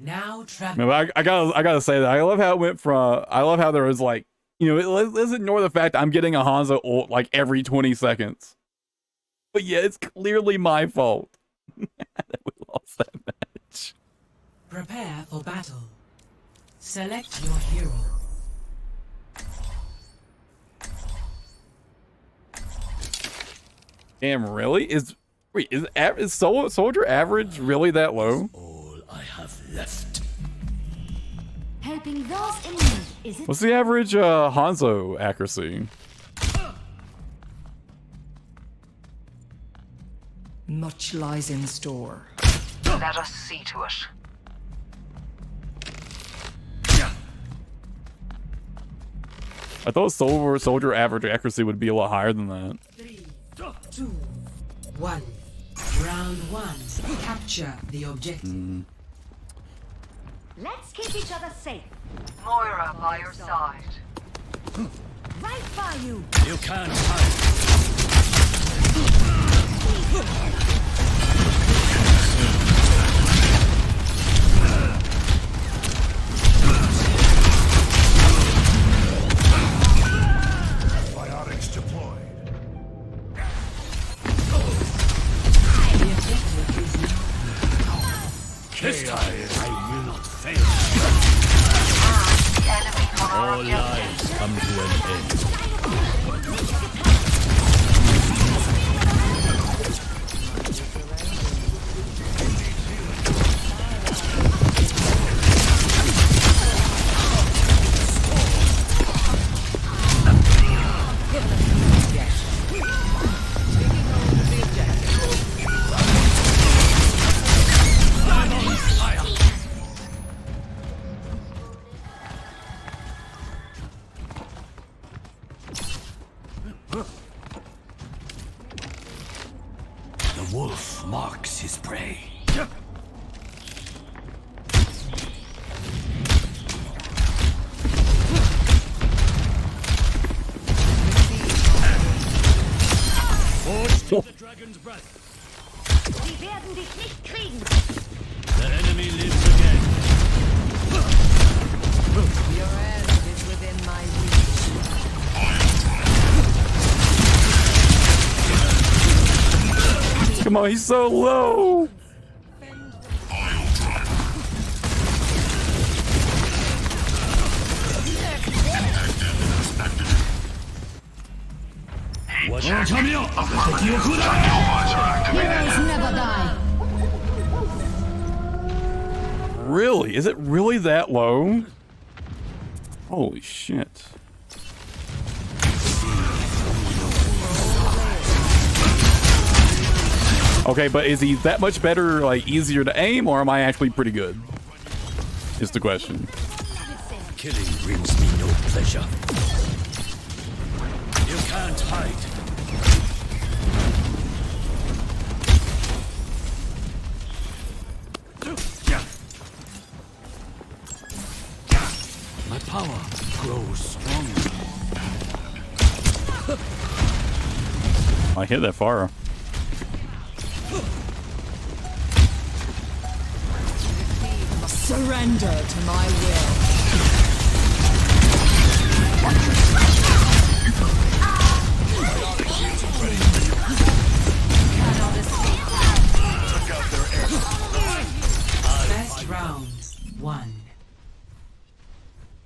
Now Man, I gotta say that I love how it went from. I love how there was like, you know, let's ignore the fact I'm getting a Hanzo ult like every 20 seconds. But yeah, it's clearly my fault that we lost that match. Prepare for battle. Select your hero. Damn, really? Is soldier average really that low? All I have left. Helping those in need, is it? What's the average Hanzo accuracy? Much lies in store. Let us see to it. I thought soldier average accuracy would be a lot higher than that. 3, 2, 1. Round 1. Capture the objective. Let's keep each other safe. Moira by your side. Right by you. You can't hide. Biotics deployed. The objective is now. This time I will not fail. All lives come to an end. The wolf marks his prey. Forged to the dragon's breath. Sie werden dich nicht kriegen. The enemy lives again. Your end is within my reach. Come on, he's so low. Heroes never die. Really? Is it really that low? Holy shit. Okay, but is he that much better, like easier to aim, or am I actually pretty good? Is the question. Killing brings me no pleasure. You can't hide. My power grows stronger. I hit that far. Surrender to my will. Best round 1.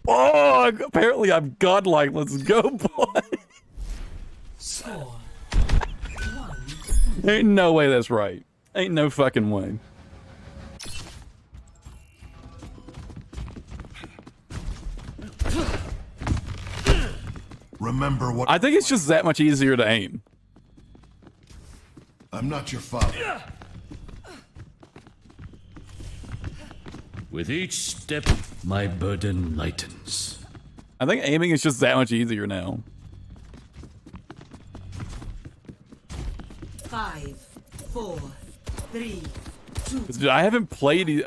Oh, apparently I'm godlike. Let's go, boy. Score. Ain't no way that's right. Ain't no fucking way. Remember what I think it's just that much easier to aim. I'm not your father. With each step, my burden lightens. I think aiming is just that much easier now. 5, 4, 3, 2. Dude, I haven't played...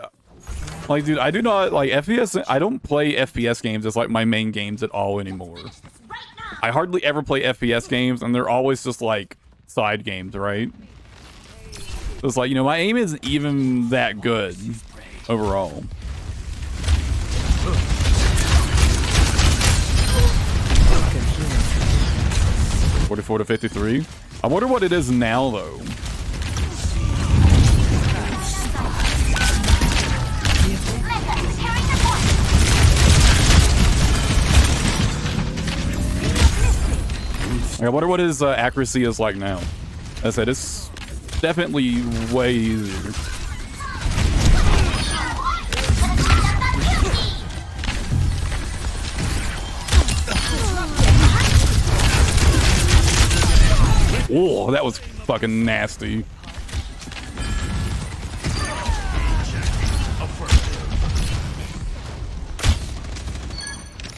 Like, dude, I do not... Like, FPS... I don't play FPS games as, like, my main games at all anymore. I hardly ever play FPS games, and they're always just, like, side games, right? So it's like, you know, my aim isn't even that good overall. $44 to $53. I wonder what it is now, though. I wonder what his accuracy is like now. As I said, it's definitely way easier. Oh, that was fucking nasty.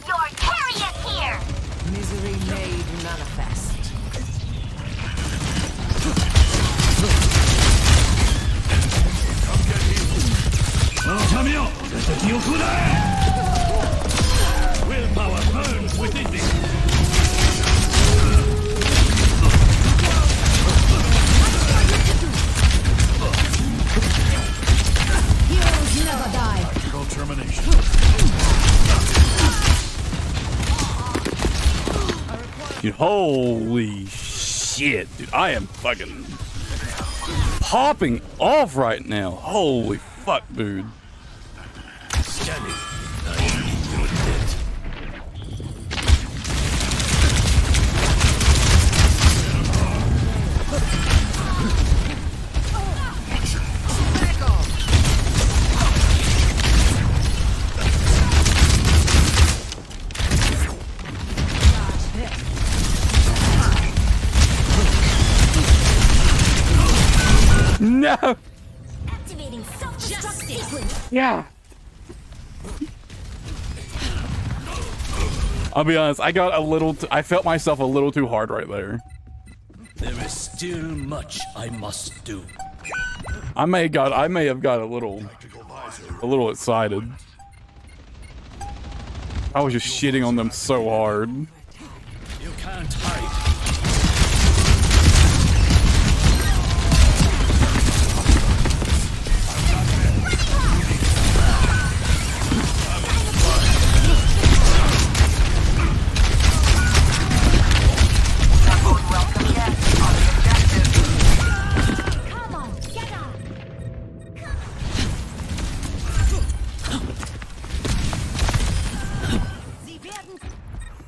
Your carry is here! Misery made manifest. Willpower burns within me. Heroes never die. Logical termination. Dude, holy shit, dude. I am fucking popping off right now. Holy fuck, dude. Standing. I am your debt. No. Activating self-destruct sequence. Yeah. I'll be honest, I got a little I felt myself a little too hard right there. There is still much I must do. I may have got a little excited. I was just shitting on them so hard. You can't hide.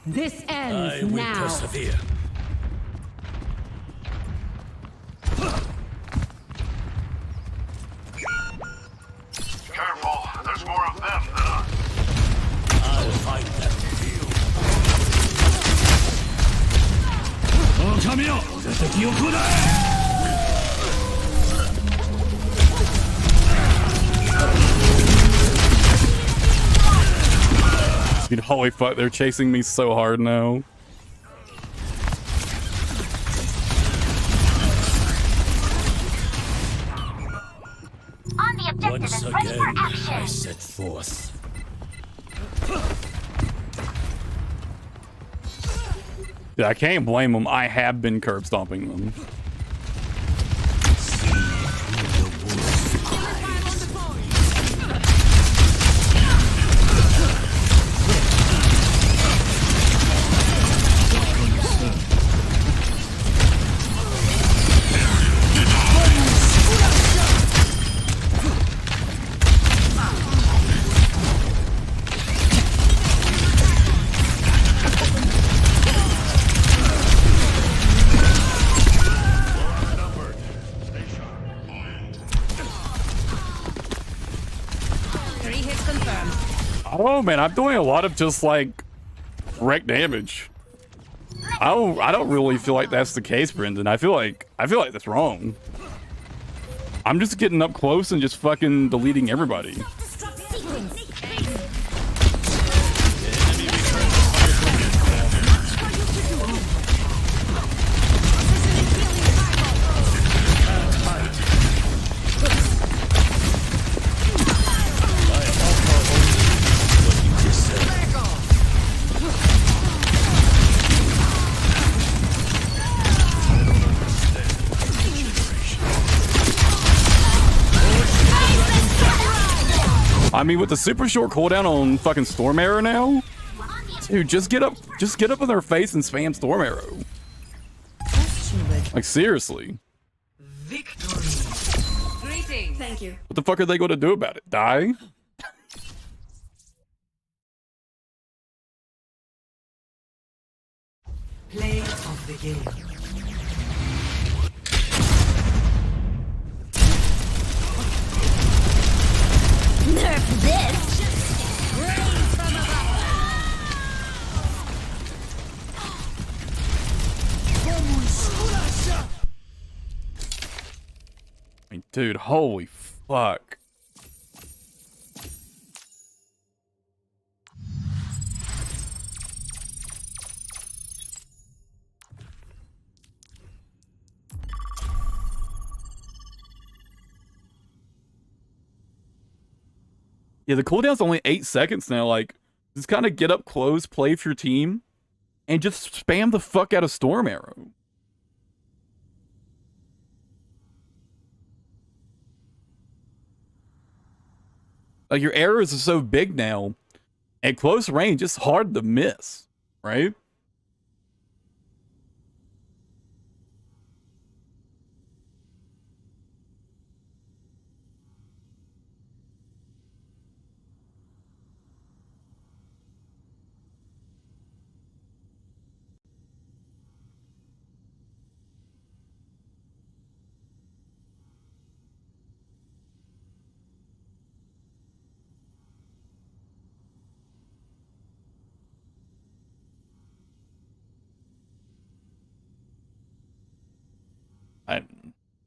This ends I will now. persevere. Careful, there's more of them than us. I'll find that field. Oh, come here! Dude, holy fuck, they're chasing me so hard now. On the objective Once is ready for again, action. I set forth. Dude, I can't blame them. I have been curb stomping them. hits confirmed. Oh man, I'm doing a lot of just like wreck damage. I don't really feel like that's the case, Brendan. I feel like that's wrong. I'm just getting up close and just fucking deleting everybody. I mean, with the super short cooldown on fucking Storm Arrow now, dude, just get up in their face and spam Storm Arrow. Like seriously. Victory. Greetings. Thank you. What the fuck are they going to do about it? Die? Play of the game. Nerf this! I mean, dude, holy fuck. Yeah, the cooldown's only 8 seconds now. Like, just kind of get up close, play for your team, and just spam the fuck out of Storm Arrow. Like, your arrows are so big now, at close range, it's hard to miss, right?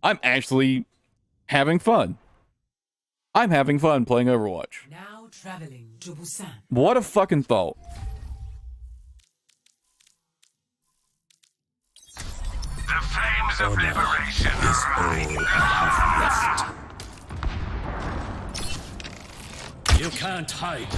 I'm actually having fun. I'm having fun playing Overwatch. Now traveling to Busan. What a fucking thought. The flames of liberation is all I have left. You can't hide.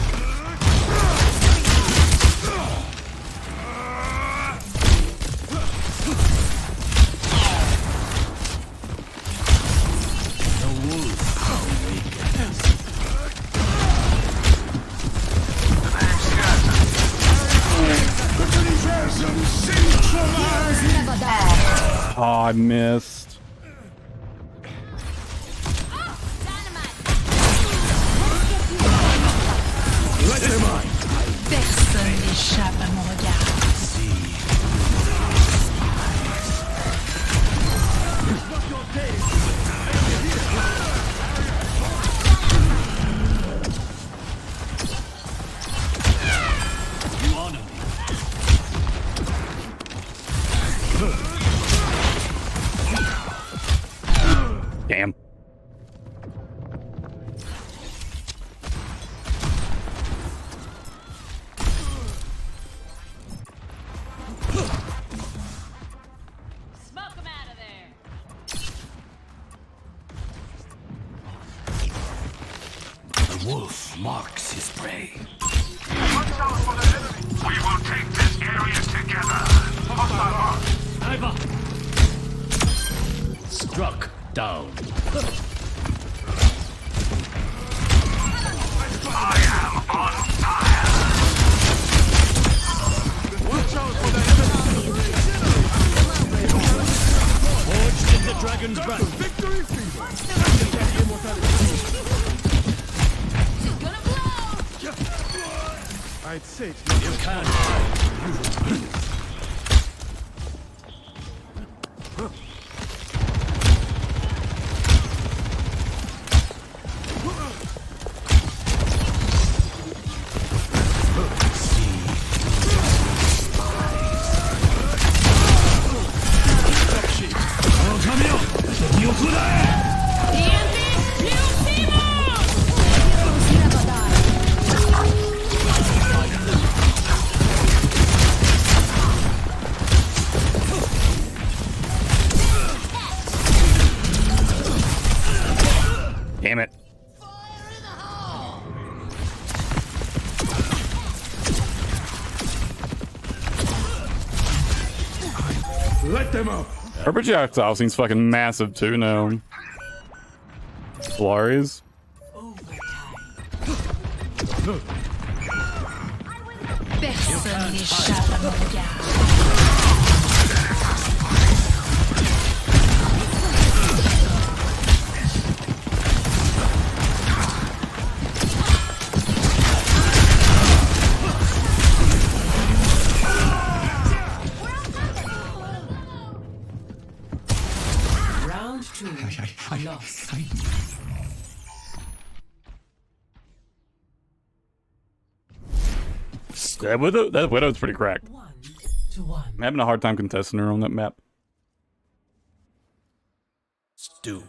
Oh, I missed. Personne n'échappe à mon regard. Damn. Smoke him out of there. The wolf marks his prey. We will take this area together. Iva! Struck down. I am on fire. Watch out for the enemy! Forged in the dragon's breath. Victory fever! Gonna blow! I'd say You can't hide. Let them up. Her projectile seems fucking massive too now. Flurries. Personne n'échappe à mon regard. Round 2. Lost. Yeah, Widow, that Widow's pretty cracked. 1-1. I'm having a hard time contesting her on that map. Stew.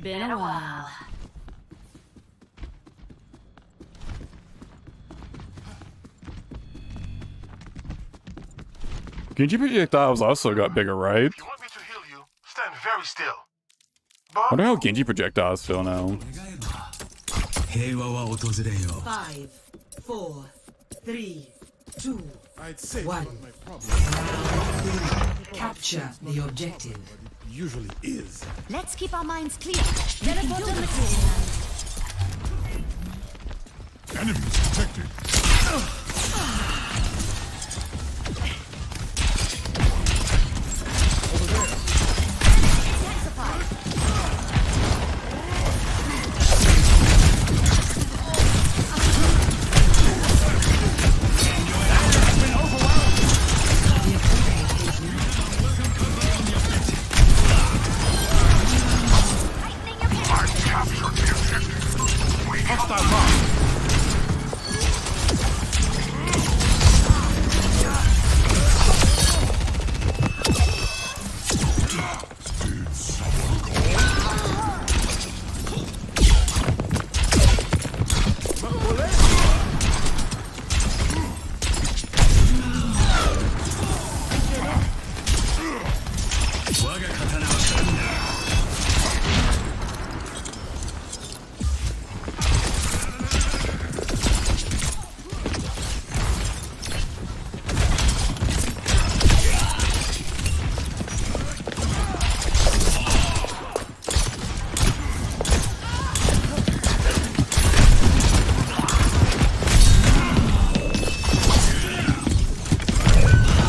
Been a while. Genji projectiles also got bigger, right? You want me to heal you? Stand very still. I wonder how Genji projectiles feel now. 平和は訪れよう。 5, 4, 3, 2, I'd say 1. my problem Capture the objective. usually is. Let's keep our minds clear. Teleport to material. Enemies detected.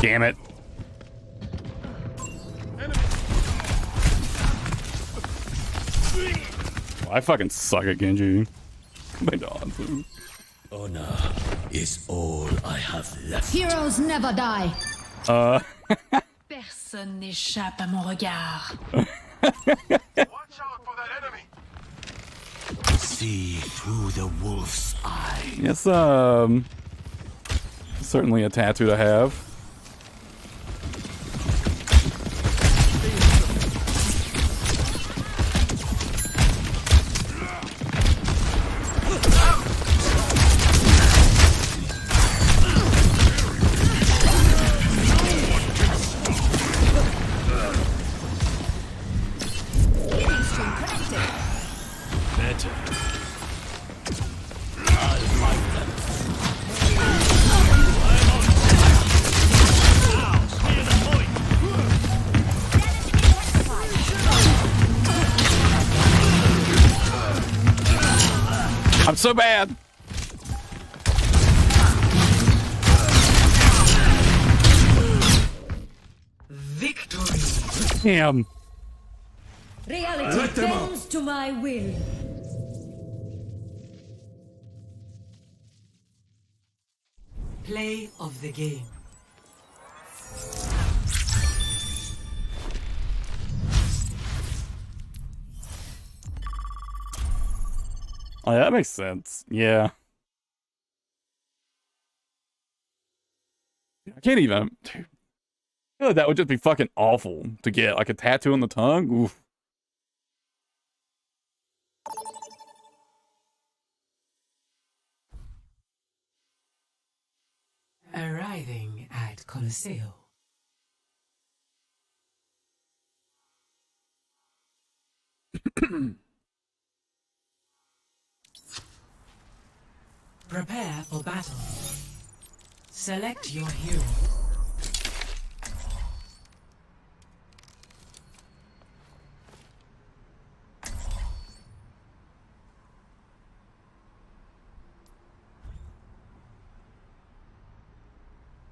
Damn it. I fucking suck at Genji. My dog. Honor is all I have left. Heroes never die. Personne n'échappe à mon regard. Watch out for that enemy. See through the wolf's eye. Yes, certainly a tattoo to have. I'm so bad. Victory. Damn. Reality bends to my will. Play of the game. Oh, yeah, that makes sense. Yeah. I can't even. Dude, I feel like that would just be fucking awful to get. Like a tattoo on the tongue. Oof. Arriving at Colosseo. Prepare for battle. Select your hero.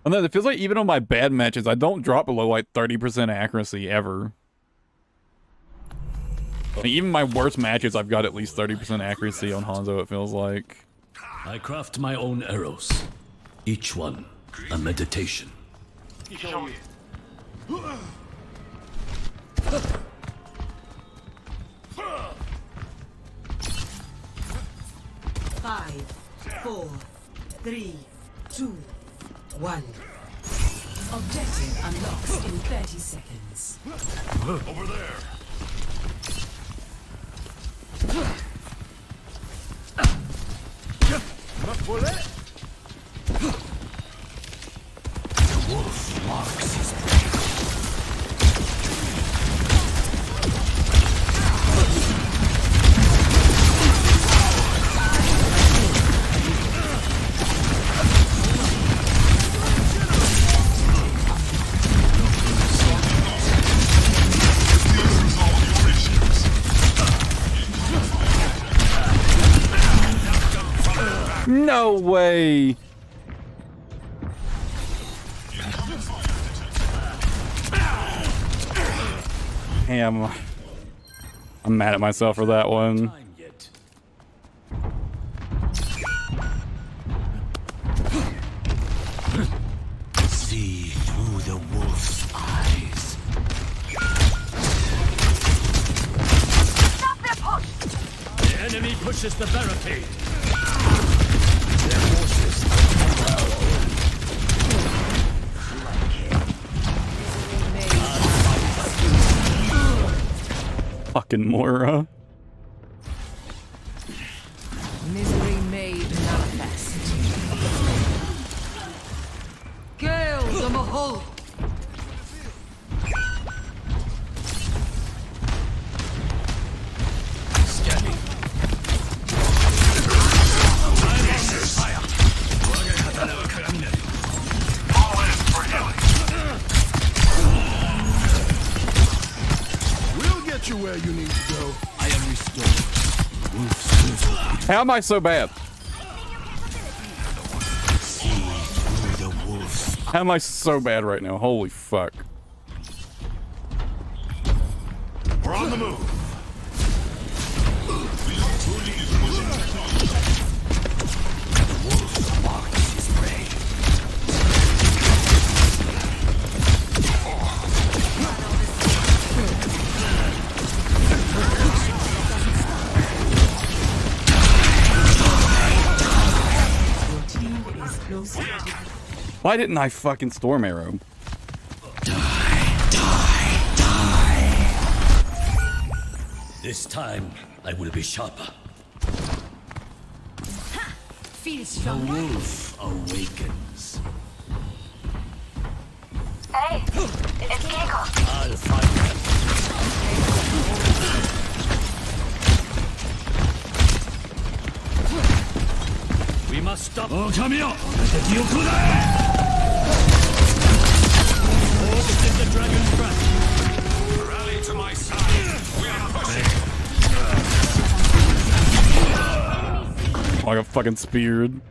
And then it feels like even on my bad matches, I don't drop below like 30% accuracy ever. Like, even my worst matches, I've got at least 30% accuracy on Hanzo, it feels like. I craft my own arrows. Each one a meditation. Five, 4, 3, 2, 1. Objective unlocks in 30 seconds. Over there. The wolf marks his prey. No way! Damn. I'm mad at myself for that one. See through the wolf's eyes. Stop their push! The enemy pushes the barricade. Fucking Moira. Misery made manifest. Gale the Mahal. Scanning. We'll get you where you need to go. I am restored. Wolf's How am I so bad? see through the wolf's. How am I so bad right now? Holy fuck. We're on the move. Wolf marks his prey. Your team is close to Why didn't I fucking Storm Arrow? This time I will be sharper. Feel The strong. wolf awakens. Hey, it's Kiko. I'll find them. We must stop. Oh, come here! Focus in the dragon's breath. Rally to my side. We are pushing. Oh, I got fucking speared.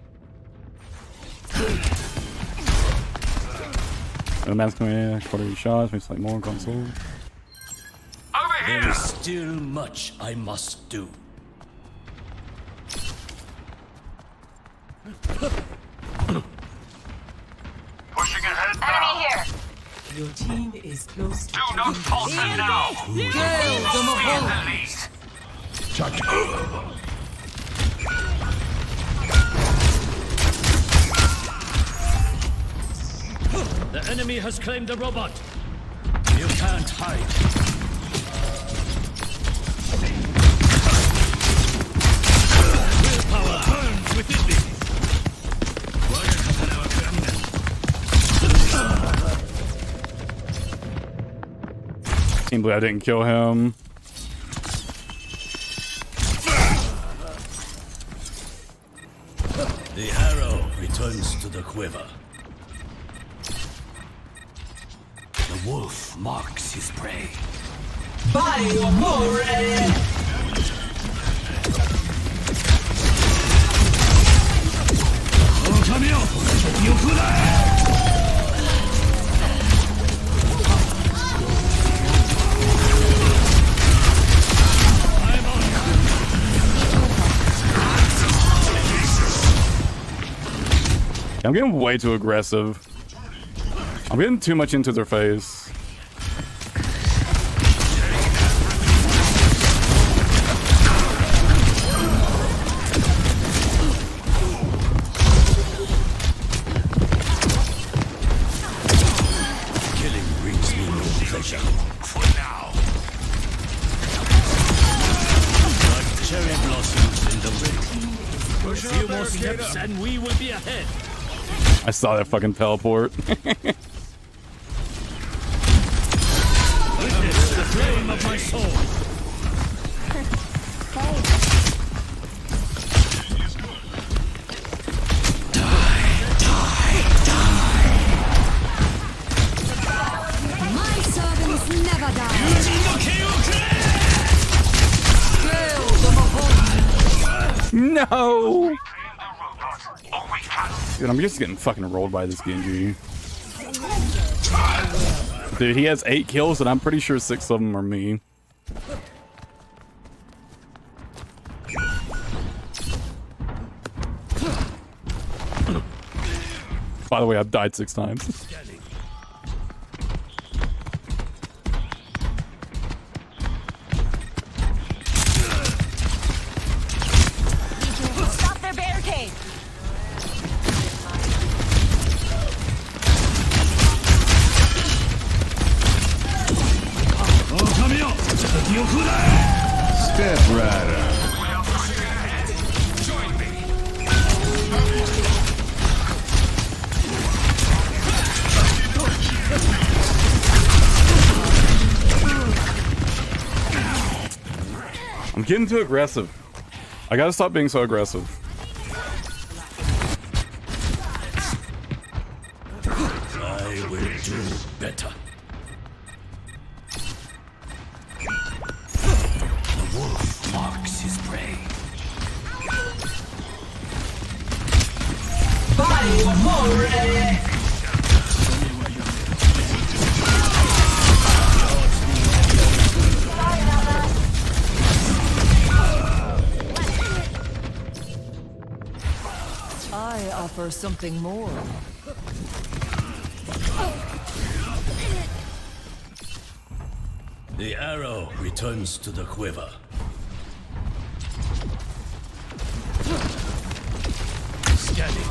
The man's coming in, 40 shots, makes like more console. Over There here. is still much I must do. Pushing ahead Enemy now. here. Your team is close to Do not falter now. Gale the Mahal. The enemy has claimed the robot. You can't hide. Willpower burns within me. Can't believe I didn't kill him. The arrow returns to the quiver. wolf marks his prey. I'm getting way too aggressive. I'm getting too much into their face. Killing brings me no pleasure. For now. Like cherry blossoms in the wind. A few more steps and we will be ahead. I saw that fucking teleport. Witness the flame of my soul. My servants never die. No! Dude, I'm just getting fucking rolled by this Genji. Dude, he has 8 kills and I'm pretty sure 6 of them are me. By the way, I've died 6 times. Stop their barricade. Step rider. I'm getting too aggressive. I gotta stop being so aggressive. I will do better. The wolf marks his prey. I offer something more. The arrow returns to the quiver. Scanning.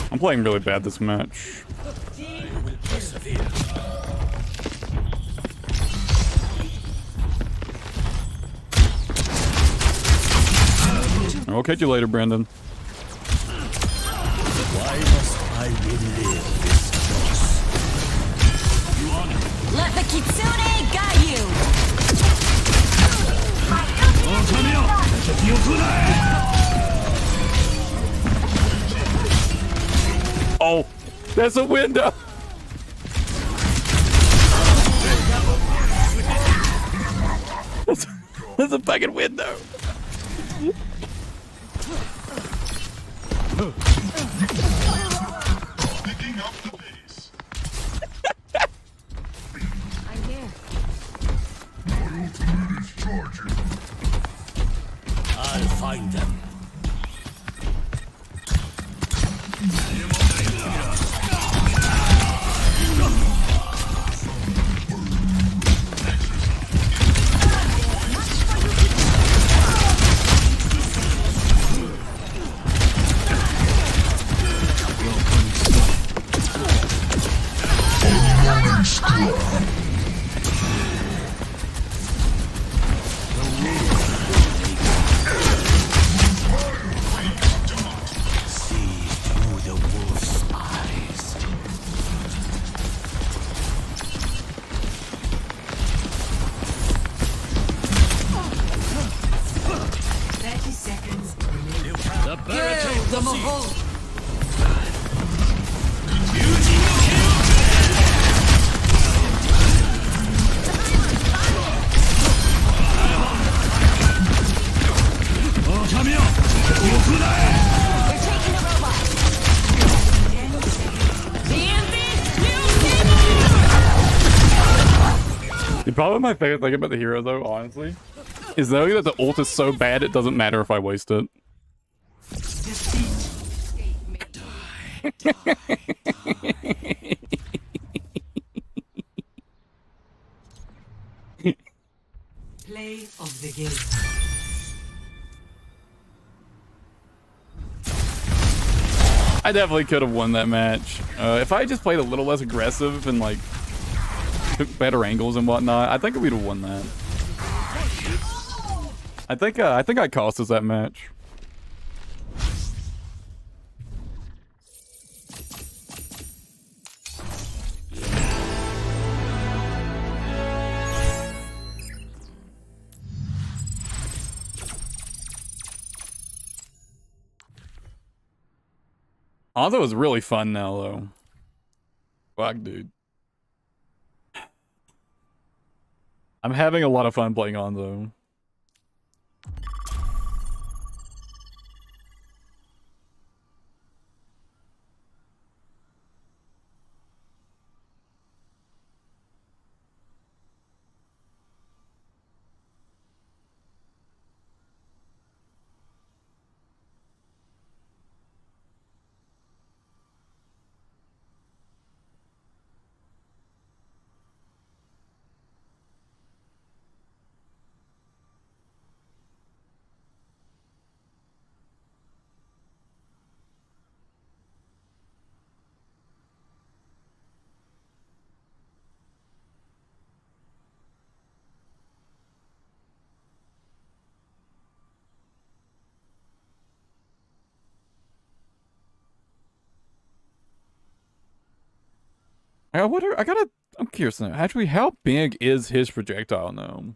I'm playing really bad this match. I'll catch you later, Brandon. Why must I relive this loss? Let the kitsune guide you. Oh, there's a window. There's a fucking window. Picking up the pace. I'm here. I'll find them. Probably my favorite thing about the hero, though, honestly, is knowing that the ult is so bad it doesn't matter if I waste it. Play of the game. I definitely could have won that match. If I just played a little less aggressive and like took better angles and whatnot, I think we'd have won that. I think I cost us that match. Hanzo is really fun now, though. Fuck, dude. I'm having a lot of fun playing Hanzo. I wonder, I'm curious now. Actually, how big is his projectile now?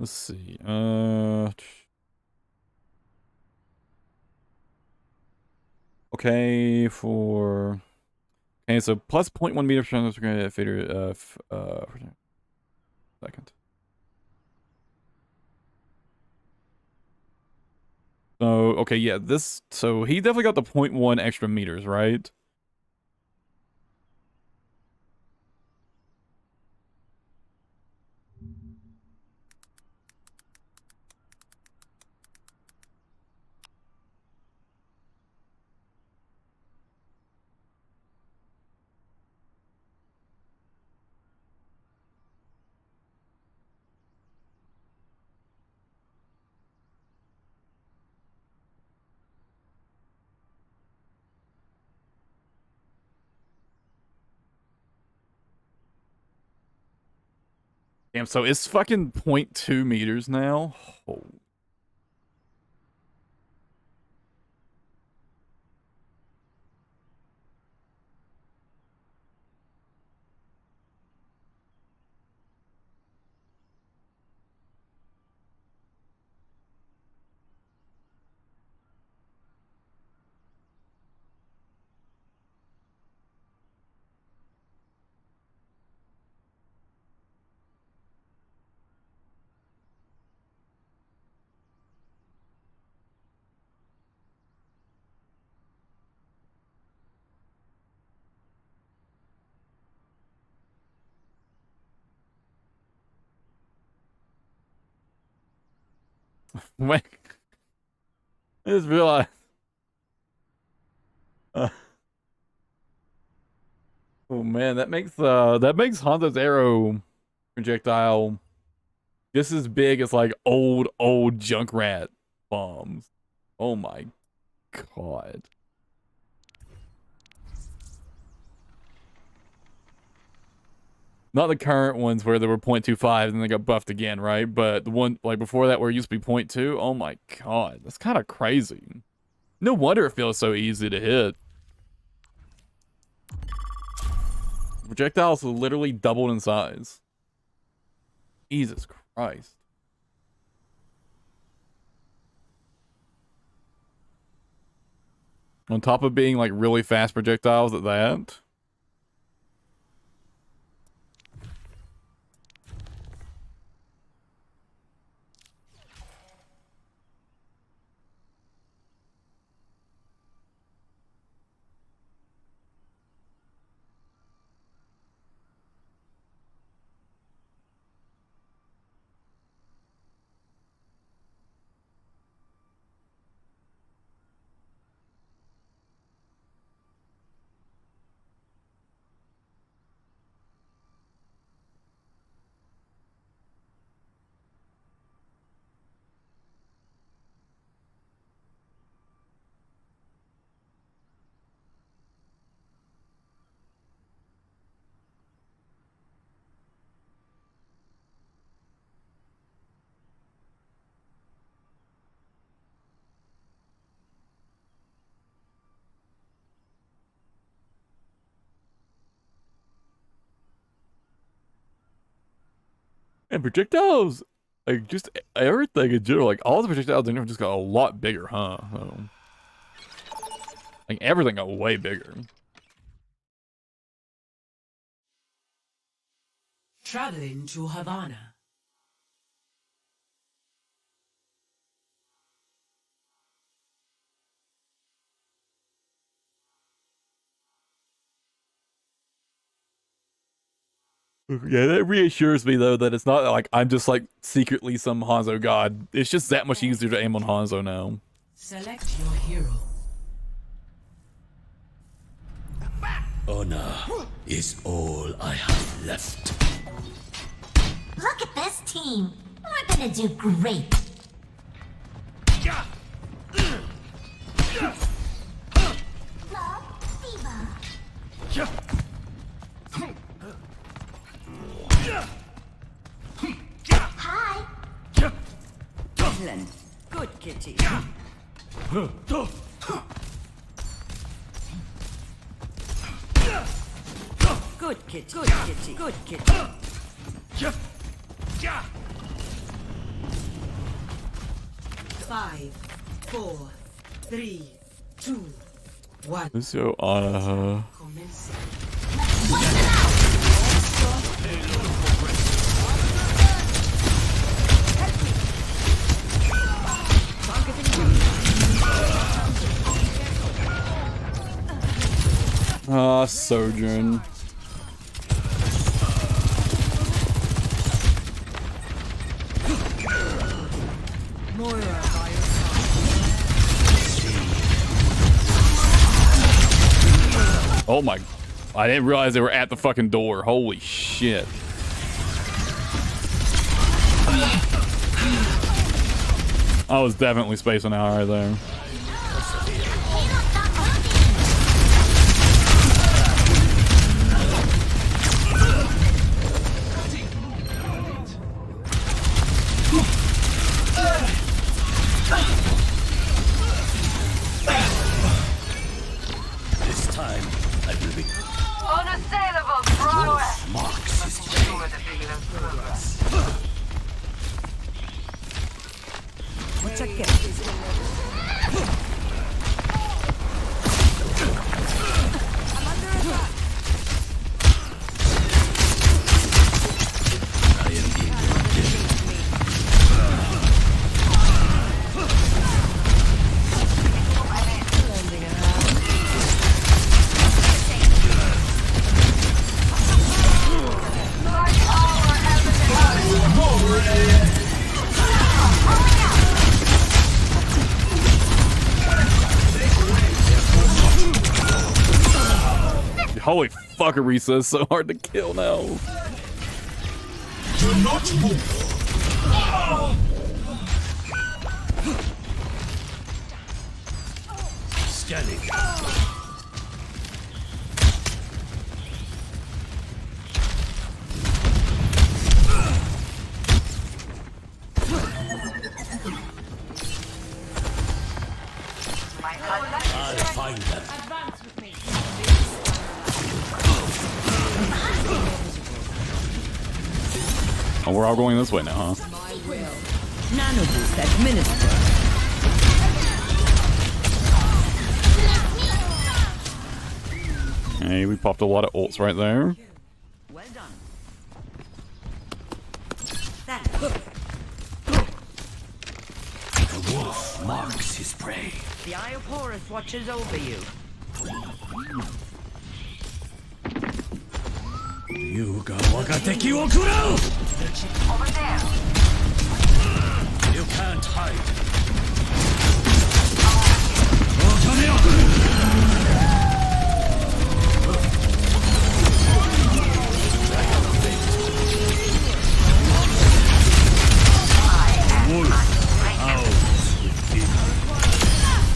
Let's see. Okay, so plus 0.1 meter per second, second. So, okay, yeah, so he definitely got the 0.1 extra meters, right? Damn, so it's fucking 0.2 meters now? Oh. Wait. I just realized. Oh man, that makes Hanzo's arrow projectile just as big as like old Junkrat bombs. Oh my god. Not the current ones where they were 0.25 and then they got buffed again, right? But the one like before that where it used to be 0.2. Oh my god, that's kind of crazy. No wonder it feels so easy to hit. Projectiles literally doubled in size. Jesus Christ. On top of being like really fast projectiles at that. And projectiles, like just everything in general, like all the projectiles in there just got a lot bigger, huh? Like everything got way bigger. Traveling to Havana. Yeah, that reassures me though that it's not like I'm just like secretly some Hanzo god. It's just that much easier to aim on Hanzo now. Select your hero. Honor is all I have left. Look at this team. We're gonna do great. Hi. Excellent. Good kitty. Good kitty. Good kitty. Good kitty. 5, 4, 3, 2, 1. Let's go on Sojourn. Oh my, I didn't realize they were at the fucking door. Holy shit. I was definitely spacing out right there. This time, I will be Unassailable prowess. marks. Ensure the field of progress. What's a gift? I'm under attack. I am being Holy fuck, Arisa is so hard to kill now. Do not move. scanning. I'll find them. Advance with me. Oh, we're all going this way now, huh? Nanoboost administered. Hey, we popped a lot of ults right there. Well done. Thanks. The wolf marks his prey. The Eye of Horus watches over you. Yuga wagateki wo kurau! Over there. You can't hide.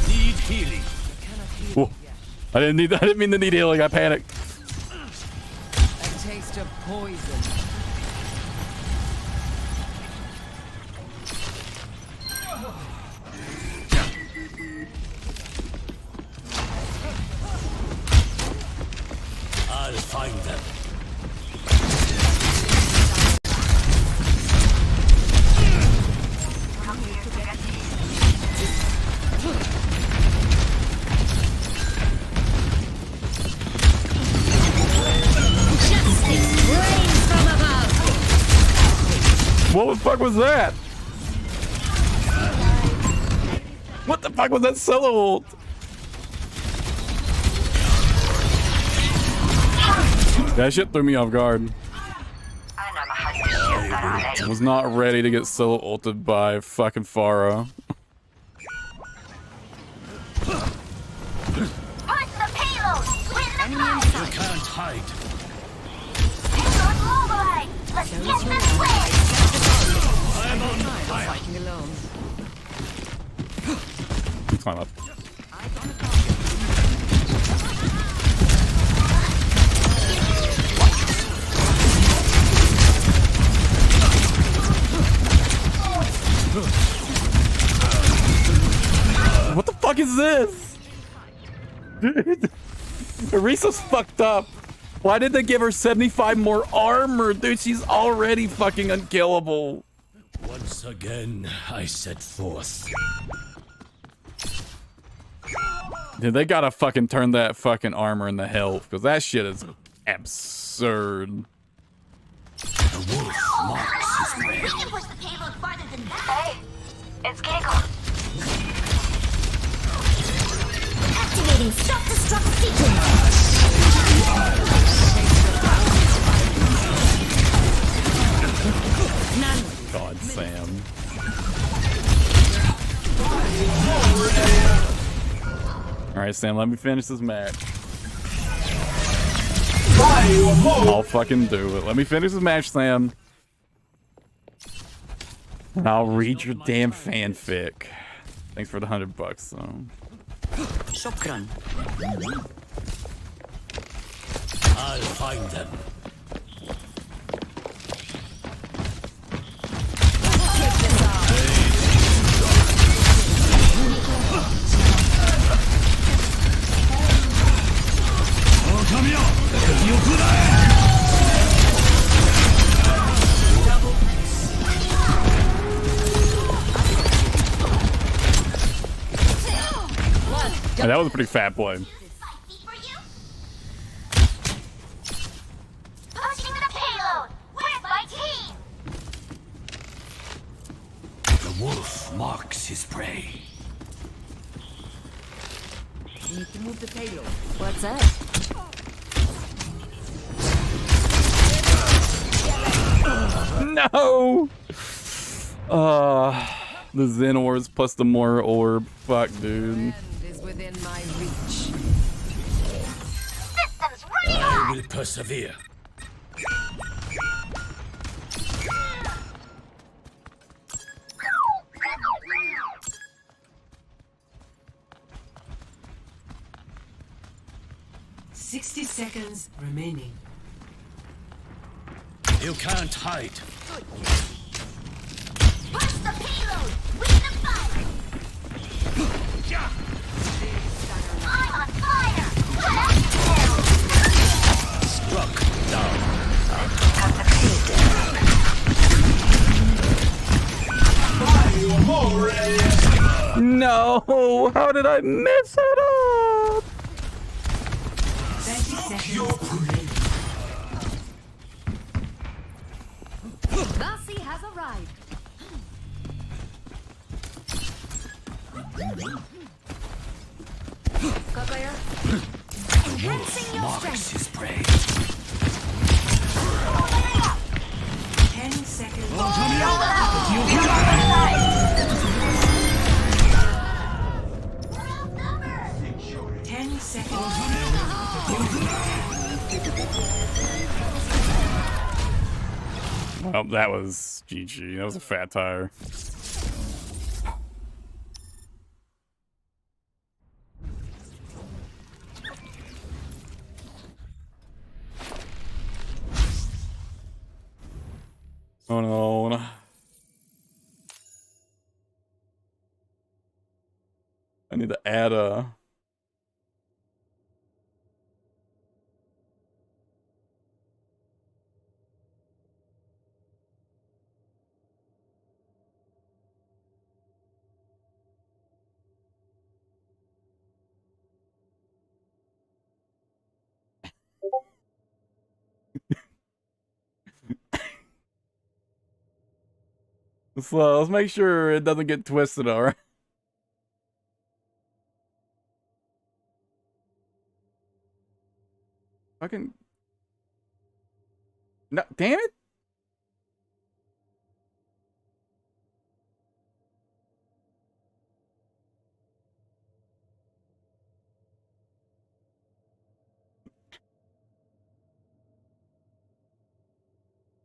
Need healing. Whoa. I didn't mean to need healing. I panicked. A taste of poison. I'll find them. What the fuck was that? What the fuck was that solo ult? That shit threw me off guard. I was not ready to get solo ulted by fucking Pharah. Push the payload! Win the You fight! can't hide. Payload mobilized! Let's get this win! I'm on fire. Fighting alone. Climb up. What the fuck is this? Dude, Arisa's fucked up. Why did they give her 75 more armor? Dude, she's already fucking unkillable. Once again, I set forth. Dude, they gotta fucking turn that fucking armor into health, because that shit is absurd. The wolf marks his prey. We can push the payload farther than that! Hey, it's Giggle. Activating self-destruct sequence! God, Sam. Alright, Sam, let me finish this match. I'll fucking do it. Let me finish this match, Sam. And I'll read your damn fanfic. Thanks for the $100, though. Shukran. I'll find them. Yeah, that was a pretty fat play. Pushing the payload! Where's my team? The wolf marks his prey. Need to move the payload. What's that? No! The Zen orbs plus the Mora orb. Fuck, dude. End is within my reach. Systems running I hot! will persevere. Seconds remaining. You can't hide. Push the payload! Win the fight! I'm on fire! Put up Struck down. No! How did I mess it up? 30 seconds remaining. Nasi has arrived. Copium. enhancing your strength! His prey. 10 seconds. Ten seconds. Well, that was GG. That was a fat tire. Oh no. I need to add a... let's make sure it doesn't get twisted, alright? Fucking... No, damn it!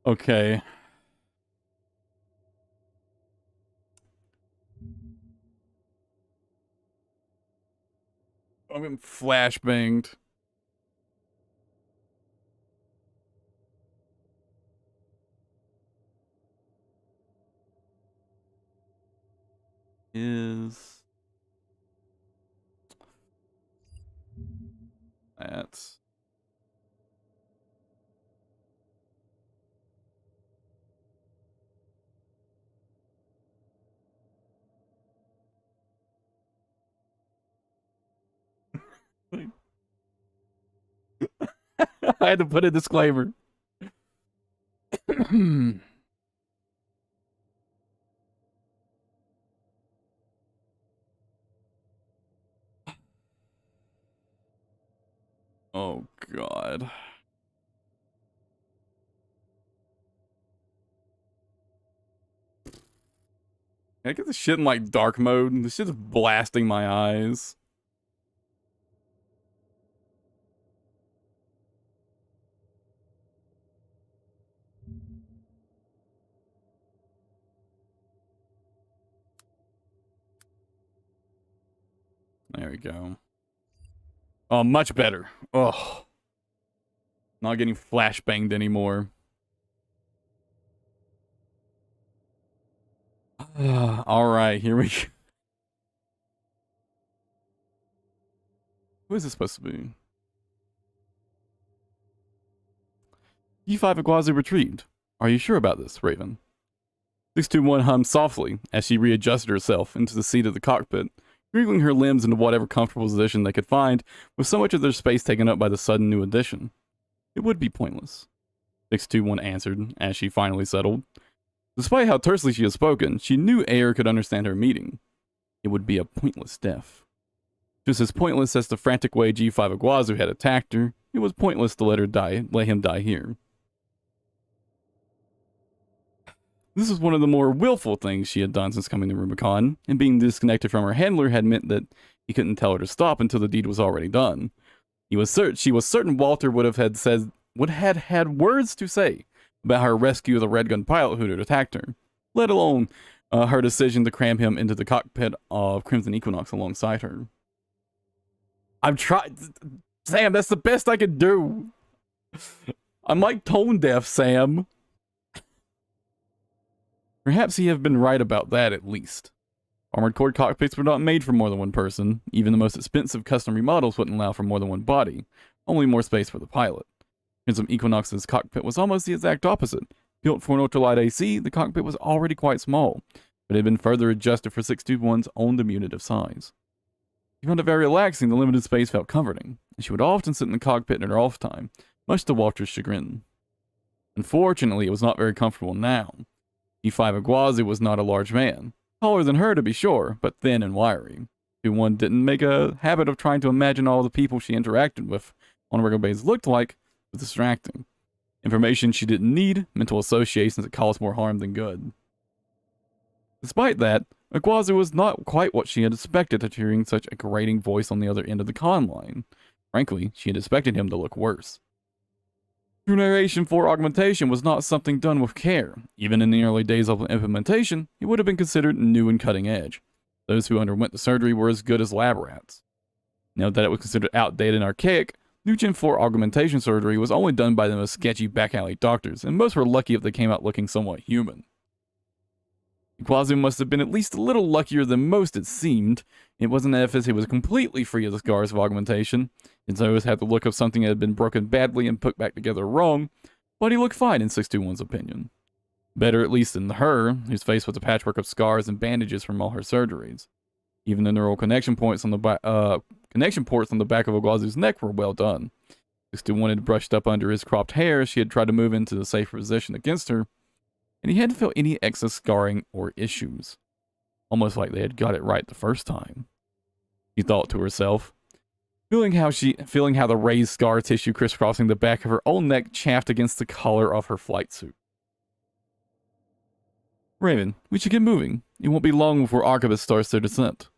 Okay. I'm getting flashbanged. Is that I had to put a disclaimer. Oh god. Can I get this shit in like dark mode? This shit's blasting my eyes. There we go. Oh, much better. Oh. Not getting flashbanged anymore. Alright, here we go. Who is this supposed to be? E5 Iguazu retrieved. Are you sure about this, Raven? 621 hummed softly as she readjusted herself into the seat of the cockpit, wriggling her limbs into whatever comfortable position they could find, with so much of their space taken up by the sudden new addition. It would be pointless. 621 answered as she finally settled. Despite how tersely she had spoken, she knew Air could understand her meaning. It would be a pointless death. Just as pointless as the frantic way G5 Iguazu had attacked her, it was pointless to let him die here. This was one of the more willful things she had done since coming to Rubicon, and being disconnected from her handler had meant that he couldn't tell her to stop until the deed was already done. She was certain Walter would have had words to say about her rescue of the Red Gun pilot who had attacked her, let alone her decision to cram him into the cockpit of Crimson Equinox alongside her. I'm trying... Sam, that's the best I could do! I'm like tone deaf, Sam. Perhaps he have been right about that at least. Armored core cockpits were not made for more than one person. Even the most expensive custom remodels wouldn't allow for more than one body, only more space for the pilot. Crimson Equinox's cockpit was almost the exact opposite. Built for an ultralight AC, the cockpit was already quite small, but had been further adjusted for 621's own diminutive size. She found it very relaxing. The limited space felt comforting, and she would often sit in the cockpit in her off time, much to Walter's chagrin. Unfortunately, it was not very comfortable now. E5 Iguazu was not a large man. Taller than her, to be sure, but thin and wiry. 2-1 didn't make a habit of trying to imagine all the people she interacted with on a regular basis looked like, was distracting. Information she didn't need, mental associations that caused more harm than good. Despite that, Iguazu was not quite what she had expected after hearing such a grating voice on the other end of the con line. Frankly, she had expected him to look worse. True narration for augmentation was not something done with care. Even in the early days of implementation, it would have been considered new and cutting edge. Those who underwent the surgery were as good as lab rats. Now that it was considered outdated and archaic, new Gen 4 augmentation surgery was only done by the most sketchy back alley doctors, and most were lucky if they came out looking somewhat human. Iguazu must have been at least a little luckier than most, it seemed. It wasn't as if he was completely free of the scars of augmentation. His nose had the look of something that had been broken badly and put back together wrong, but he looked fine in 621's opinion. Better at least than her, whose face was a patchwork of scars and bandages from all her surgeries. Even the neural connection ports on the back of Iguazu's neck were well done. 621 had brushed up under his cropped hair as she had tried to move into the safer position against her. and he hadn't felt any excess scarring or issues. Almost like they had got it right the first time. She thought to herself, feeling how the raised scar tissue crisscrossing the back of her own neck chaffed against the collar of her flight suit. Raven, we should get moving. It won't be long before Arquebus starts their descent.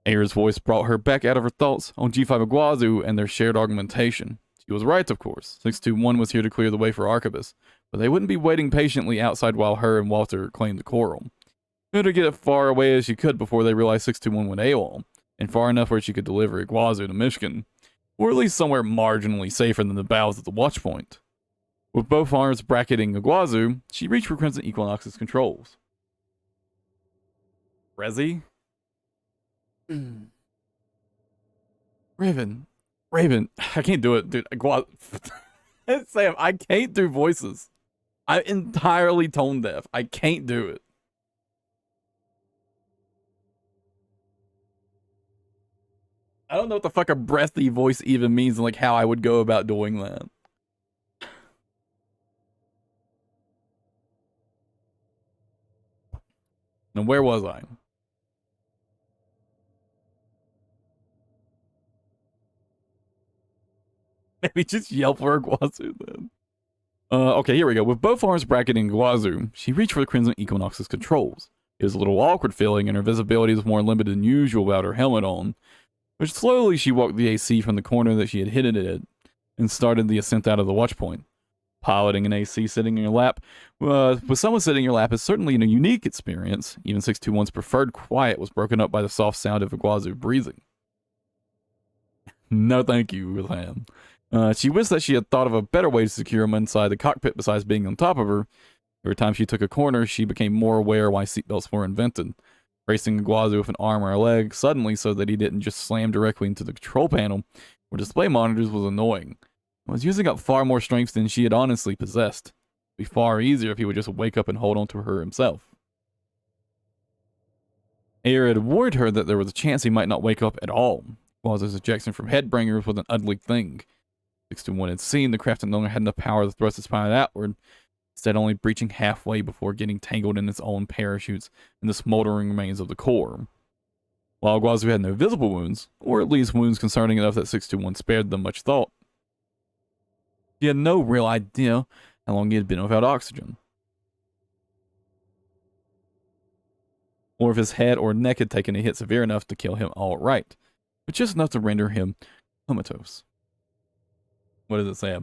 Ayra's voice brought her back out of her thoughts on G5 Iguazu and their shared augmentation. She was right, of course. 621 was here to clear the way for Arquebus, but they wouldn't be waiting patiently outside while her and Walter claimed the coral. Better get as far away as she could before they realized 621 went AWOL, and far enough where she could deliver Iguazu to Michigan, or at least somewhere marginally safer than the bows of the watch point. With both arms bracketing Iguazu, she reached for Crimson Equinox's controls. Rezi? Raven, I can't do it, dude. Sam, I can't do voices. I'm entirely tone deaf. I can't do it. I don't know what the fuck a breathy voice even means and like how I would go about doing that. Now where was I? Maybe just yell for Iguazu then. Okay, here we go. With both arms bracketing Iguazu, she reached for the Crimson Equinox's controls. It was a little awkward feeling, and her visibility was more limited than usual without her helmet on. But slowly she walked the AC from the corner that she had hidden it in, and started the ascent out of the watch point. Piloting an AC sitting in your lap, with someone sitting in your lap is certainly a unique experience. Even 621's preferred quiet was broken up by the soft sound of Iguazu breathing. No thank you, Sam. She wished that she had thought of a better way to secure him inside the cockpit besides being on top of her. Every time she took a corner, she became more aware why seatbelts were invented. Bracing Iguazu with an arm or a leg suddenly so that he didn't just slam directly into the control panel or display monitors was annoying. It was using up far more strength than she had honestly possessed. It would be far easier if he would just wake up and hold on to her himself. Ayra had warned her that there was a chance he might not wake up at all. Iguazu's ejection from Headbringers was an ugly thing. 621 had seen the craft no longer had enough power to thrust its pilot outward, instead only breaching halfway before getting tangled in its own parachutes in the smoldering remains of the core. While Iguazu had no visible wounds, or at least wounds concerning enough that 621 spared them much thought, he had no real idea how long he had been without oxygen, or if his head or neck had taken a hit severe enough to kill him outright, but just enough to render him comatose. What does it say?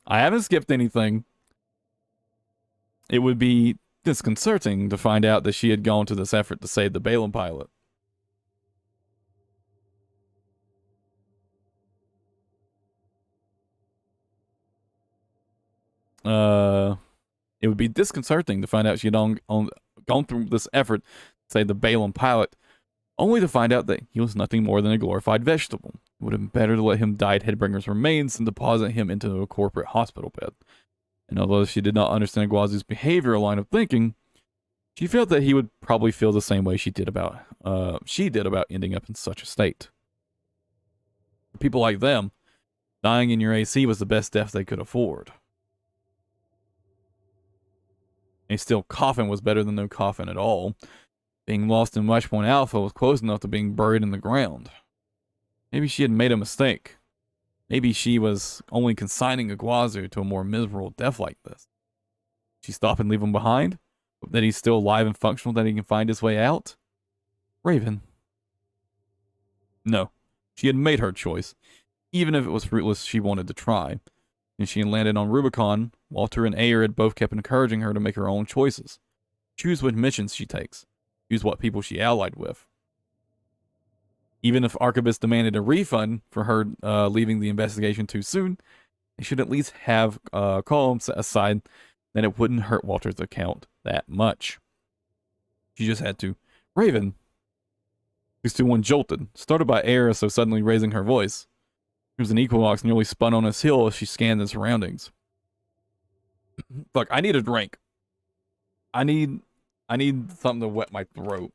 I haven't skipped anything. It would be disconcerting to find out that she had gone to this effort to save the Balaam pilot. It would be disconcerting to find out she had gone through this effort to save the Balaam pilot, only to find out that he was nothing more than a glorified vegetable. It would have been better to let him die at Headbringer's remains than deposit him into a corporate hospital bed. And although she did not understand Iguazu's behavioral line of thinking, she felt that he would probably feel the same way she did about ending up in such a state. For people like them, dying in your AC was the best death they could afford. A still coffin was better than no coffin at all. Being lost in Watchpoint Alpha was close enough to being buried in the ground. Maybe she had made a mistake. Maybe she was only consigning Iguazu to a more miserable death like this. She stop and leave him behind? Hope that he's still alive and functional, that he can find his way out? Raven. No. She had made her choice. Even if it was fruitless, she wanted to try. And she had landed on Rubicon. Walter and Ayra had both kept encouraging her to make her own choices. Choose what missions she takes. Choose what people she allied with. Even if Arquebus demanded a refund for her leaving the investigation too soon, they should at least have a column set aside that it wouldn't hurt Walter's account that much. She just had to. Raven. 621 jolted, started by Ayra so suddenly raising her voice. Crimson Equinox nearly spun on his heel as she scanned the surroundings. Fuck, I need a drink. I need something to wet my throat.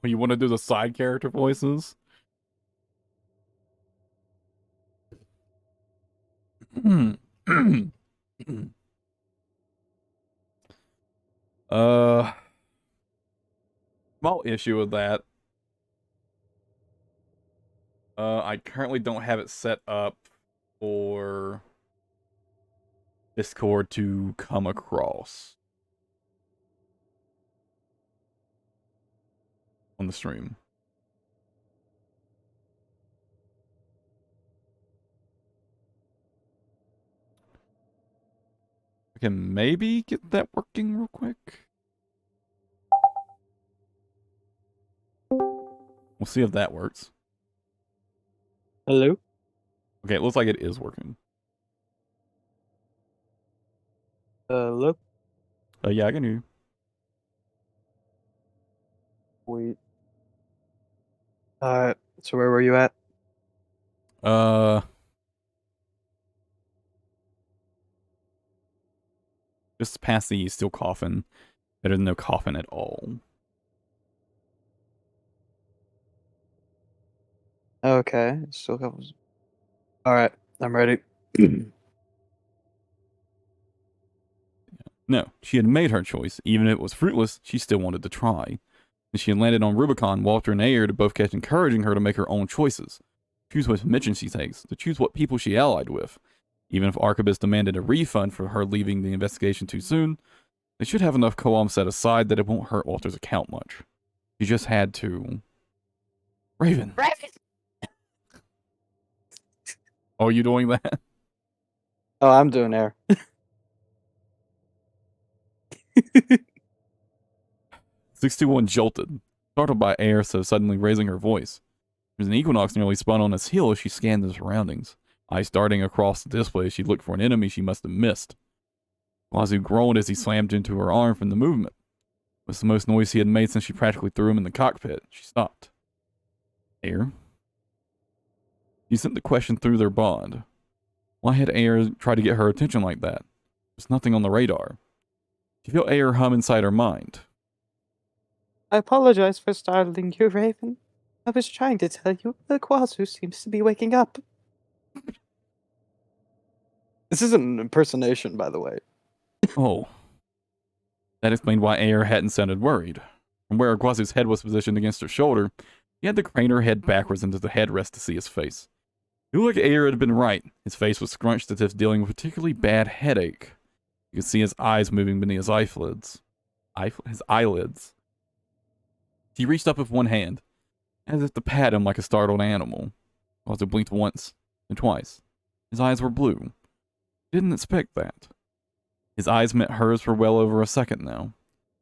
You want to do the side character voices? Small issue with that. I currently don't have it set up for Discord to come across on the stream. I can maybe get that working real quick. We'll see if that works. Hello? Okay, it looks like it is working. Hello? Yeah, I can hear you. Wait. So where were you at? Just past the still coughing. Better than no coughing at all. Okay, still comes. Alright, I'm ready. No, she had made her choice. Even if it was fruitless, she still wanted to try. And she had landed on Rubicon, Walter and Ayer to both kept encouraging her to make her own choices. Choose what mission she takes, to choose what people she allied with. Even if Arquebus demanded a refund for her leaving the investigation too soon, they should have enough copium set aside that it won't hurt Walter's account much. She just had to... Raven! Raven! Oh, are you doing that? Oh, I'm doing air. 621 jolted, startled by air so suddenly raising her voice. There was an equinox nearly spun on its heel as she scanned the surroundings. Eyes darting across the display as she looked for an enemy she must have missed. Wazoo groaned as he slammed into her arm from the movement. It was the most noise he had made since she practically threw him in the cockpit. She stopped. Air? She sent the question through their bond. Why had Ayer tried to get her attention like that? There was nothing on the radar. She felt Ayer hum inside her mind. I apologize for startling you, Raven. I was trying to tell you that Quazu seems to be waking up. This is an impersonation, by the way. Oh. That explained why Ayer hadn't sounded worried. From where Guazu's head was positioned against her shoulder, he had to crane her head backwards into the headrest to see his face. It looked like Ayer had been right. His face was scrunched as if dealing with a particularly bad headache. You could see his eyes moving beneath his eyelids. His eyelids. He reached up with one hand, as if to pat him like a startled animal. Guazu blinked once, and twice. His eyes were blue. Didn't expect that. His eyes met hers for well over a second now.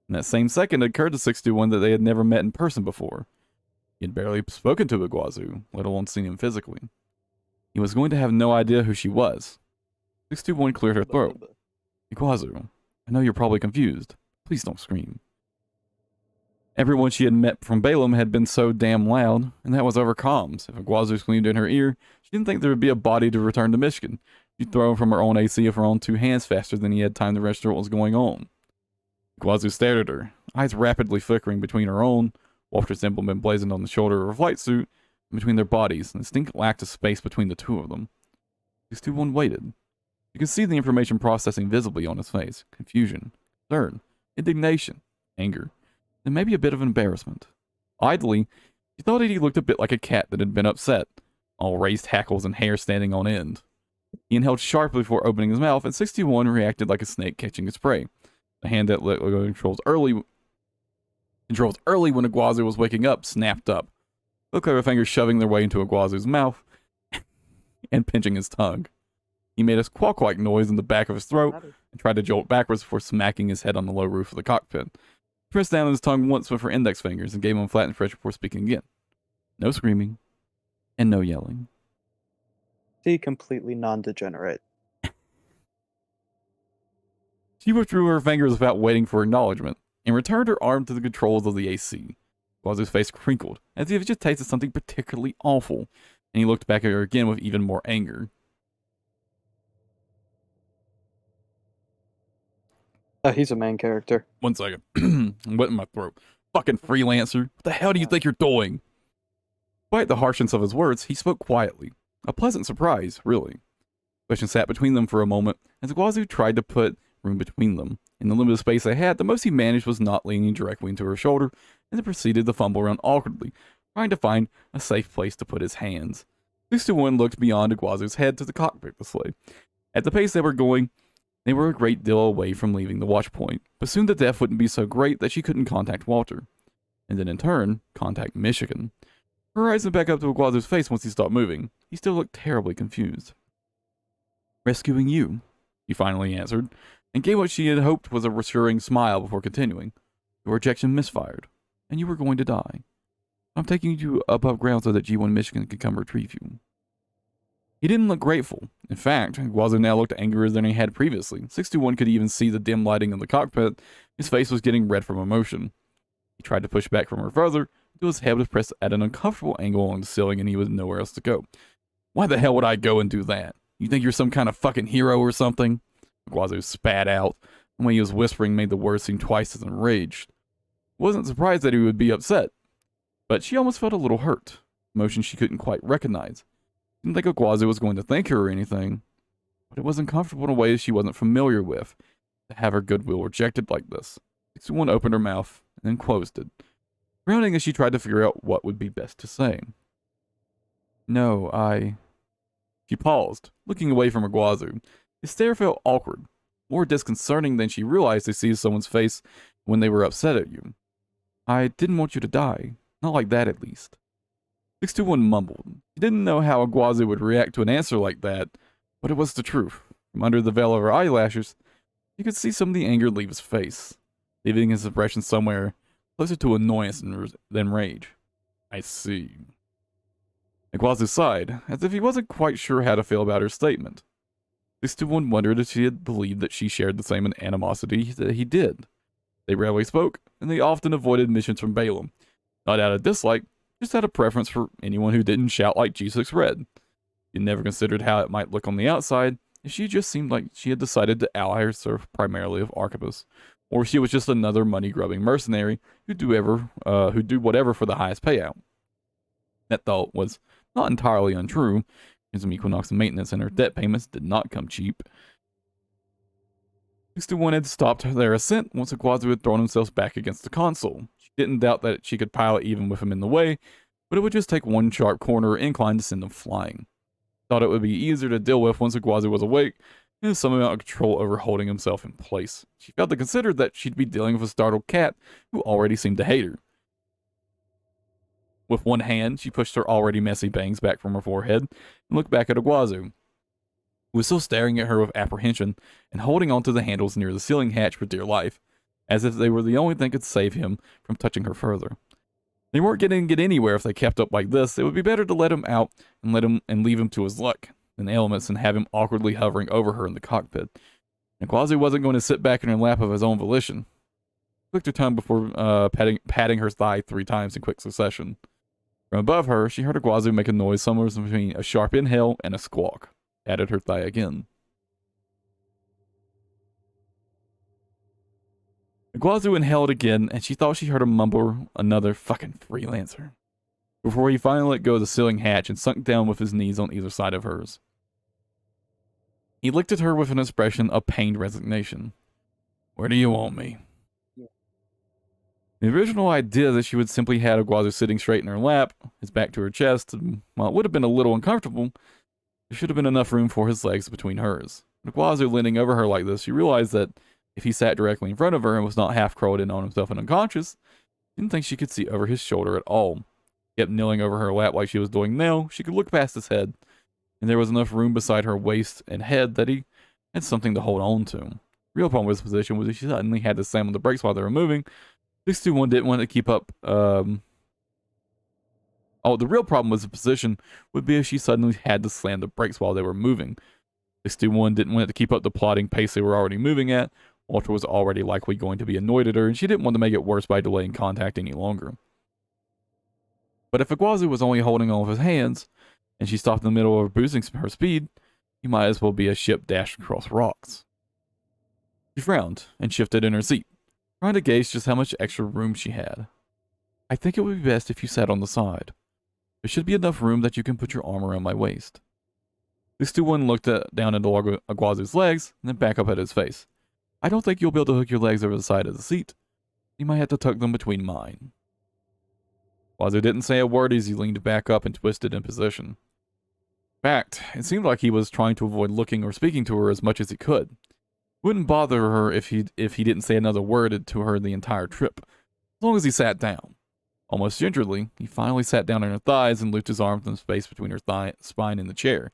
In that same second, it occurred to 621 that they had never met in person before. He had barely spoken to Iguazu, let alone seen him physically. He was going to have no idea who she was. 621 cleared her throat. Iguazu, I know you're probably confused. Please don't scream. Everyone she had met from Balaam had been so damn loud, and that was over comms. If Iguazu screamed in her ear, she didn't think there would be a body to return to Michigan. She'd throw him from her own AC of her own two hands faster than he had time to register what was going on. Iguazu stared at her, eyes rapidly flickering between her own, Walter's emblem emblazoned on the shoulder of her flight suit, and between their bodies, an distinct lack of space between the two of them. 621 waited. You could see the information processing visibly on his face. Confusion, concern, indignation, anger, and maybe a bit of embarrassment. Idly, she thought he looked a bit like a cat that had been upset, all raised hackles and hair standing on end. He inhaled sharply before opening his mouth, and 61 reacted like a snake catching its prey. The hand that let go controls early when Iguazu was waking up snapped up. Looked like her fingers shoving their way into Iguazu's mouth and pinching his tongue. He made a squawk-like noise in the back of his throat and tried to jolt backwards before smacking his head on the low roof of the cockpit. She pressed down on his tongue once with her index fingers and gave him a flattened pressure before speaking again. No screaming and no yelling. See, completely non-degenerate. She withdrew her fingers without waiting for acknowledgement and returned her arm to the controls of the AC. Guazu's face crinkled, as if it just tasted something particularly awful, and he looked back at her again with even more anger. He's a main character. 1 second. I'm wetting my throat. fucking freelancer. What the hell do you think you're doing? Despite the harshness of his words, he spoke quietly. A pleasant surprise, really. The question sat between them for a moment, as Guazu tried to put room between them. In the limited space they had, the most he managed was not leaning directly into her shoulder, and then proceeded to fumble around awkwardly, trying to find a safe place to put his hands. 621 looked beyond Guazu's head to the cockpit display. At the pace they were going, they were a great deal away from leaving the watch point, but soon the depth wouldn't be so great that she couldn't contact Walter, and then in turn, contact Michigan. Her eyes went back up to Guazu's face once he stopped moving. He still looked terribly confused. Rescuing you, he finally answered, and gave what she had hoped was a reassuring smile before continuing. Your ejection misfired, and you were going to die. I'm taking you above ground so that G1 Michigan can come retrieve you. He didn't look grateful. In fact, Guazu now looked angrier than he had previously. 621 could even see the dim lighting in the cockpit. His face was getting red from emotion. He tried to push back from her further, until his head was pressed at an uncomfortable angle along the ceiling and he was nowhere else to go. Why the hell would I go and do that? You think you're some kind of fucking hero or something? Guazu spat out, and when he was whispering made the words seem twice as enraged. Wasn't surprised that he would be upset, but she almost felt a little hurt, emotion she couldn't quite recognize. Didn't think Guazu was going to thank her or anything, but it was uncomfortable in a way she wasn't familiar with, to have her goodwill rejected like this. 61 opened her mouth, and then closed it, frowning as she tried to figure out what would be best to say. No, She paused, looking away from Guazu. His stare felt awkward, more disconcerting than she realized to see someone's face when they were upset at you. I didn't want you to die. Not like that, at least. 621 mumbled. He didn't know how Guazu would react to an answer like that, but it was the truth. From under the veil of her eyelashes, you could see some of the anger leave his face, leaving his expression somewhere closer to annoyance than rage. I see. Guazu sighed, as if he wasn't quite sure how to feel about her statement. 621 wondered if she had believed that she shared the same animosity that he did. They rarely spoke, and they often avoided missions from Balaam. Not out of dislike, just out of preference for anyone who didn't shout like G6 Red. He never considered how it might look on the outside, if she just seemed like she had decided to ally herself primarily of Arquebus, or if she was just another money-grubbing mercenary who'd do whatever for the highest payout. That thought was not entirely untrue, as some Equinox maintenance and her debt payments did not come cheap. 61 had stopped their ascent once Guazu had thrown himself back against the console. She didn't doubt that she could pilot even with him in the way, but it would just take one sharp corner or incline to send them flying. Thought it would be easier to deal with once Guazu was awake, and some amount of control over holding himself in place. She felt to consider that she'd be dealing with a startled cat who already seemed to hate her. With one hand, she pushed her already messy bangs back from her forehead and looked back at Guazu, who was still staring at her with apprehension and holding onto the handles near the ceiling hatch for dear life, as if they were the only thing that could save him from touching her further. They weren't going to get anywhere if they kept up like this. It would be better to let him out and leave him to his luck than elements and have him awkwardly hovering over her in the cockpit. And Guazu wasn't going to sit back in her lap of his own volition. She clicked her tongue before patting her thigh 3 times in quick succession. From above her, she heard Guazu make a noise somewhere between a sharp inhale and a squawk. Patted her thigh again. Guazu inhaled again, and she thought she heard him mumble another fucking freelancer, before he finally let go of the ceiling hatch and sunk down with his knees on either side of hers. He looked at her with an expression of pained resignation. Where do you want me? The original idea that she would simply had Guazu sitting straight in her lap, his back to her chest, and while it would have been a little uncomfortable, there should have been enough room for his legs between hers. With Guazu leaning over her like this, she realized that if he sat directly in front of her and was not half curled in on himself and unconscious, she didn't think she could see over his shoulder at all. He kept kneeling over her lap like she was doing now. She could look past his head, and there was enough room beside her waist and head that he had something to hold on to. The real problem with his position was that she suddenly had to slam on the brakes while they were moving. 621 didn't want to keep up. The real problem was the position would be if she suddenly had to slam the brakes while they were moving. 621 didn't want to keep up the plodding pace they were already moving at. Walter was already likely going to be annoyed at her, and she didn't want to make it worse by delaying contact any longer. But if Guazu was only holding on with his hands, and she stopped in the middle of boosting her speed, he might as well be a ship dashed across rocks. She frowned and shifted in her seat, trying to gauge just how much extra room she had. I think it would be best if you sat on the side. There should be enough room that you can put your arm around my waist. 621 looked down at Aguazu's legs, and then back up at his face. I don't think you'll be able to hook your legs over the side of the seat. You might have to tuck them between mine. Aguazu didn't say a word as he leaned back up and twisted in position. In fact, it seemed like he was trying to avoid looking or speaking to her as much as he could. It wouldn't bother her if he didn't say another word to her the entire trip, as long as he sat down. Almost gingerly, he finally sat down on her thighs and looped his arms in the space between her spine and the chair,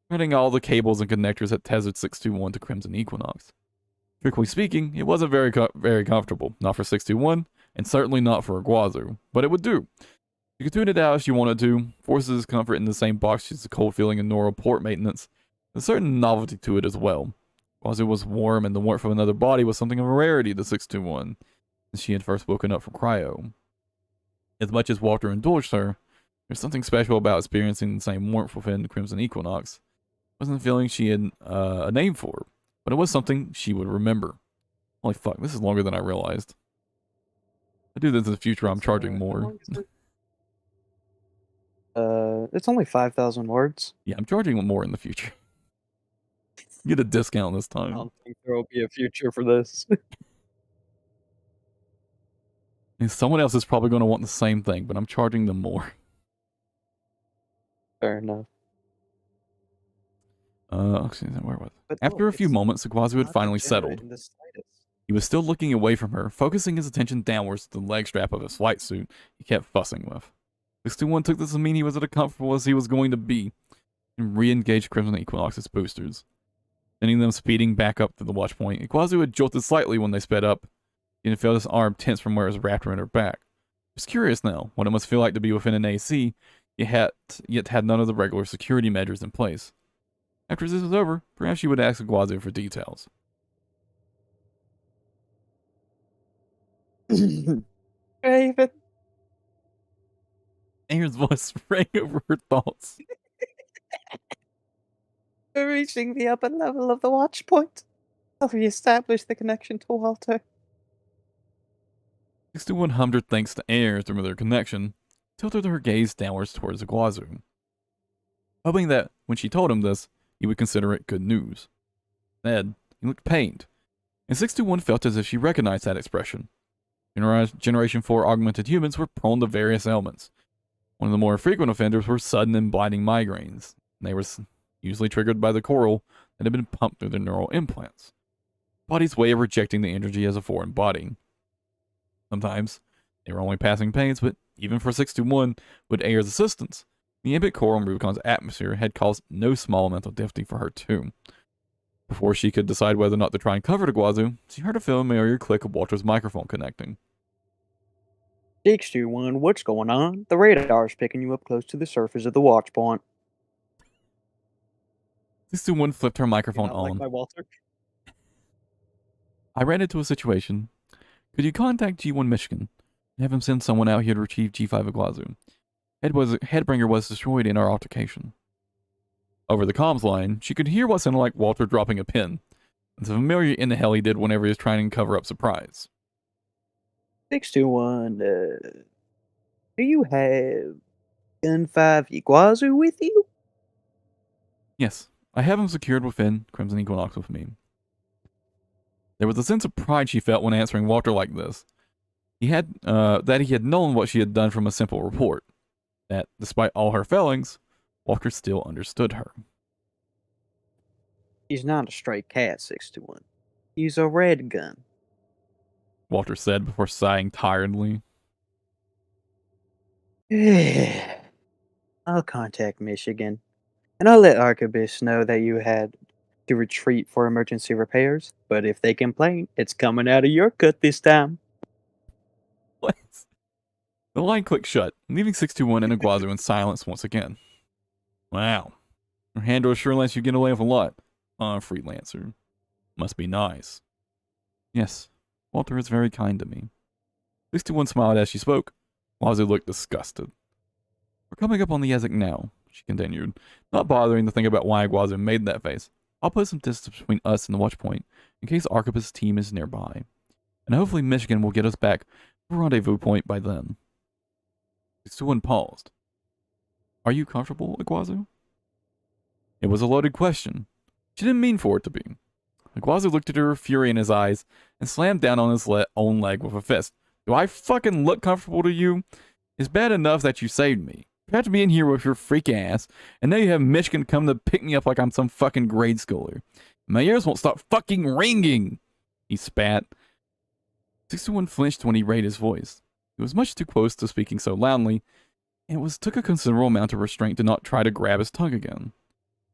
threading all the cables and connectors that tethered 621 to Crimson Equinox. Strictly speaking, it wasn't very comfortable, not for 621, and certainly not for Aguazu, but it would do. You could tune it out if you wanted to, forces his comfort in the same box as the cold feeling and neural port maintenance. There's a certain novelty to it as well. Aguazu was warm, and the warmth of another body was something of a rarity to 621, since she had first woken up from cryo. As much as Walter indulged her, there's something special about experiencing the same warmth within Crimson Equinox. It wasn't a feeling she had a name for, but it was something she would remember. Holy fuck, this is longer than I realized. If I do this in the future, I'm charging more. It's only 5,000 words. Yeah, I'm charging more in the future. Get a discount this time. I don't think there will be a future for this. And someone else is probably going to want the same thing, but I'm charging them more. Fair enough. Where was it? But After no, a few moments, Aguazu had finally settled. in the slightest. He was still looking away from her, focusing his attention downwards to the leg strap of his flight suit he kept fussing with. 621 took this to mean he was as comfortable as he was going to be, and re-engaged Crimson Equinox's boosters. Sending them speeding back up to the watch point, Aguazu had jolted slightly when they sped up. He felt his arm tense from where it was wrapped around her back. He was curious now what it must feel like to be within an AC, yet had none of the regular security measures in place. After this was over, perhaps she would ask Aguazu for details. Raven. Aaron's voice rang over her thoughts. We're reaching the upper level of the watch point. I'll re-establish the connection to Walter. 621 hummed her thanks to Air through their connection, tilted her gaze downwards towards Aguazu, hoping that when she told him this, he would consider it good news. Instead, he looked pained, and 621 felt as if she recognized that expression. Generation 4 augmented humans were prone to various ailments. One of the more frequent offenders were sudden and blinding migraines. They were usually triggered by the coral that had been pumped through their neural implants. The body's way of rejecting the energy as a foreign body. Sometimes, they were only passing pains, but even for 621, with Air's assistance, the ambient coral in Rubicon's atmosphere had caused no small amount of difficulty for her too. Before she could decide whether or not to try and cover Aguazu, she heard a familiar click of Walter's microphone connecting. 621, what's going on? The radar's picking you up close to the surface of the watch point. 621 flipped her microphone on. Like my Walter? I ran into a situation. Could you contact G1 Michigan and have him send someone out here to retrieve G5 Aguazu? Headbringer was destroyed in our altercation. Over the comms line, she could hear what sounded like Walter dropping a pin. It's familiar in the hell he did whenever he was trying to cover up surprise. 621, do you have Gun 5 Aguazu with you? Yes, I have him secured within Crimson Equinox with me. There was a sense of pride she felt when answering Walter like this. That he had known what she had done from a simple report. That, despite all her failings, Walter still understood her. He's not a stray cat, 621. He's a red gun. Walter said before sighing tiredly. I'll contact Michigan, and I'll let Arquebus know that you had to retreat for emergency repairs, but if they complain, it's coming out of your cut this time. What? The line clicked shut, leaving 621 and Aguazu in silence once again. Wow. Your handler sure lets you get away with a lot. Freelancer. Must be nice. Yes, Walter is very kind to me. 621 smiled as she spoke. Aguazu looked disgusted. We're coming up on the Ezek now, she continued, not bothering to think about why Aguazu made that face. I'll put some distance between us and the watch point, in case Arquebus' team is nearby. And hopefully Michigan will get us back to a rendezvous point by then. 621 paused. Are you comfortable, Iguazu? It was a loaded question. She didn't mean for it to be. Iguazu looked at her, fury in his eyes, and slammed down on his own leg with a fist. Do I fucking look comfortable to you? It's bad enough that you saved me. You had to be in here with your freak ass, and now you have Michigan come to pick me up like I'm some fucking grade schooler. My ears won't stop fucking ringing, he spat. 621 flinched when he raised his voice. He was much too close to speaking so loudly, and it took a considerable amount of restraint to not try to grab his tongue again.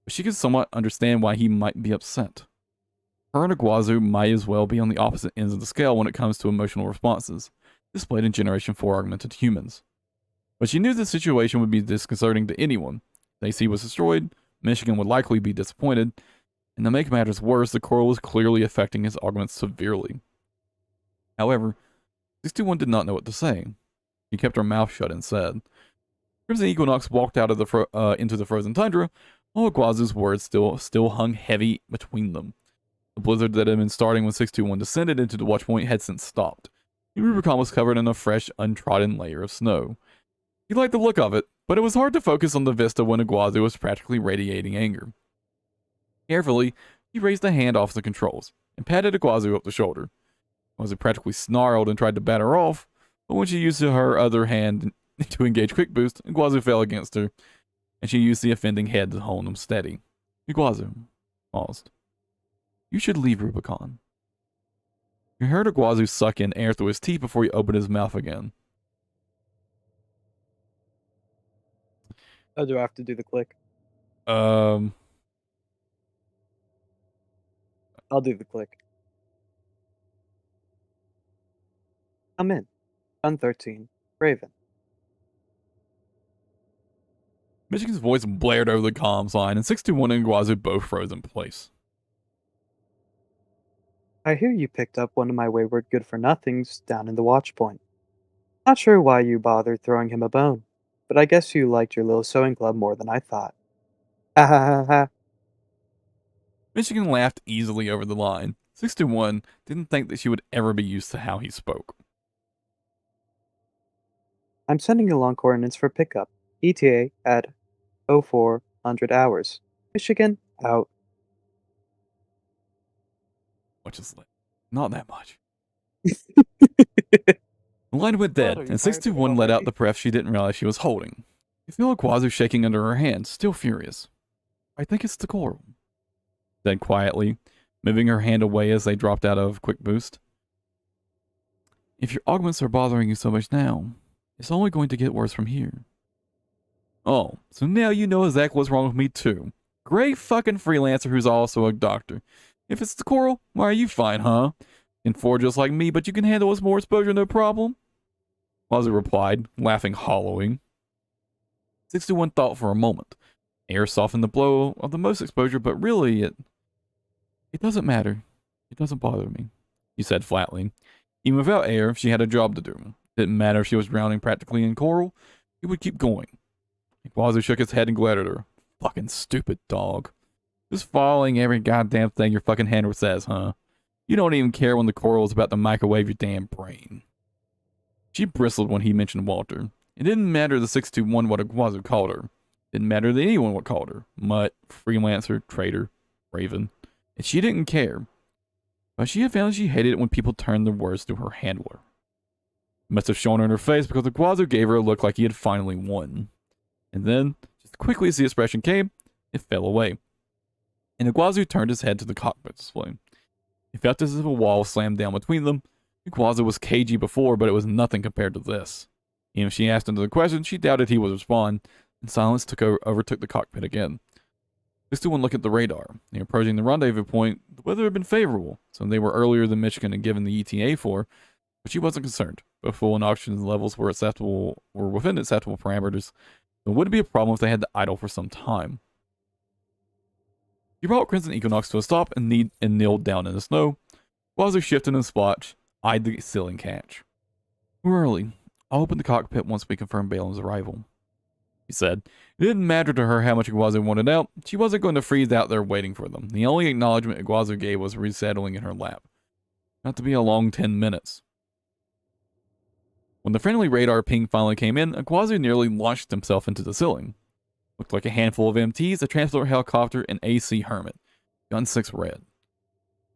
But she could somewhat understand why he might be upset. Her and Iguazu might as well be on the opposite ends of the scale when it comes to emotional responses, displayed in Generation 4 augmented humans. But she knew the situation would be disconcerting to anyone. If AC was destroyed, Michigan would likely be disappointed, and to make matters worse, the coral was clearly affecting his augments severely. However, 621 did not know what to say. She kept her mouth shut and said, Crimson Equinox walked out of the into the frozen tundra, while Iguazu's words still hung heavy between them. The blizzard that had been starting when 621 descended into the watchpoint had since stopped. The Rubicon was covered in a fresh, untrodden layer of snow. He liked the look of it, but it was hard to focus on the vista when Iguazu was practically radiating anger. Carefully, he raised a hand off the controls, and patted Iguazu up the shoulder. Iguazu practically snarled and tried to bat her off, but when she used her other hand to engage Quick Boost, Iguazu fell against her, and she used the offending head to hold him steady. Iguazu paused. You should leave Rubicon. You heard Iguazu suck in air through his teeth before he opened his mouth again. Oh, do I have to do the click? I'll do the click. I'm in. Run 13. Raven. Michigan's voice blared over the comms line, and 621 and Iguazu both froze in place. I hear you picked up one of my wayward good-for-nothings down in the watch point. Not sure why you bothered throwing him a bone, but I guess you liked your little sewing club more than I thought. Ha ha ha ha. Michigan laughed easily over the line. 621 didn't think that she would ever be used to how he spoke. I'm sending along coordinates for pickup. ETA at 0400 hours. Michigan, out. Which is like, not that much. The line went dead, and 621 let out the breath she didn't realize she was holding. You feel Iguazu shaking under her hand, still furious. I think it's the coral, said quietly, moving her hand away as they dropped out of Quick Boost. If your augments are bothering you so much now, it's only going to get worse from here. Oh, so now you know exactly what's wrong with me too. Great fucking freelancer who's also a doctor. If it's the coral, why are you fine, huh? And 4 just like me, but you can handle us more exposure, no problem? Iguazu replied, laughing hollowing. 621 thought for a moment. Air softened the blow of the most exposure, but really, it doesn't matter. It doesn't bother me, he said flatly. Even without air, she had a job to do. Didn't matter if she was drowning practically in coral, he would keep going. Iguazu shook his head and glared at her. Fucking stupid dog. Just following every goddamn thing your fucking handler says, huh? You don't even care when the coral is about to microwave your damn brain. She bristled when he mentioned Walter. It didn't matter to 621 what Iguazu called her. It didn't matter to anyone what called her. Mutt, freelancer, traitor, raven. And she didn't care. But she had found she hated it when people turned their words to her handler. It must have shown her in her face because Iguazu gave her a look like he had finally won. And then, just quickly as the expression came, it fell away. And Iguazu turned his head to the cockpit display. He felt as if a wall slammed down between them. Iguazu was cagey before, but it was nothing compared to this. Even if she asked him the question, she doubted he would respond, and silence overtook the cockpit again. 621 looked at the radar. They were approaching the rendezvous point. The weather had been favorable, so they were earlier than Michigan had given the ETA for, but she wasn't concerned. Both fuel and oxygen levels were within acceptable parameters. It wouldn't be a problem if they had to idle for some time. He brought Crimson Equinox to a stop and kneeled down in the snow. Iguazu shifted and splotched, eyed the ceiling catch. We're early. I'll open the cockpit once we confirm Balin's arrival, he said. It didn't matter to her how much Iguazu wanted out. She wasn't going to freeze out there waiting for them. The only acknowledgement Iguazu gave was resettling in her lap. Not to be a long 10 minutes. When the friendly radar ping finally came in, Iguazu nearly launched himself into the ceiling. Looked like a handful of MTs, a transport helicopter, and AC Hermit. Gun 6 red.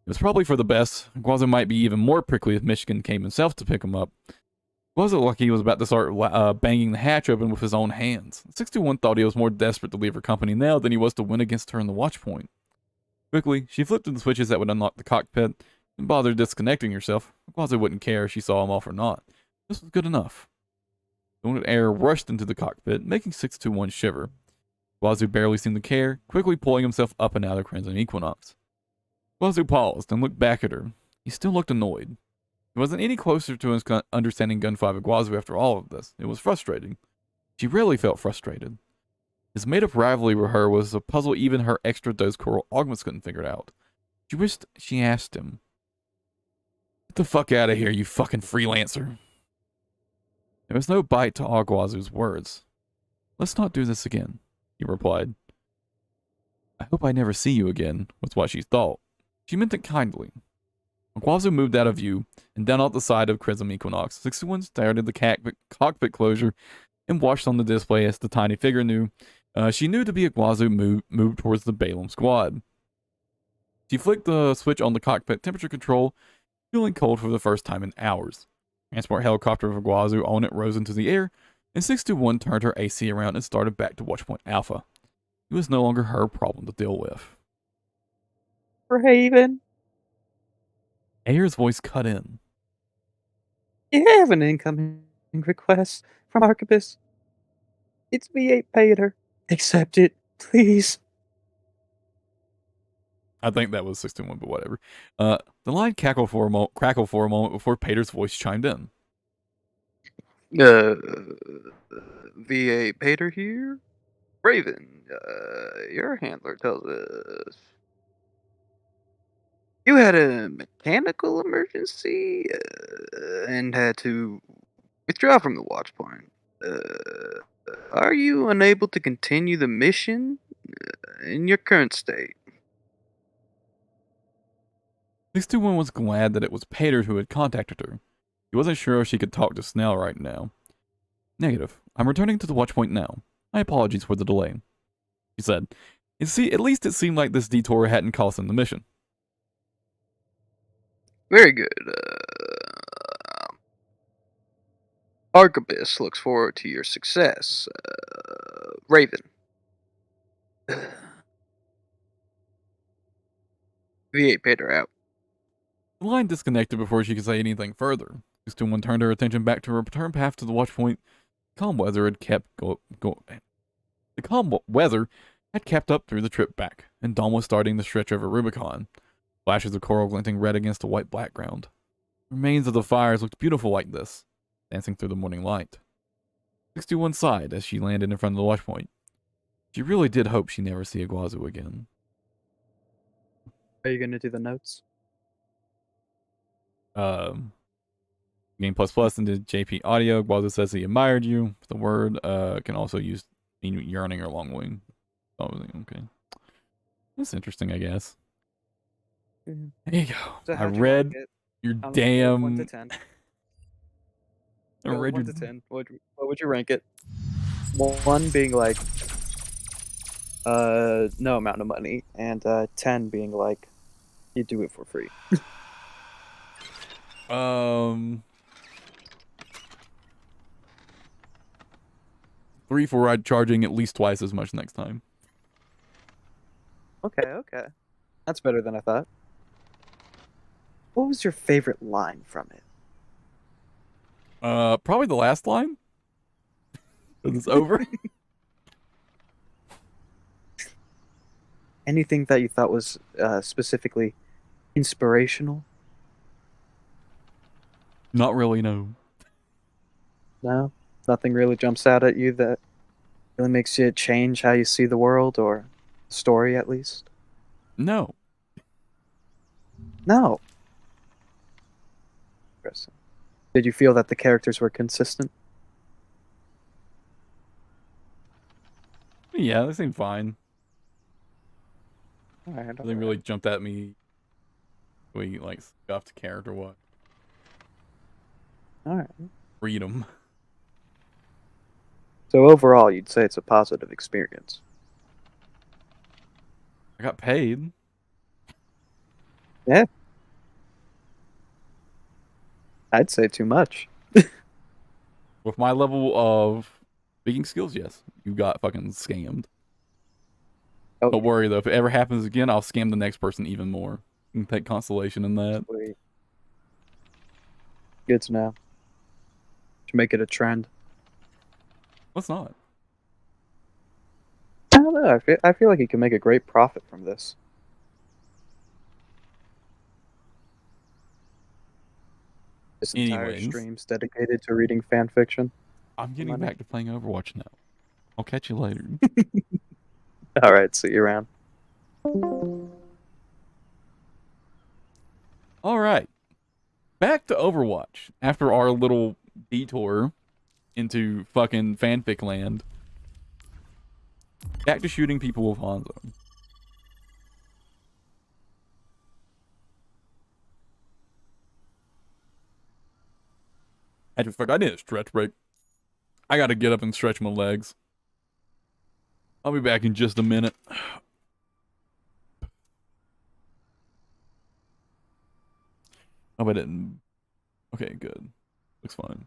It was probably for the best. Iguazu might be even more prickly if Michigan came himself to pick him up. Iguazu lucky he was about to start banging the hatch open with his own hands. 621 thought he was more desperate to leave her company now than he was to win against her in the watch point. Quickly, she flipped to the switches that would unlock the cockpit and bothered disconnecting herself. Iguazu wouldn't care if she saw him off or not. This was good enough. The wind air rushed into the cockpit, making 621 shiver. Iguazu barely seemed to care, quickly pulling himself up and out of Crimson Equinox. Iguazu paused and looked back at her. He still looked annoyed. He wasn't any closer to his understanding Gun 5 Iguazu after all of this. It was frustrating. She rarely felt frustrated. His made-up rivalry with her was a puzzle even her extra dose coral augments couldn't figure it out. She wished she asked him. Get the fuck out of here, you fucking freelancer. There was no bite to Iguazu's words. Let's not do this again, he replied. I hope I never see you again, was what she thought. She meant it kindly. Iguazu moved out of view and down out the side of Crimson Equinox. 61 stared at the cockpit closure and watched on the display as the tiny figure she knew to be Iguazu moved towards the Balaam squad. She flicked the switch on the cockpit temperature control, feeling cold for the first time in hours. Transport helicopter of Iguazu on it rose into the air, and 621 turned her AC around and started back to Watchpoint Alpha. It was no longer her problem to deal with. Raven, Ayer's voice cut in. you have an incoming request from Archibus. It's V8 Pater. Accept it, please. I think that was 621, but whatever. The line crackled for a moment before Pater's voice chimed in. V8 Pater here? Raven, your handler tells us you had a mechanical emergency and had to withdraw from the watch point. Are you unable to continue the mission in your current state? 621 was glad that it was Pater who had contacted her. He wasn't sure if she could talk to Snell right now. Negative. I'm returning to the watchpoint now. My apologies for the delay. She said. At least it seemed like this detour hadn't cost him the mission. Very good. Archibus looks forward to your success. Raven. V8 Pater out. The line disconnected before she could say anything further. 621 turned her attention back to her return path to the watchpoint. Calm weather had kept The calm weather had kept up through the trip back, and dawn was starting to stretch over Rubicon. Flashes of coral glinting red against a white background. Remains of the fires looked beautiful like this, dancing through the morning light. 61 sighed as she landed in front of the watchpoint. She really did hope she never see Iguazu again. Are you gonna do the notes? Game plus plus into JP audio. Iguazu says he admired you. The word can also mean yearning or longing. Oh, okay. That's interesting, I guess. There you go. So I read your damn. 1 to 10. I read 1 your. to 10. What would you rank it? 1 being like no amount of money, and 10 being like you do it for free. 3 for charging at least twice as much next time. Okay. That's better than I thought. What was your favorite line from it? Probably the last line. It's over. Anything that you thought was specifically inspirational? Not really, no. No? Nothing really jumps out at you that really makes you change how you see the world, or the story at least? No. No. Interesting. Did you feel that the characters were consistent? Yeah, they seem fine. Alright. Nothing really jumped at me. We like scuffed character what. Alright. freedom. So overall, you'd say it's a positive experience. I got paid. Yeah. I'd say too much. With my level of speaking skills, yes. You got fucking scammed. Oh, Don't worry, though. If it ever happens again, I'll scam the next person even more. You can take consolation in that. sweet. Good to know. To make it a trend. What's not? I don't know. I feel like you can make a great profit from this. This entire Anyways. stream's dedicated to reading fan fiction. I'm getting back to playing Overwatch now. I'll catch you later. Alright, see you around. Alright. Back to Overwatch. After our little detour into fucking fanfic land. Back to shooting people with Hanzo. I just forgot I need a stretch break. I gotta get up and stretch my legs. I'll be back in just a minute. Oh, I didn't. Okay, good. Looks fine.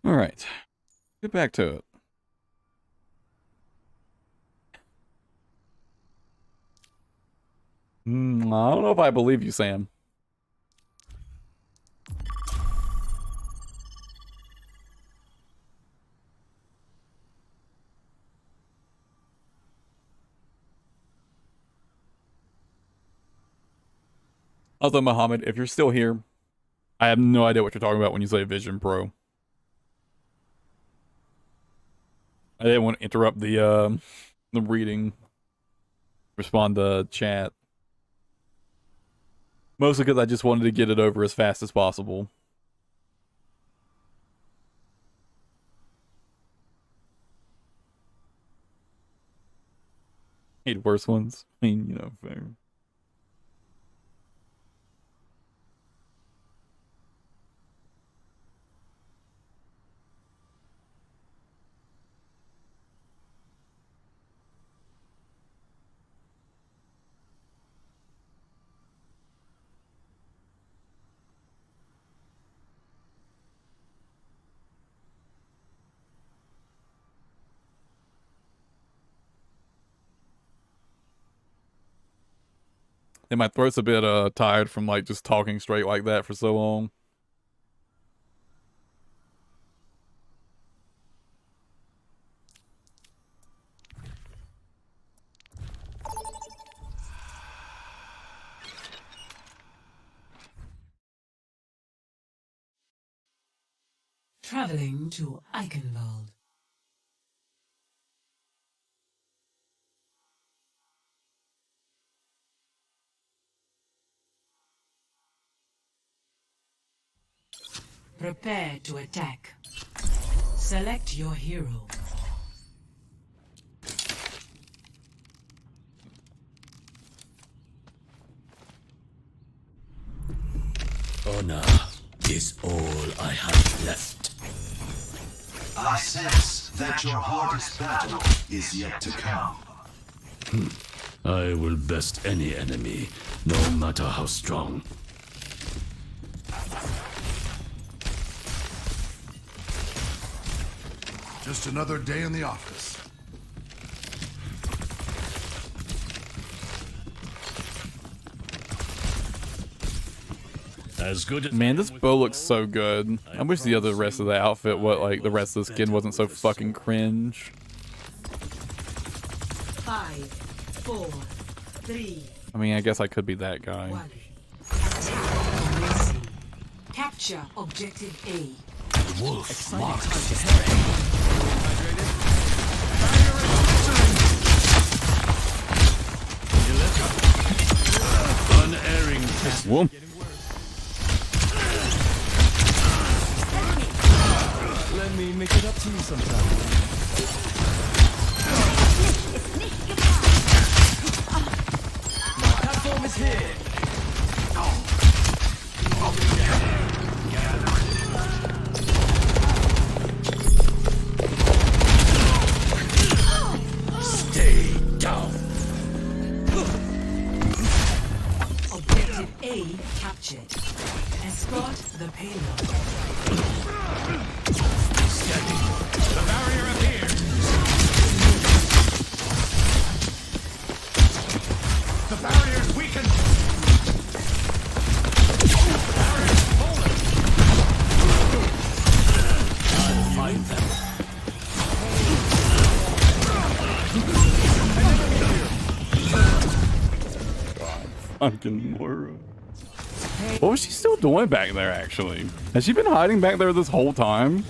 Alright. Get back to it. I don't know if I believe you, Sam. Although, Muhammad, if you're still here, I have no idea what you're talking about when you say Vision Pro. I didn't want to interrupt the reading. Respond to chat. Mostly because I just wanted to get it over as fast as possible. Hate worse ones. I mean, you know, fair. And my throat's a bit tired from like just talking straight like that for so long. Traveling to Eichenwald. Prepare to attack. Select your hero. Honor is all I have left. I sense that your hardest battle is yet to come. I will best any enemy, no matter how strong. Just another day in the office. As good as Man, this bow looks so good. I wish the other rest of the outfit, the rest of the skin wasn't so fucking cringe. 5, 4, 3. I mean, I guess I could be that guy. 1. Capture objective A. wolf unerring Whoa. Let me make it up to you sometime. My platform is here. Stay down. Objective A captured. Escort the payload. The barrier appears. The barrier's weakened. Barrier's fallen. I'll find them. Fucking Mora. What was she still doing back there, actually? Has she been hiding back there this whole time?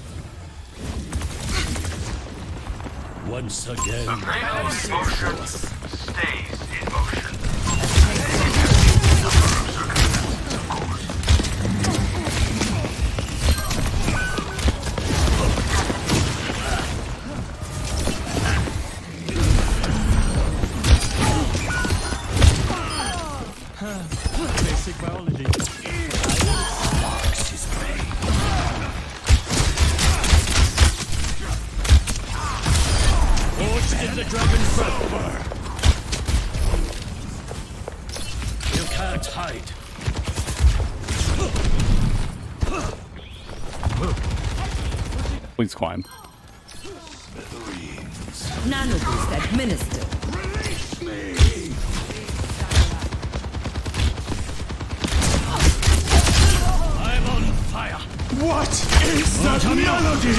Once again, The payload motion stays in motion. Basic biology. in the dragon's breath. You can't hide. Please climb. Nano boost administered. Release me! I'm on fire. What is that melody?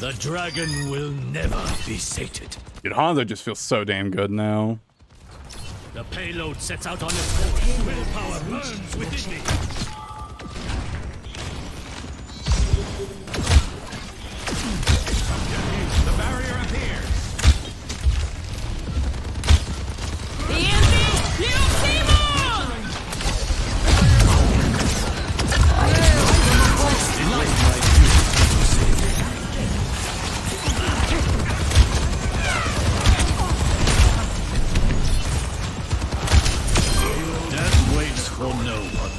The dragon will never be sated. Dude, Hanzo just feels so damn good now. The payload sets out on its course. Willpower burns within me. The barrier appears. Death waits for no one.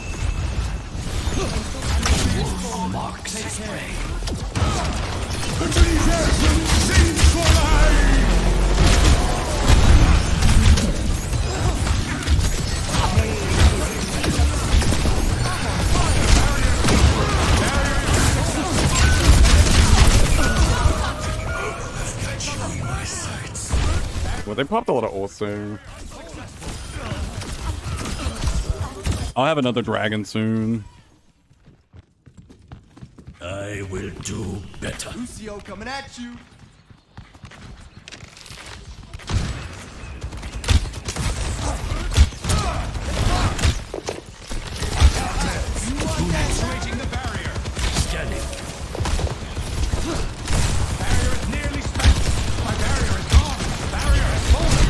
but they popped a lot of also. I'll have another dragon soon. I will do better. Lucio coming at you. Penetrating the barrier. Scanning. Barrier is nearly spent. My barrier is gone. Barrier has fallen.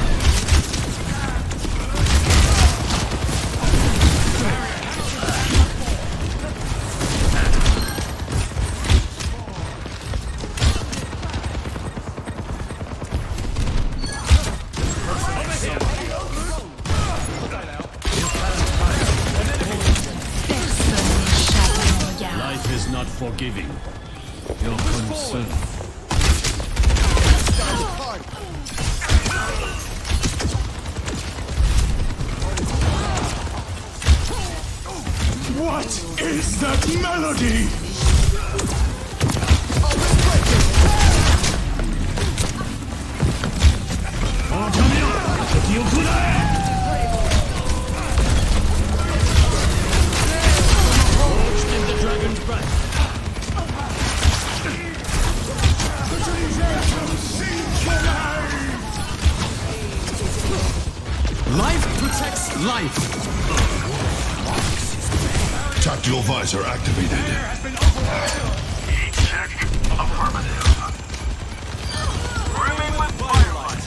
Life is not forgiving. Your concern. What is that melody? Forged in the dragon's breath. Life protects life. Tactical visor activated. Check. Affirmative. Brimming with firelight.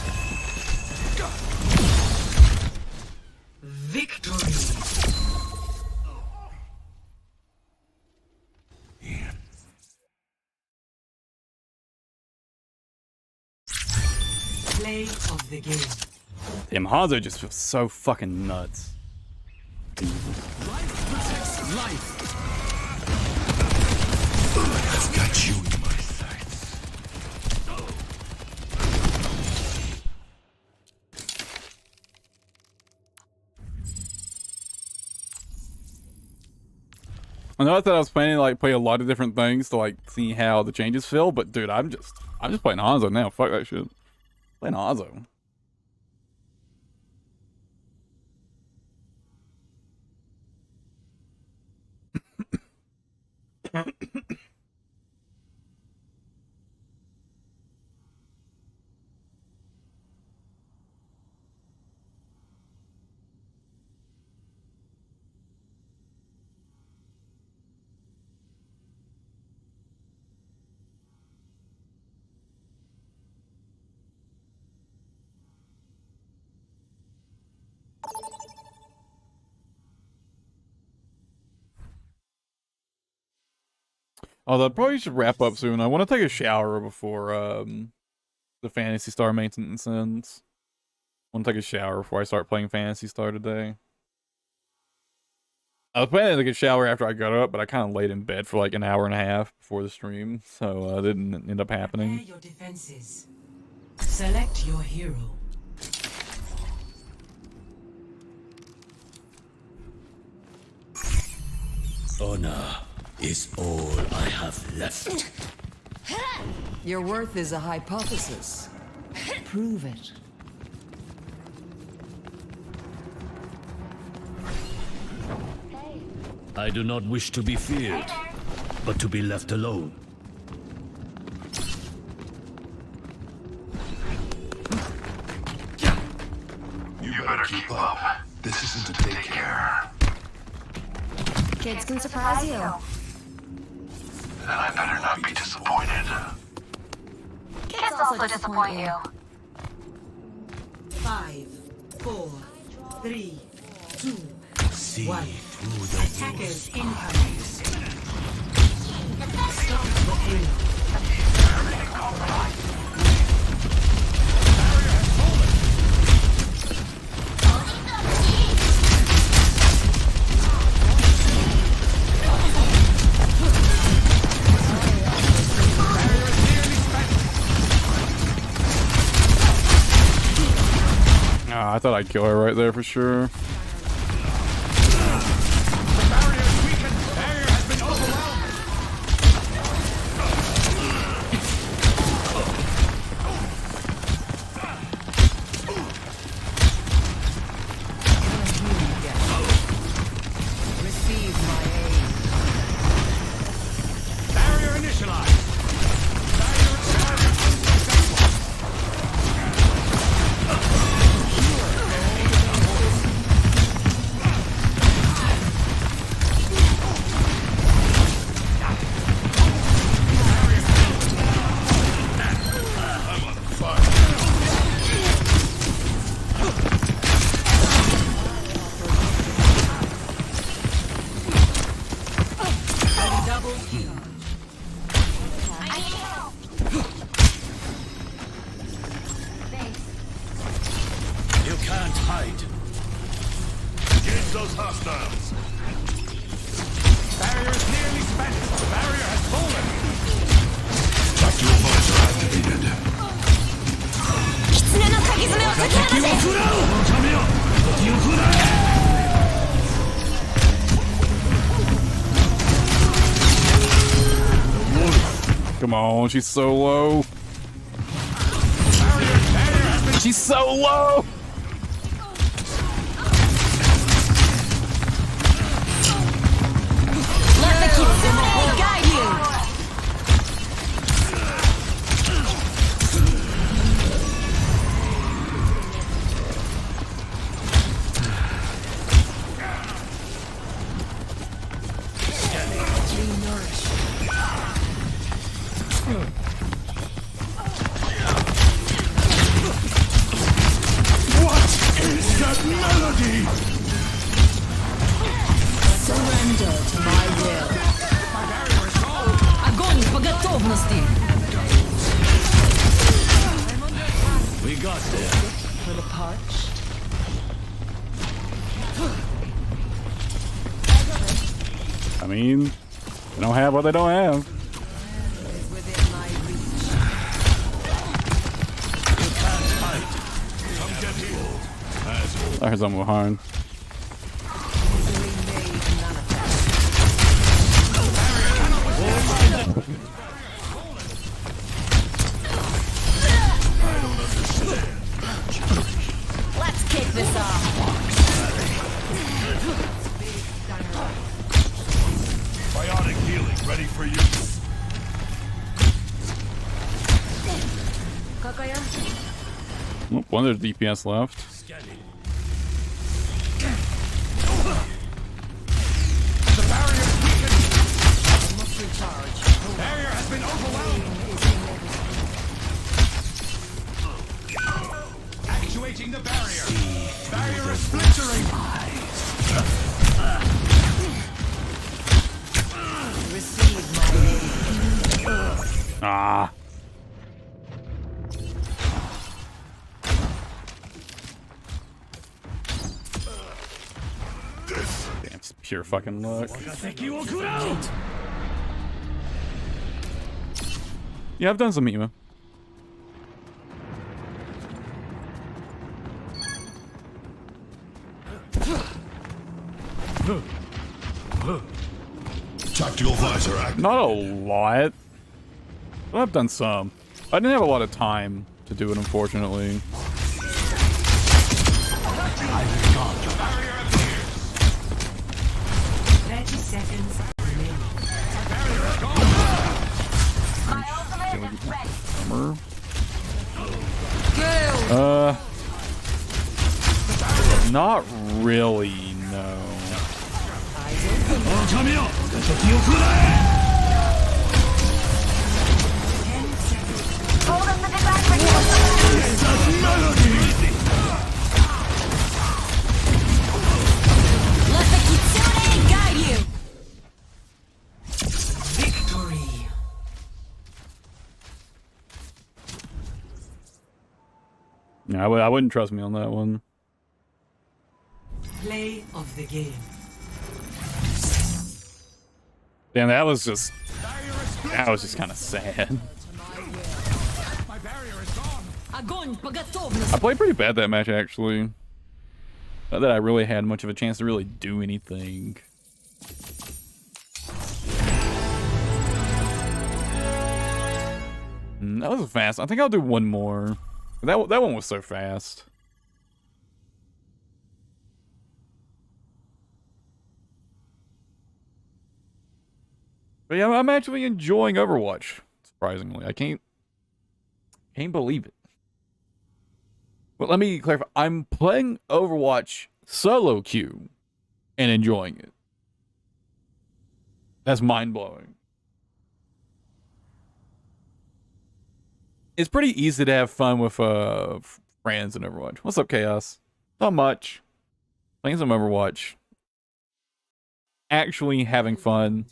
Victory. Play of the game. Damn, Hanzo just feels so fucking nuts. Life protects life. I've got you in my sights. I know I thought I was planning to like play a lot of different things to like see how the changes feel, but dude, I'm just playing Hanzo now. Fuck that shit. Playing Hanzo. Although I probably should wrap up soon. I want to take a shower before the Phantasy Star maintenance ends. I want to take a shower before I start playing Phantasy Star today. I was planning to take a shower after I got up, but I kind of laid in bed for like an hour and a half before the stream, so it didn't end up happening. Prepare your defenses. Select your hero. Honor is all I have left. Your worth is a hypothesis. Prove it. I do not wish to be feared, but to be left alone. You better keep up. This isn't a daycare. Kids can surprise you. And I better not be disappointed. Kids also disappoint you. 5, 4, 3, 2, See 1. through the Attackers incoming. Stop the payload. I thought I'd kill her right there for sure. hostiles. Barrier is nearly spent. The barrier has fallen. Tactical visor activated. Come on, she's so low. She's so low. Let the Kitsune guide you! Melody! Surrender to my will. Огонь по готовности! We got there. Little parched. I mean, they don't have what they don't have. Within my reach. Come get healed. I heard something behind. Let's kick this off. Bionic healing ready for use. Oh, one of the DPS left. The barrier is weakened. I must recharge. Barrier has been overwhelmed. Actuating the barrier. Barrier is splintering. Receive my Ah. Damn, it's pure fucking luck. Yeah, I've done some emo. Tactical visor activated. Not a lot, but I've done some. I didn't have a lot of time to do it, unfortunately. 30 seconds remaining. My ultimate is ready. Armor. Not really, no. Hold up the device. Let the Kitsune guide you! Victory. Yeah, I wouldn't trust me on that one. Play of the game. Damn, that was just kind of sad. My barrier is gone. Огонь по готовности! I played pretty bad that match, actually. Not that I really had much of a chance to really do anything. That was fast. I think I'll do one more. That one was so fast. But yeah, I'm actually enjoying Overwatch. Surprisingly, I can't believe it. But let me clarify. I'm playing Overwatch solo queue and enjoying it. That's mind-blowing. It's pretty easy to have fun with friends in Overwatch. What's up, Chaos? Not much. Playing some Overwatch. Actually having fun.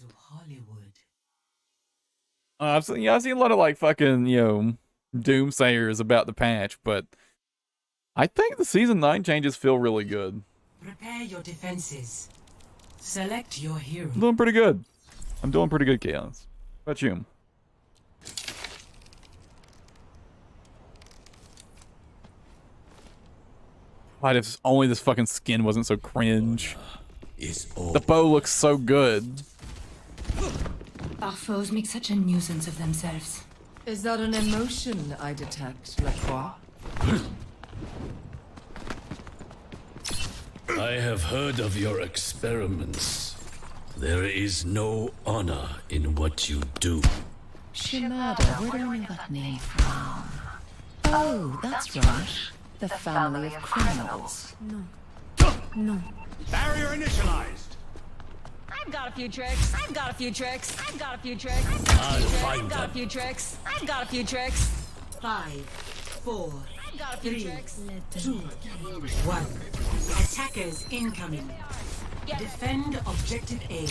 I've seen a lot of like fucking, doomsayers about the patch, but I think the Season 9 changes feel really good. Prepare your defenses. Select your hero. I'm doing pretty good. I'm doing pretty good, Chaos. How about you? Why if only this fucking skin wasn't so cringe. The bow looks so good. Our foes make such a nuisance of themselves. Is that an emotion I detect, Lacroix? I have heard of your experiments. There is no honor in what you do. Shimada, where do I know that name from? Oh, that's right. The family of criminals. No. Barrier initialized. I've got a few tricks. I've got a few tricks. I've got a few tricks. I'll find I've got a them. few tricks. I've got a few tricks. 5, 4, I've got a few 3, tricks. 2, 1. Attackers incoming. Defend objective A.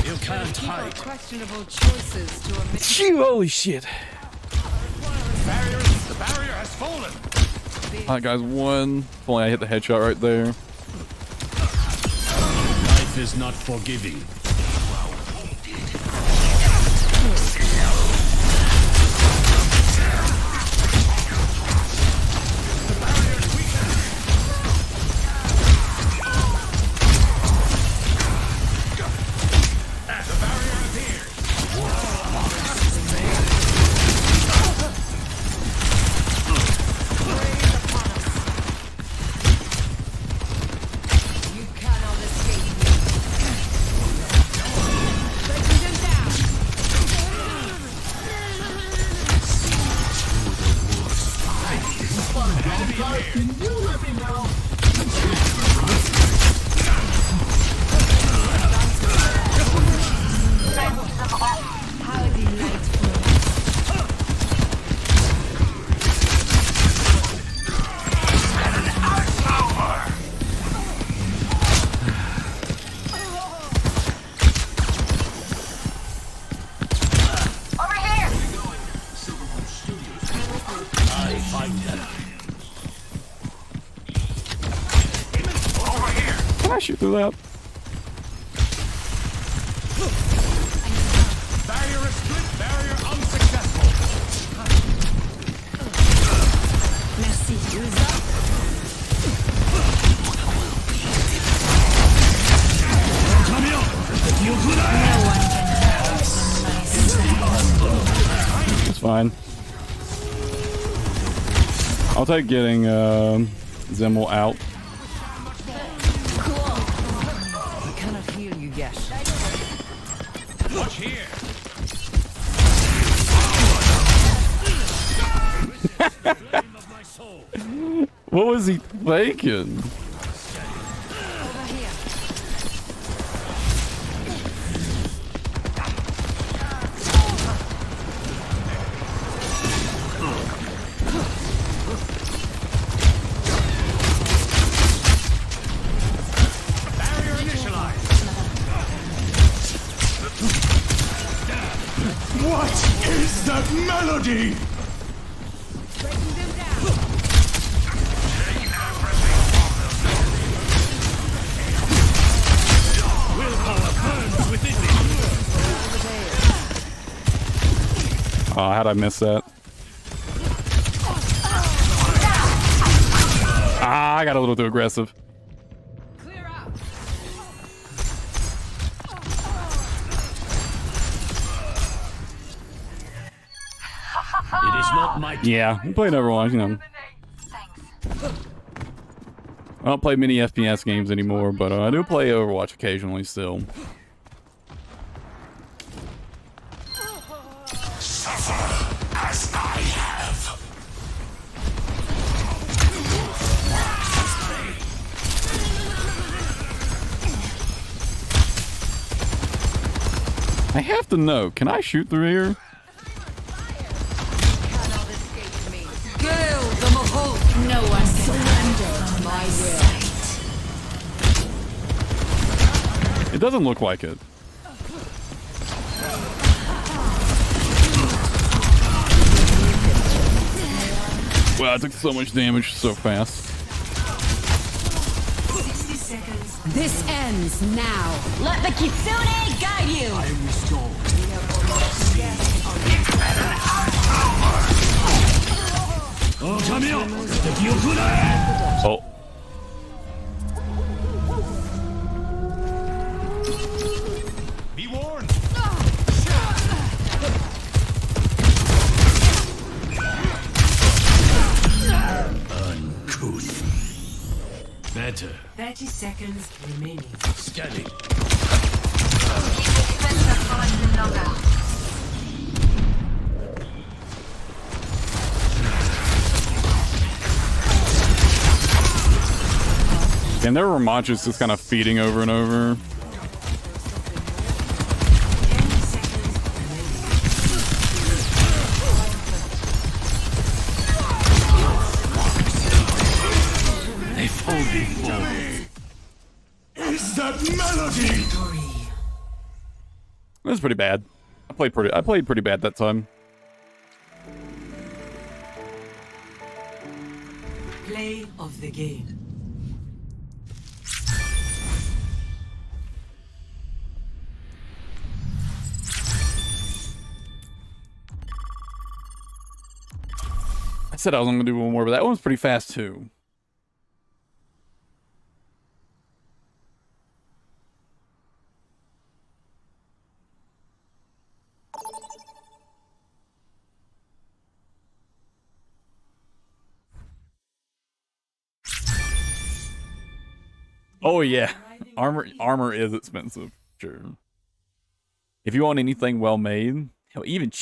You can't hide. Questionable choices to a Phew, holy shit. The barrier has fallen. Alright guys, one. If only I hit the headshot right there. Life is not forgiving. Can I shoot through that? Barrier is split. Barrier unsuccessful. Merci. It's fine. I'll take getting Zimmel out. I cannot heal you yet. Watch here. What was he thinking? Barrier initialized. What is that melody? Oh, how'd I miss that? Ah, I got a little too aggressive. It is not my Yeah, I'm playing Overwatch, you know. I don't play many FPS games anymore, but I do play Overwatch occasionally still. Suffer as I have. I have to know, can I shoot through here? No one surrender my will. It doesn't look like it. Wow, I took so much damage so fast. 60 seconds. This ends now. Let the Kitsune guide you. I am restored. Oh, Tamio! Oh. Be warned. Uncouth. Better. 30 seconds remaining. Scanning. Keep the defensive for a little longer. And there were Machos just kind of feeding over and over. They fall before me. Is that melody? It was pretty bad. I played pretty bad that time. Play of the game. I said I was only gonna do one more, but that one was pretty fast too. Oh yeah, armor is expensive, sure. If you want anything well made, hell, even the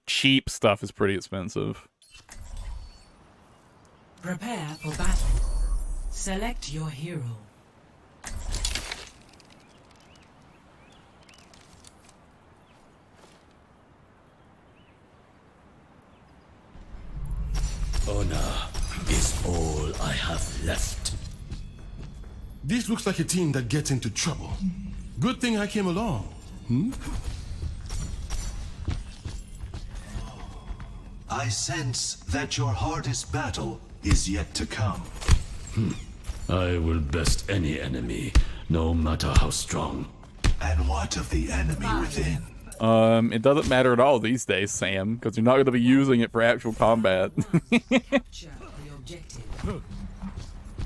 cheap stuff is pretty expensive. Prepare for battle. Select your hero. Honor is all I have left. This looks like a team that gets into trouble. Good thing I came along. I sense that your hardest battle is yet to come. I will best any enemy, no matter how strong. And what of the enemy within? It doesn't matter at all these days, Sam, because you're not going to be using it for actual combat. Capture the objective.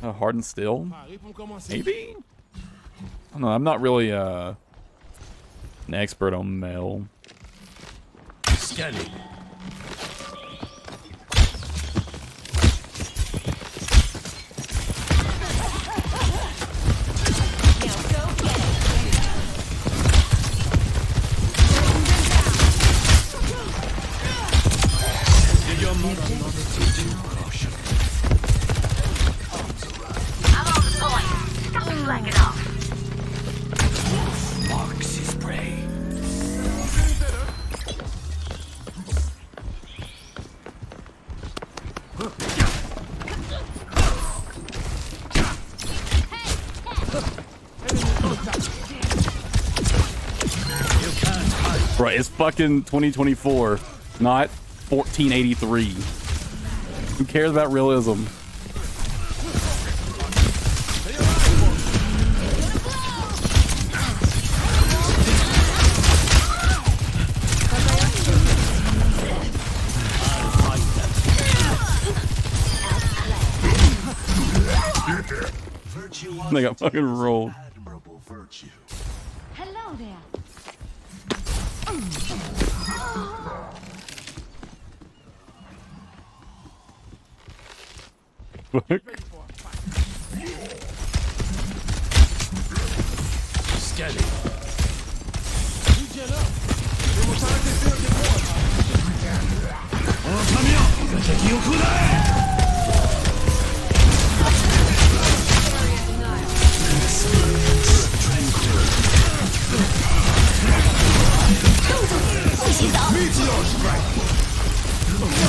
Hardened Steel? Maybe? I don't know, I'm not really an expert on Mel. Scanning. I'm on the point. Don't slack it off. Marks his prey. Right, it's fucking 2024, not 1483. Who cares about realism? They got fucking rolled. Admirable virtue. Hello there. Fuck. Scanning.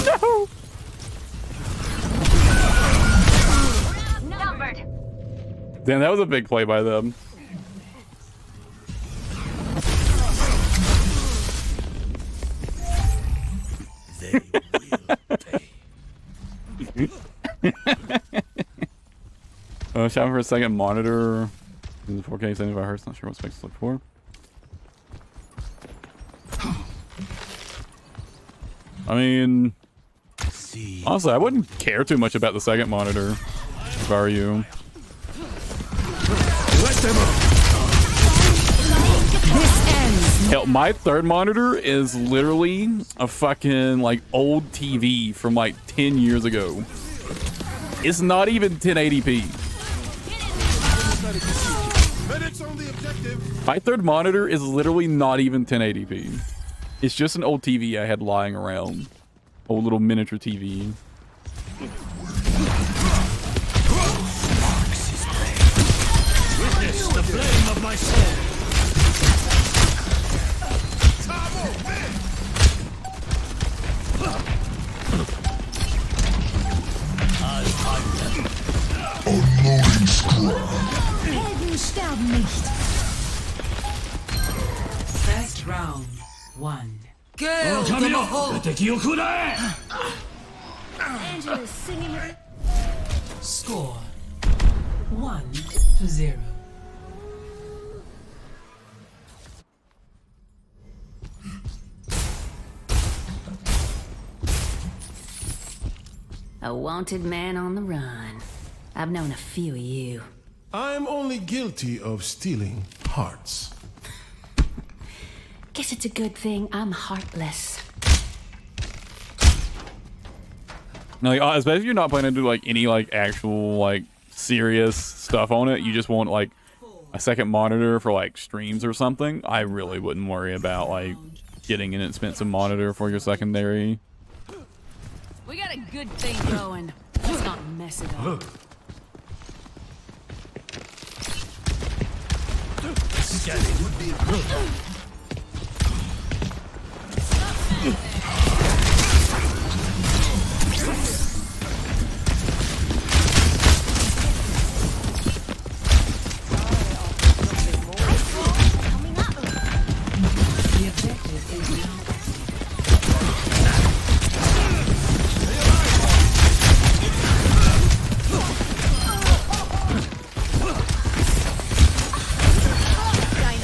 No! Numbered. Damn, that was a big play by them. They will pay. Shopping for a second monitor. 4K 75 Hz. Not sure what specs to look for. I mean, honestly, I wouldn't care too much about the second monitor if I were you. Hell, my third monitor is literally a fucking like old TV from like 10 years ago. It's not even 1080p. My third monitor is literally not even 1080p. It's just an old TV I had lying around. Old little miniature TV. Witness the flame of my soul. Unloading scrap. Helden sterben nicht. First round, 1. Angela's singing her. Score 1-0. A wanted man on the run. I've known a few of you. I'm only guilty of stealing hearts. Guess it's a good thing I'm heartless. Now, like, especially if you're not planning to do like any like actual like serious stuff on it, you just want like a second monitor for like streams or something. I really wouldn't worry about like getting an expensive monitor for your secondary. We got a good thing going. Let's not mess it up. The objective is now.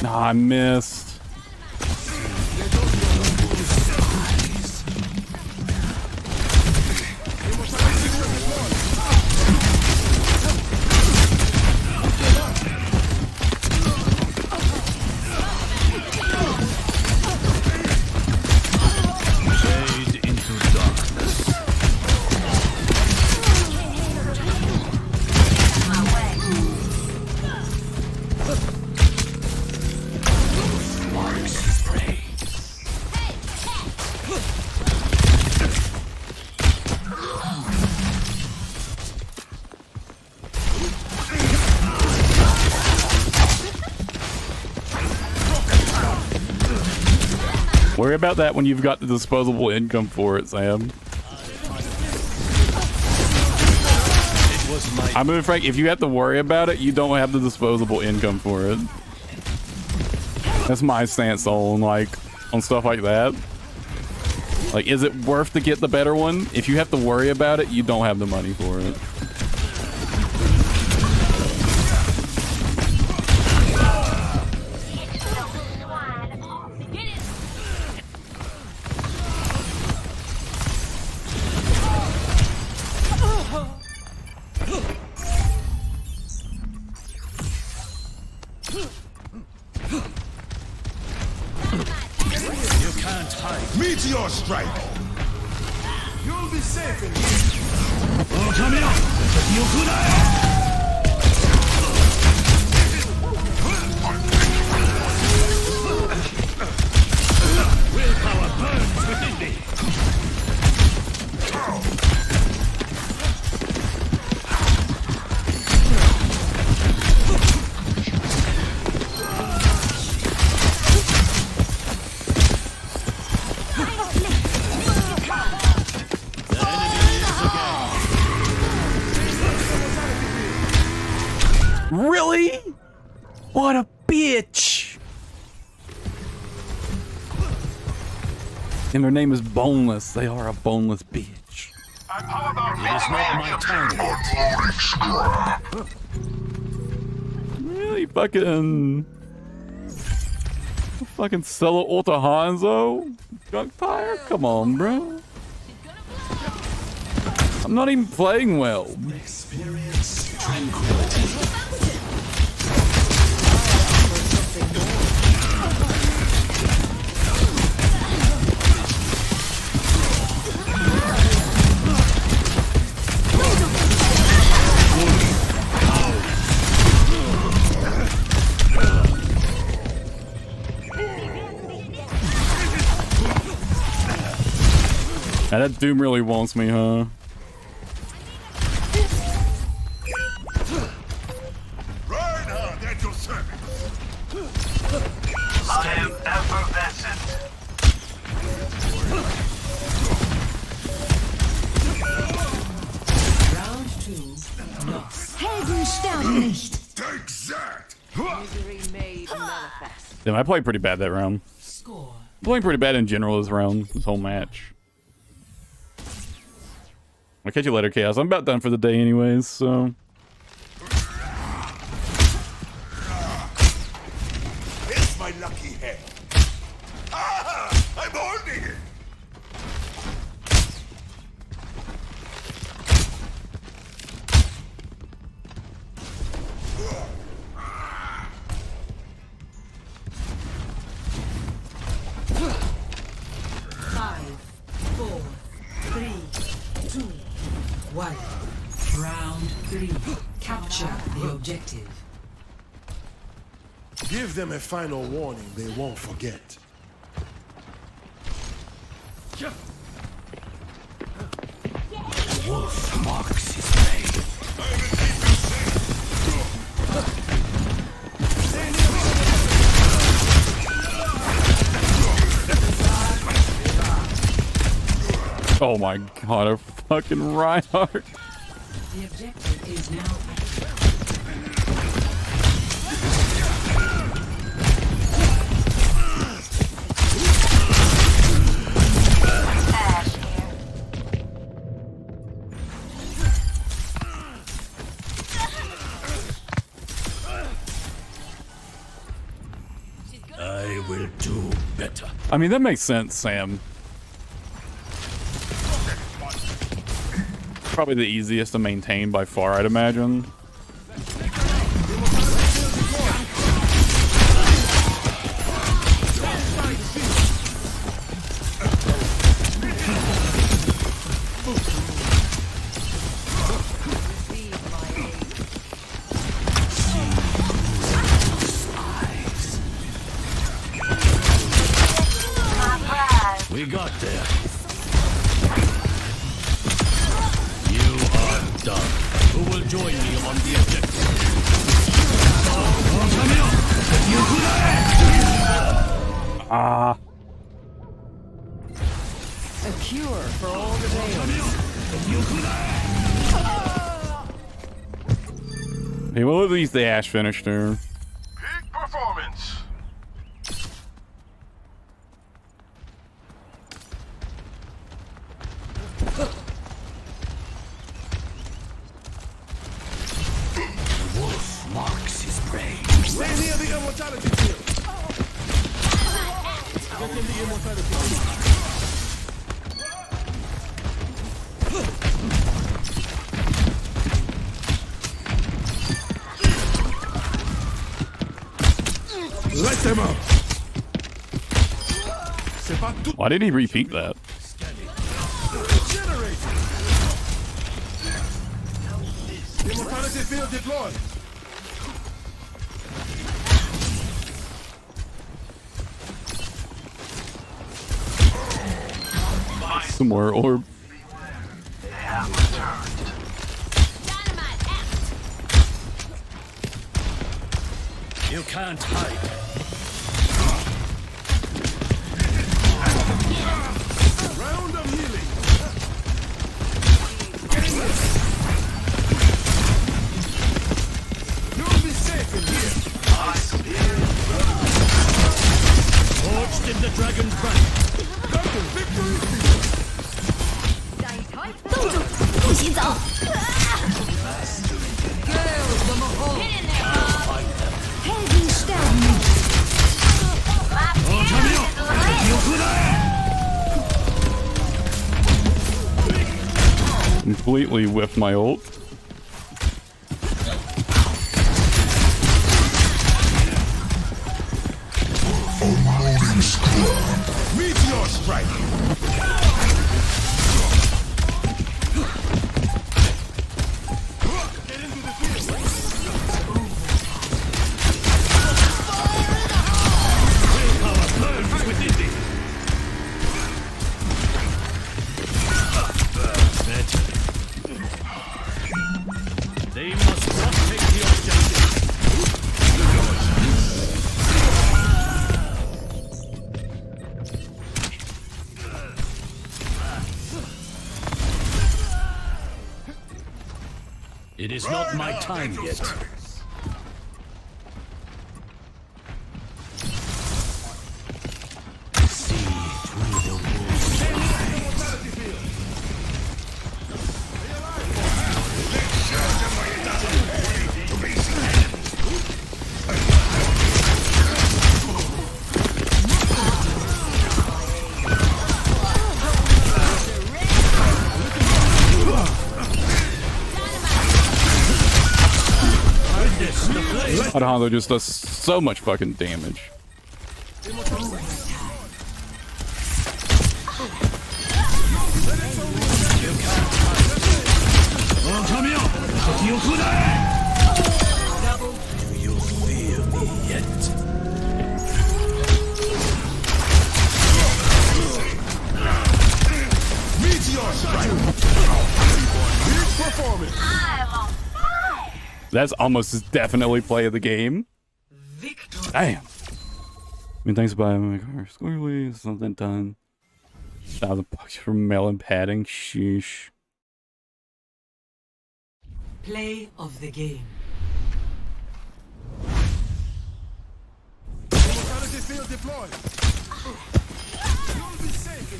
Nah, I missed. Fade into darkness. Worry about that when you've got the disposable income for it, Sam. I'm gonna Frank, if you have to worry about it, you don't have the disposable income for it. That's my stance on like on stuff like that. Like, is it worth to get the better one? If you have to worry about it, you don't have the money for it. You can't hide. Meteor strike. You'll be safe in here. Oh, come here. Willpower burns within me. Really? What a bitch! And their name is Boneless. They are a boneless bitch. It is not my time yet. Really fucking solo Ultra Hanzo? Junk tire? Come on, bro. I'm not even playing well. Experience tranquility. Yeah, that Doom really wants me, huh? Reinhardt at your service. I am effervescent. Round 2, lost. Helden sterben nicht. Take that! Misery made manifest. Damn, I played pretty bad that round. Score. I'm playing pretty bad in general this round, this whole match. I'll catch you later, Chaos. I'm about done for the day anyways, so... Here's my lucky hair. Ah! I'm holding it! Five, 4, 3, 2, 1. Round 3. Capture the objective. Give them a final warning they won't forget. Wolf marks his prey. Oh my god, a fucking Reinhardt. The objective is now I will do better. I mean, that makes sense, Sam. Probably the easiest to maintain by far, I'd imagine. We got there. You are done. Who will join me on the objective? Ah. A cure for all the days. Hey, well, at least the Ash finished her. Peak performance. Wolf marks his prey. Stay near the immortality field. Get in the immortality field. Light them up. Why did he repeat that? Immortality field deployed. Some more orb. You can't hide. Round of healing. You'll be safe in here. Forged in the dragon's back. Double victory. 洗澡。Heavy stabbing. Completely whiffed my ult. Unloading squad. Meteor strike. They must not take the objective. It is not my time yet. See through the wolf's Alejandro just does so much fucking damage. You fear me yet? Meteor strike. Huge performance. That's almost as definitely play of the game. Damn. I mean, thanks by my car. Squirrely, something done. $1,000 for melon padding. Sheesh. Play of the game. Immortality field deployed. You'll be safe in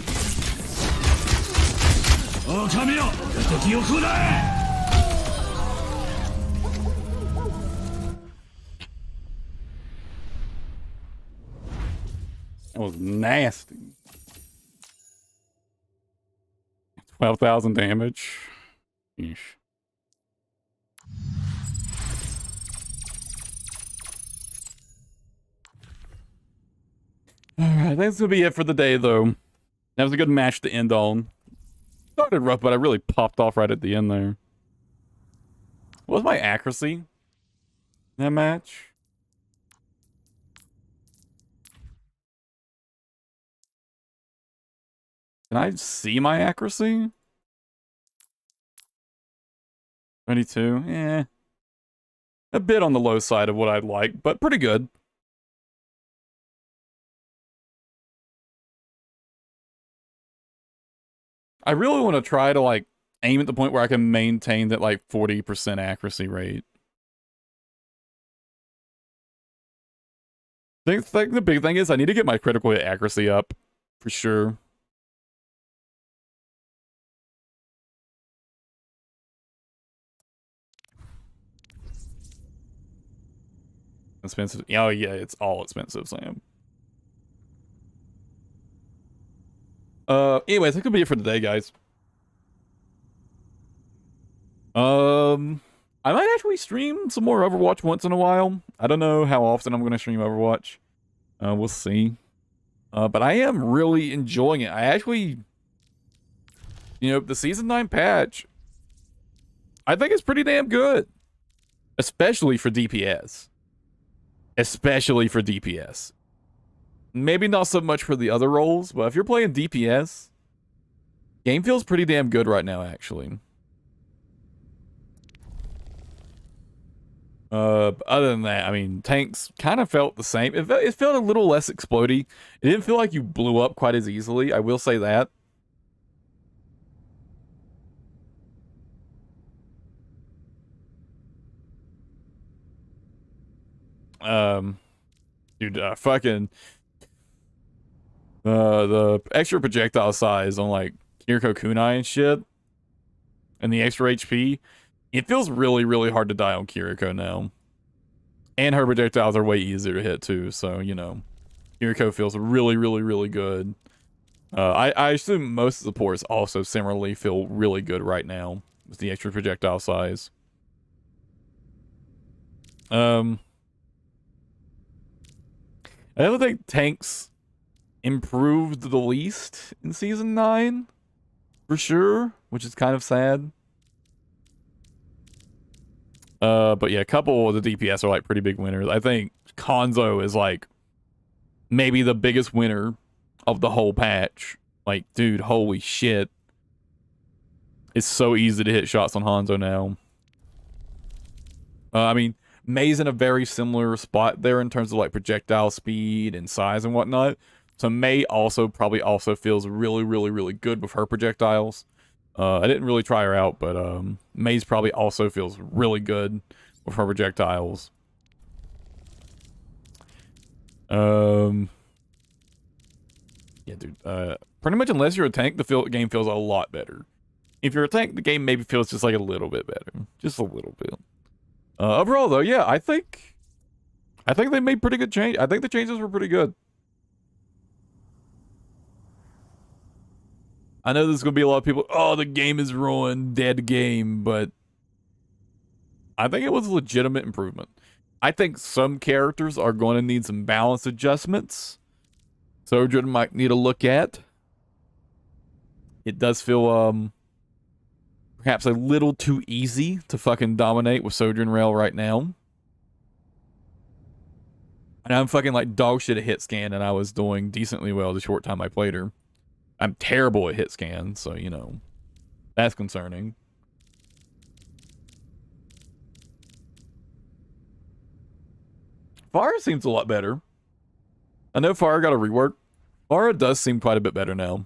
here. Oh, come here!敵を食らえ! That was nasty. 12,000 damage. Yeesh. Alright, that's gonna be it for the day, though. That was a good match to end on. Started rough, but I really popped off right at the end there. What was my accuracy in that match? Can I see my accuracy? 22? Eh. A bit on the low side of what I'd like, but pretty good. I really want to try to, like, aim at the point where I can maintain that, like, 40% accuracy rate. I think the big thing is I need to get my critical hit accuracy up, for sure. Expensive. Oh, yeah, it's all expensive, Sam. Anyways, that could be it for today, guys. I might actually stream some more Overwatch once in a while. I don't know how often I'm going to stream Overwatch. We'll see. But I am really enjoying it. I actually, you know, the Season 9 patch, I think it's pretty damn good. Especially for DPS. Especially for DPS. Maybe not so much for the other roles, but if you're playing DPS, game feels pretty damn good right now, actually. Other than that, I mean, tanks kind of felt the same. It felt a little less explodey. It didn't feel like you blew up quite as easily. I will say that. Dude, fucking the extra projectile size on like Kiriko Kunai and shit. and the extra HP, it feels really, really hard to die on Kiriko now. And her projectiles are way easier to hit too, so, you know, Kiriko feels really, really, really good. I assume most of the supports also similarly feel really good right now with the extra projectile size. I don't think tanks improved the least in Season 9, for sure, which is kind of sad. But yeah, a couple of the DPS are like pretty big winners. I think Konzo is like maybe the biggest winner of the whole patch. Like, dude, holy shit. It's so easy to hit shots on Hanzo now. I mean, Mei's in a very similar spot there in terms of like projectile speed and size and whatnot. So Mei also probably also feels really, really, really good with her projectiles. I didn't really try her out, but Mei's probably also feels really good with her projectiles. Yeah, dude. Pretty much unless you're a tank, the game feels a lot better. If you're a tank, the game maybe feels just like a little bit better. Just a little bit. Overall, though, yeah, I think they made pretty good change. I think the changes were pretty good. I know there's going to be a lot of people, oh, the game is ruined, dead game, but I think it was a legitimate improvement. I think some characters are going to need some balance adjustments. Sojourn might need to look at. It does feel, perhaps a little too easy to fucking dominate with Sojourn Rail right now. And I'm fucking like dog shit at hit scan, and I was doing decently well the short time I played her. I'm terrible at hit scan, so, you know, that's concerning. Pharah seems a lot better. I know Pharah got a rework. Pharah does seem quite a bit better now.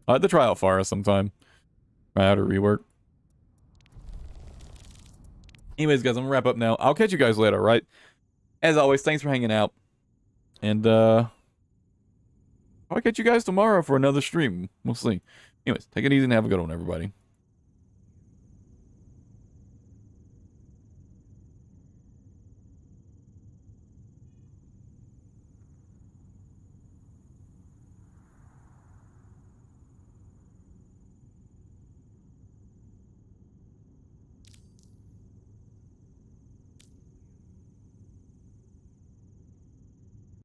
I'll have to try out Pharah sometime. Try out a rework. Anyways, guys, I'm gonna wrap up now. I'll catch you guys later, right? As always, thanks for hanging out. And, I'll catch you guys tomorrow for another stream. We'll see. Anyways, take it easy and have a good one, everybody.